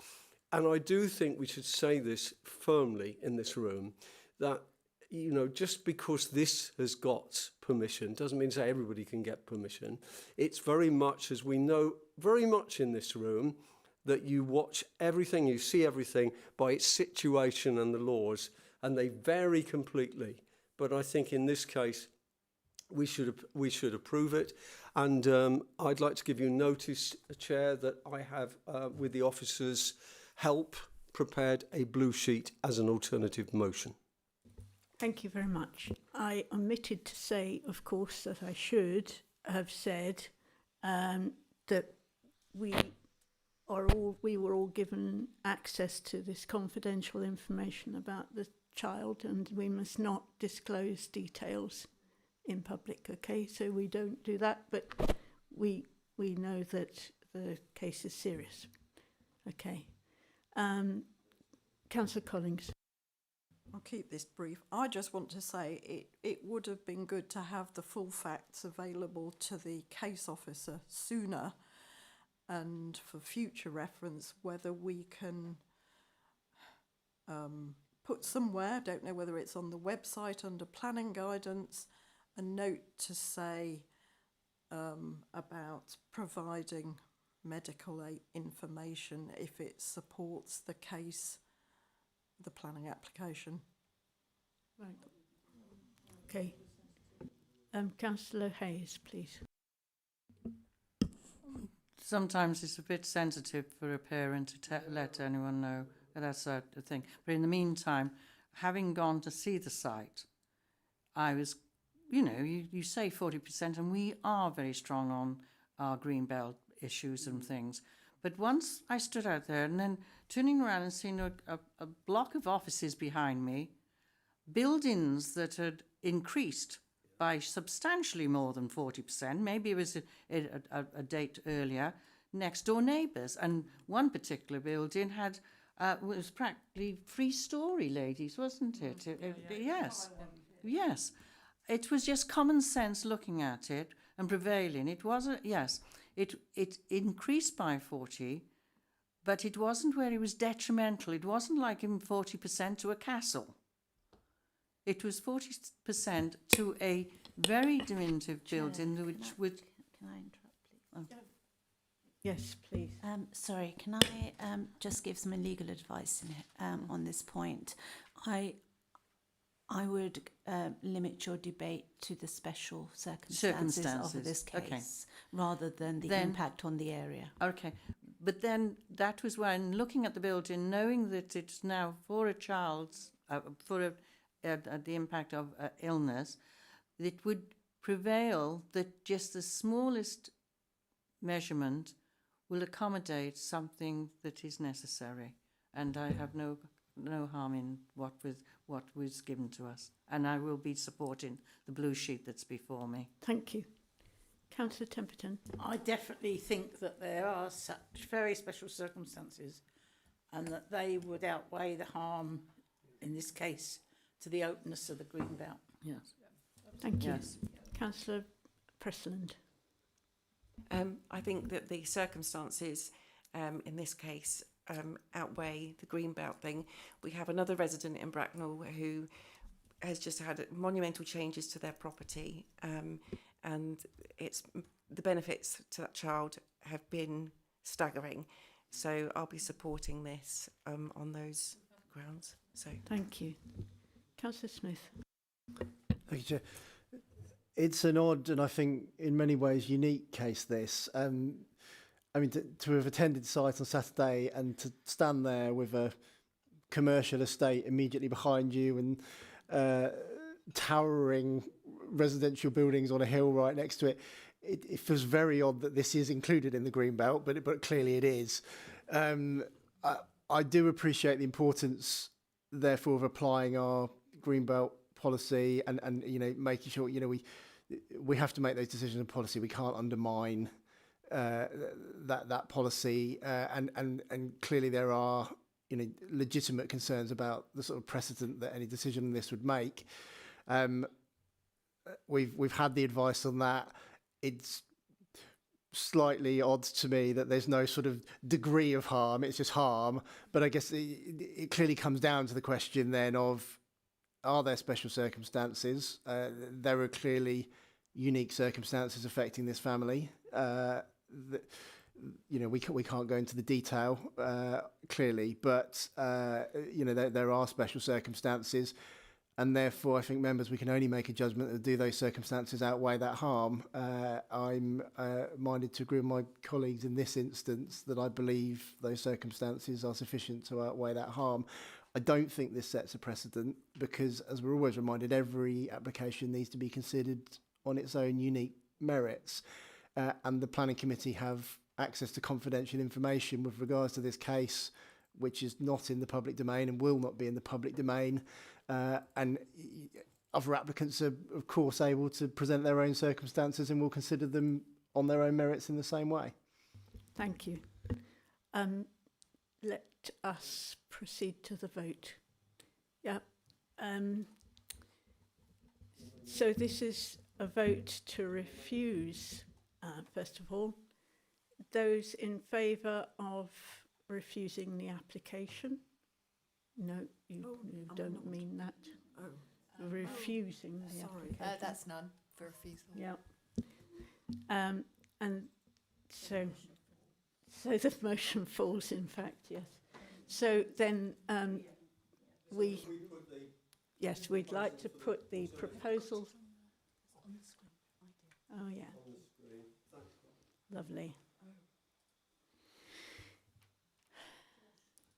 And I do think we should say this firmly in this room, that, you know, just because this has got permission doesn't mean to say everybody can get permission. It's very much, as we know very much in this room, that you watch everything, you see everything by its situation and the laws, and they vary completely. But I think in this case, we should approve it. And I'd like to give you notice, Chair, that I have, with the officers' help, prepared a blue sheet as an alternative motion. Thank you very much. I omitted to say, of course, that I should have said that we were all given access to this confidential information about the child, and we must not disclose details in public. Okay, so we don't do that, but we know that the case is serious. Okay. Councillor Collins. I'll keep this brief. I just want to say it would have been good to have the full facts available to the case officer sooner, and for future reference, whether we can put somewhere, I don't know whether it's on the website under planning guidance, a note to say about providing medical information if it supports the case, the planning application. Right. Okay. Councillor Hayes, please. Sometimes it's a bit sensitive for a parent to let anyone know that's a thing. But in the meantime, having gone to see the site, I was, you know, you say 40%, and we are very strong on our Greenbelt issues and things. But once I stood out there and then turning around and seeing a block of offices behind me, buildings that had increased by substantially more than 40%, maybe it was a date earlier, next door neighbours. And one particular building had, was practically 3-storey, ladies, wasn't it? Yes, yes. It was just common sense looking at it and prevailing. It wasn't, yes. It increased by 40, but it wasn't where it was detrimental. It wasn't like giving 40% to a castle. It was 40% to a very diminutive building, which would... Can I interrupt, please? Oh. Yes, please. Sorry, can I just give some legal advice on this point? I would limit your debate to the special circumstances of this case, okay, rather than the impact on the area. Okay, but then that was when looking at the building, knowing that it's now for a child's, the impact of illness, it would prevail that just the smallest measurement will accommodate something that is necessary, and I have no harm in what was given to us, and I will be supporting the blue sheet that's before me. Thank you. Councillor Temperton. I definitely think that there are such very special circumstances and that they would outweigh the harm, in this case, to the openness of the green belt. Yes. Thank you. Yes. Councillor Pressland. I think that the circumstances in this case outweigh the greenbelt thing. We have another resident in Bracknell who has just had monumental changes to their property, and the benefits to that child have been staggering. So I'll be supporting this on those grounds. So thank you. Councillor Smith. Thank you, Chair. It's an odd and I think in many ways unique case, this. I mean, to have attended site on Saturday and to stand there with a commercial estate immediately behind you and towering residential buildings on a hill right next to it, it feels very odd that this is included in the green belt, but clearly it is. I do appreciate the importance, therefore, of applying our green belt policy and you know, making sure, you know, we have to make those decisions in policy. We can't undermine that policy, and clearly there are, you know, legitimate concerns about the sort of precedent that any decision on this would make. We've had the advice on that. It's slightly odd to me that there's no sort of degree of harm. It's just harm. But I guess it clearly comes down to the question then of, are there special circumstances? There are clearly unique circumstances affecting this family. You know, we can't go into the detail clearly, but you know, there are special circumstances, and therefore I think members, we can only make a judgment that do those circumstances outweigh that harm. I'm minded to agree with my colleagues in this instance that I believe those circumstances are sufficient to outweigh that harm. I don't think this sets a precedent because, as we're always reminded, every application needs to be considered on its own unique merits. And the planning committee have access to confidential information with regards to this case, which is not in the public domain and will not be in the public domain. And other applicants are, of course, able to present their own circumstances and will consider them on their own merits in the same way. Thank you. Let us proceed to the vote. Yeah. So this is a vote to refuse, first of all. Those in favour of refusing the application? No, you don't mean that. Oh. Refusing the Sorry. application. That's none for refusal. Yeah. And so the motion falls, in fact, yes. So then yes, we'd like to put the proposal. Oh, yeah. Lovely.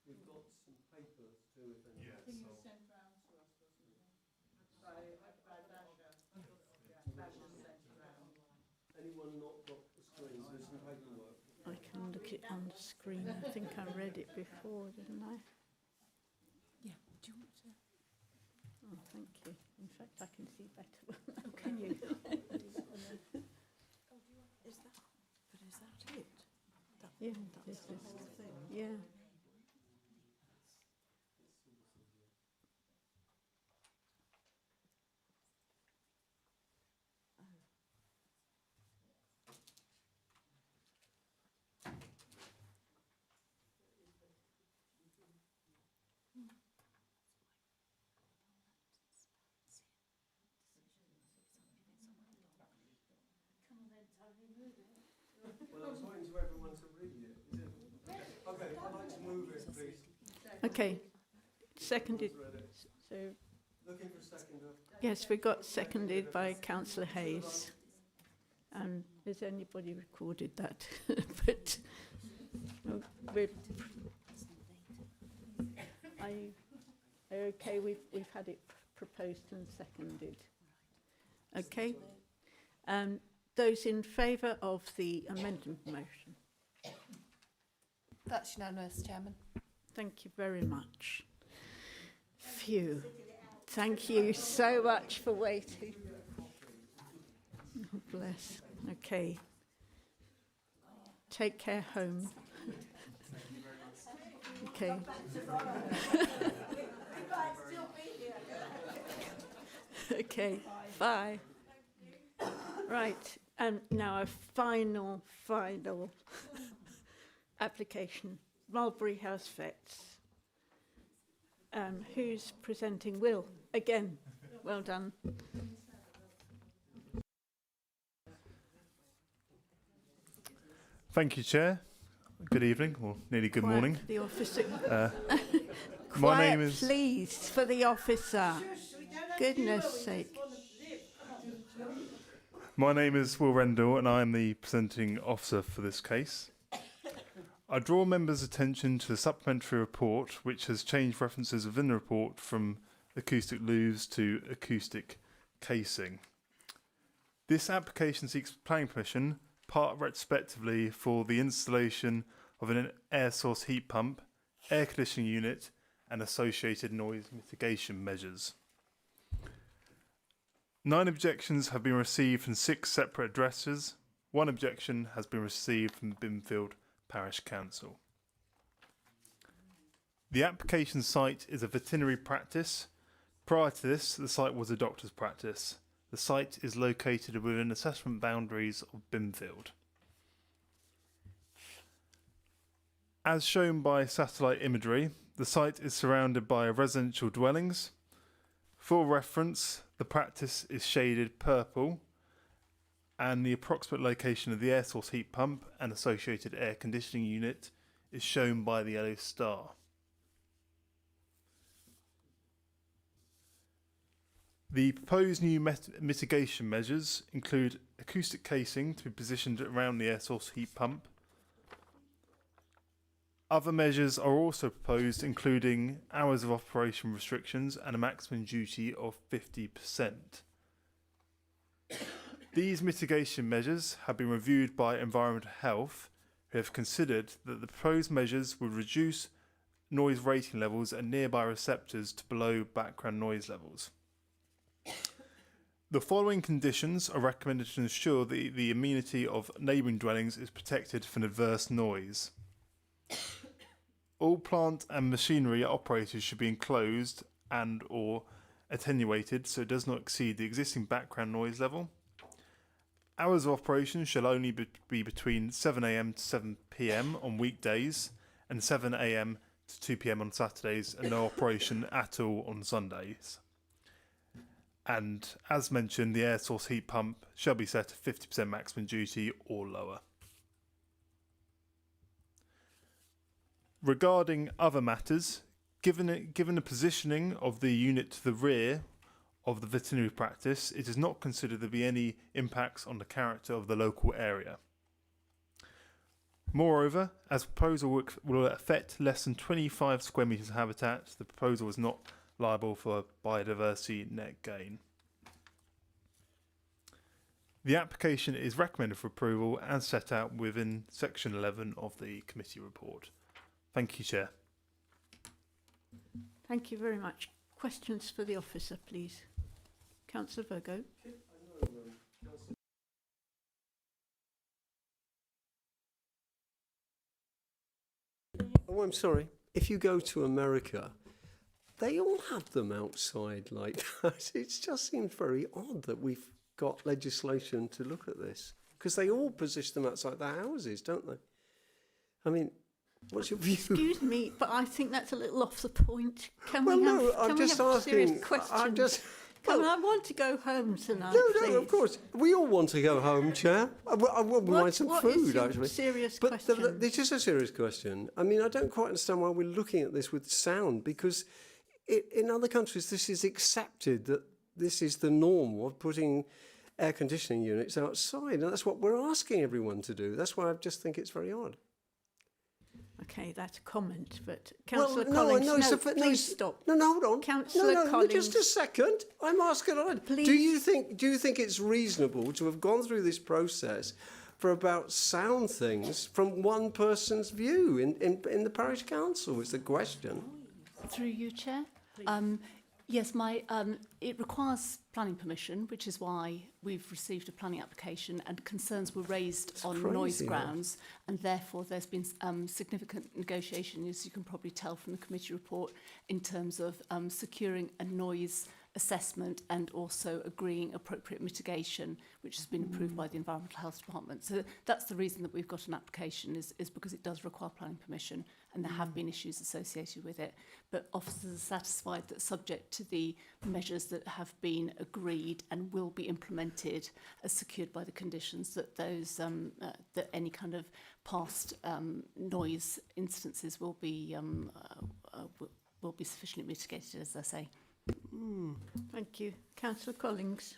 We've got some papers too, if anyone. Anyone not got the screen? There's some paperwork. I can look it on the screen. I think I read it before, didn't I? Yeah. Do you want to? Oh, thank you. In fact, I can see better. Oh, can you? Is that? But is that it? Yeah, this is. Yeah. Come on then, Tony, move it. Okay, seconded. So, Looking for a seconder. yes, we got seconded by Councillor Hayes. Has anybody recorded that? But we're. Are you okay? We've had it proposed and seconded. Okay. Those in favour of the amendment motion? That's unanimous, Chairman. Thank you very much. Phew. Thank you so much for waiting. Oh, bless. Okay. Take care home. Okay. Okay. Bye. Right. And now a final application. Mulberry House Vets. Who's presenting? Will. Again. Well done. Thank you, Chair. Good evening, or nearly good Quiet morning. for the officer. My Quiet, name is. please, for the officer. Goodness sake. My name is Will Rendell, and I am the presenting officer for this case. I draw members' attention to the supplementary report, which has changed references within the report from acoustic louvres to acoustic casing. This application seeks planning permission, part retrospectively, for the installation of an air source heat pump, air conditioning unit, and associated noise mitigation measures. 9 objections have been received from 6 separate addresses. 1 objection has been received from Binfield Parish Council. The application site is a veterinary practice. Prior to this, the site was a doctor's practice. The site is located within assessment boundaries of Binfield. As shown by satellite imagery, the site is surrounded by residential dwellings. For reference, the practice is shaded purple, and the approximate location of the air source heat pump and associated air conditioning unit is shown by the yellow star. The proposed new mitigation measures include acoustic casing to be positioned around the air source heat pump. Other measures are also proposed, including hours of operation restrictions and a maximum duty of 50%. These mitigation measures have been reviewed by Environmental Health, who have considered that the proposed measures would reduce noise rating levels at nearby receptors to below background noise levels. The following conditions are recommended to ensure that the amenity of neighbouring dwellings is protected from adverse noise. All plant and machinery operators should be enclosed and or attenuated so it does not exceed the existing background noise level. Hours of operation shall only be between 7 a.m. to 7 p.m. on weekdays and 7 a.m. to 2 p.m. on Saturdays, and no operation at all on Sundays. And as mentioned, the air source heat pump shall be set at 50% maximum duty or lower. Regarding other matters, given the positioning of the unit to the rear of the veterinary practice, it is not considered to be any impacts on the character of the local area. Moreover, as proposal will affect less than 25 square metres of habitat, the proposal is not liable for biodiversity net gain. The application is recommended for approval as set out within section 11 of the committee report. Thank you, Chair. Thank you very much. Questions for the officer, please. Councillor Virgo. Oh, I'm sorry. If you go to America, they all have them outside like that. It just seems very odd that we've got legislation to look at this, because they all position them outside their houses, don't they? I mean, what's your view? Excuse me, but I think that's a little off the point. Can Well, we have, no, I'm can just we have asking. serious questions? I want to go home tonight. No, of course. We all want to go home, Chair. I wouldn't mind some what food, is your actually. serious but question? This is a serious question. I mean, I don't quite understand why we're looking at this with sound, because in other countries, this is accepted, that this is the norm of putting air conditioning units outside, and that's what we're asking everyone to do. That's why I just think it's very odd. Okay, that's a comment, but Councillor Well, Collins, please stop. No, hold on. Councillor Collins. Just a second. I'm asking. Please. Do you think it's reasonable to have gone through this process for about sound things from one person's view in the parish council? Is the question. Through you, Chair. Yes, it requires planning permission, which is why we've received a planning application, and concerns were raised on noise crazy, grounds, and therefore there's been significant negotiation, as you can probably tell from the committee report, in terms of securing a noise assessment and also agreeing appropriate mitigation, which has been approved by the Environmental Health Department. So that's the reason that we've got an application, is because it does require planning permission, and there have been issues associated with it. But officers are satisfied that, subject to the measures that have been agreed and will be implemented as secured by the conditions, that those that any kind of past noise instances will be sufficiently mitigated, as I say. Thank you. Councillor Collins,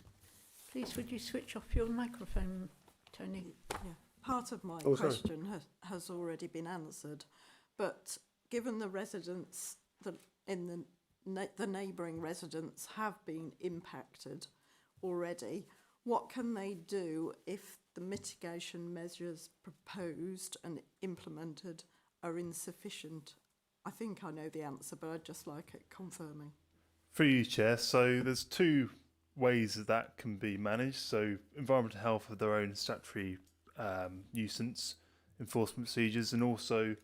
please would you switch off your microphone, Tony? Yeah. Part of my Oh, sorry. question has already been answered, but given the residents the neighbouring residents have been impacted already, what can they do if the mitigation measures proposed and implemented are insufficient? I think I know the answer, but I'd just like it confirming. For you, Chair. So there's two ways that can be managed. So Environmental Health have their own statutory nuisance enforcement procedures, and also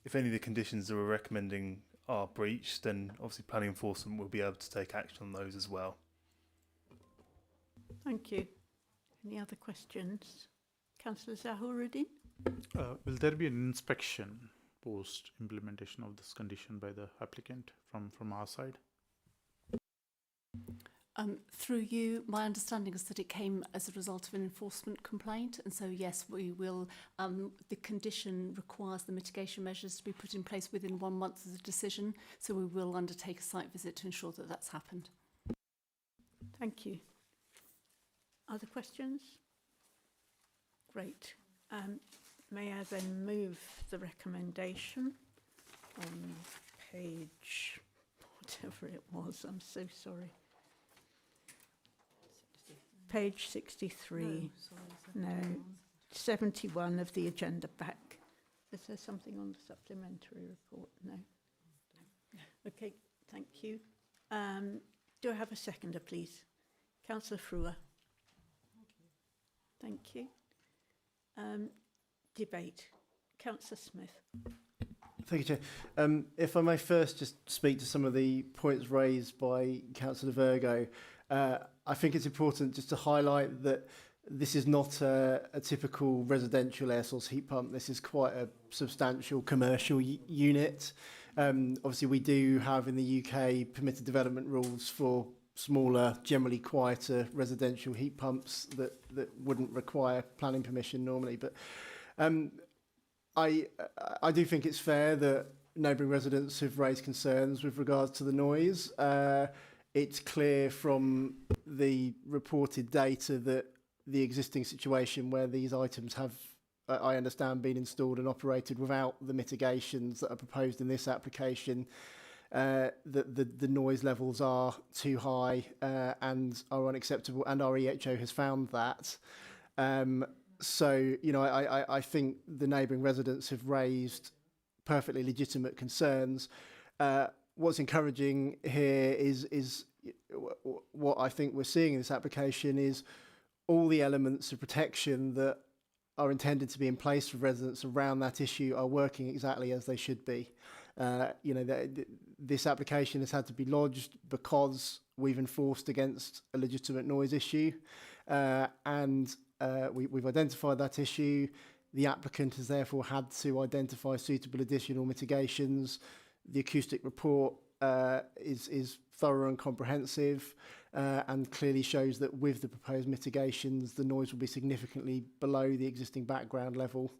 if any of the conditions that we're recommending are breached, then obviously planning enforcement will be able to take action on those as well. Thank you. Any other questions? Councillor Zahoruddin? Will there be an inspection post implementation of this condition by the applicant from our side? Through you, my understanding is that it came as a result of an enforcement complaint, and so yes, we will. The condition requires the mitigation measures to be put in place within 1 month of the decision, so we will undertake a site visit to ensure that that's happened. Thank you. Other questions? Great. May I then move the recommendation on page, whatever it was, I'm so sorry. Page 63. No, 71 of the agenda pack. Is there something on the supplementary report? No. Okay, thank you. Do I have a seconder, please? Councillor Frewer. Thank you. Debate. Councillor Smith. Thank you, Chair. If I may first just speak to some of the points raised by Councillor Virgo. I think it's important just to highlight that this is not a typical residential air source heat pump. This is quite a substantial commercial unit. Obviously, we do have in the UK permitted development rules for smaller, generally quieter residential heat pumps that wouldn't require planning permission normally. But I do think it's fair that neighbouring residents have raised concerns with regards to the noise. It's clear from the reported data that the existing situation where these items have, I understand, been installed and operated without the mitigations that are proposed in this application, that the noise levels are too high and are unacceptable, and our EHO has found that. So, you know, I think the neighbouring residents have raised perfectly legitimate concerns. What's encouraging here is what I think we're seeing in this application is all the elements of protection that are intended to be in place for residents around that issue are working exactly as they should be. You know, this application has had to be lodged because we've enforced against a legitimate noise issue, and we've identified that issue. The applicant has therefore had to identify suitable additional mitigations. The acoustic report is thorough and comprehensive, and clearly shows that with the proposed mitigations, the noise will be significantly below the existing background level,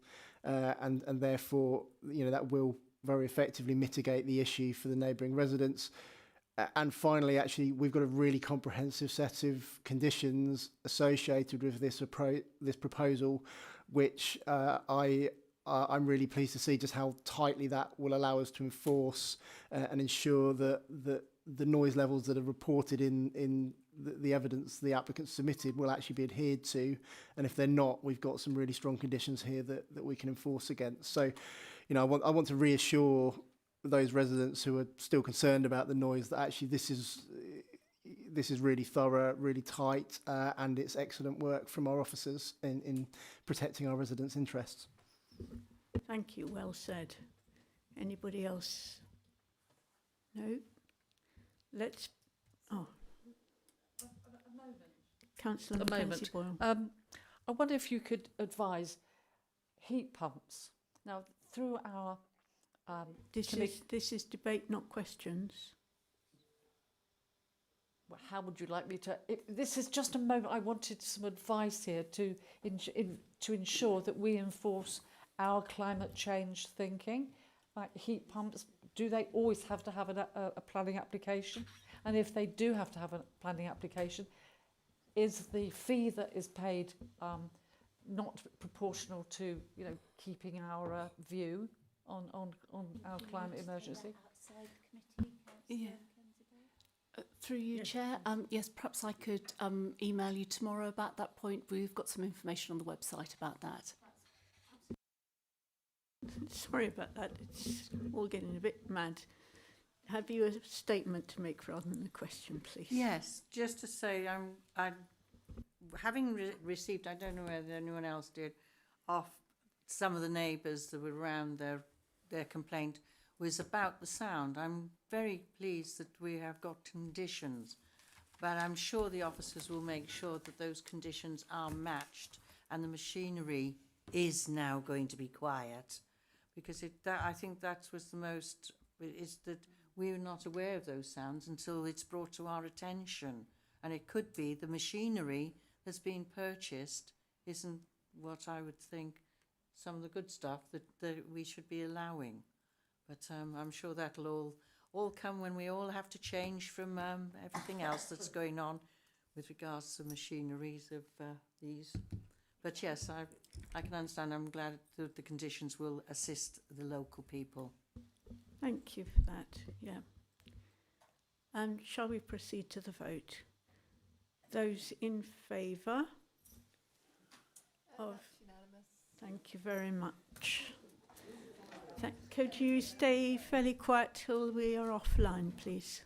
and therefore, that will very effectively mitigate the issue for the neighbouring residents. And finally, actually, we've got a really comprehensive set of conditions associated with this proposal, which I'm really pleased to see just how tightly that will allow us to enforce and ensure that the noise levels that are reported in the evidence the applicants submitted will actually be adhered to. And if they're not, we've got some really strong conditions here that we can enforce against. So, I want to reassure those residents who are still concerned about the noise that actually this is really thorough, really tight, and it's excellent work from our officers in protecting our residents' interests. Thank you, well said. Anybody else? No? Let's, Councillor Mackenzie Boyle. I wonder if you could advise heat pumps. Now, through our This is debate, not questions. Well, how would you like me to? This is just a moment. I wanted some advice here to ensure that we enforce our climate change thinking. Like heat pumps, do they always have to have a planning application? And if they do have to have a planning application, is the fee that is paid not proportional to keeping our view on our climate emergency? Yeah. Through you, Chair. Yes, perhaps I could email you tomorrow about that point. We've got some information on the website about that. Sorry about that. It's all getting a bit mad. Have you a statement to make rather than a question, please? Yes, just to say I'm having received, I don't know whether anyone else did, off some of the neighbours that were around their complaint was about the sound. I'm very pleased that we have got conditions, but I'm sure the officers will make sure that those conditions are matched and the machinery is now going to be quiet, because I think that was the most, is that we were not aware of those sounds until it's brought to our attention. And it could be the machinery that's been purchased isn't what I would think some of the good stuff that we should be allowing. But I'm sure that'll all come when we all have to change from everything else that's going on with regards to machineries of these. But yes, I can understand. I'm glad that the conditions will assist the local people. Thank you for that. Yeah. And shall we proceed to the vote? Those in favour of... Thank you very much. Could you stay fairly quiet till we are offline, please?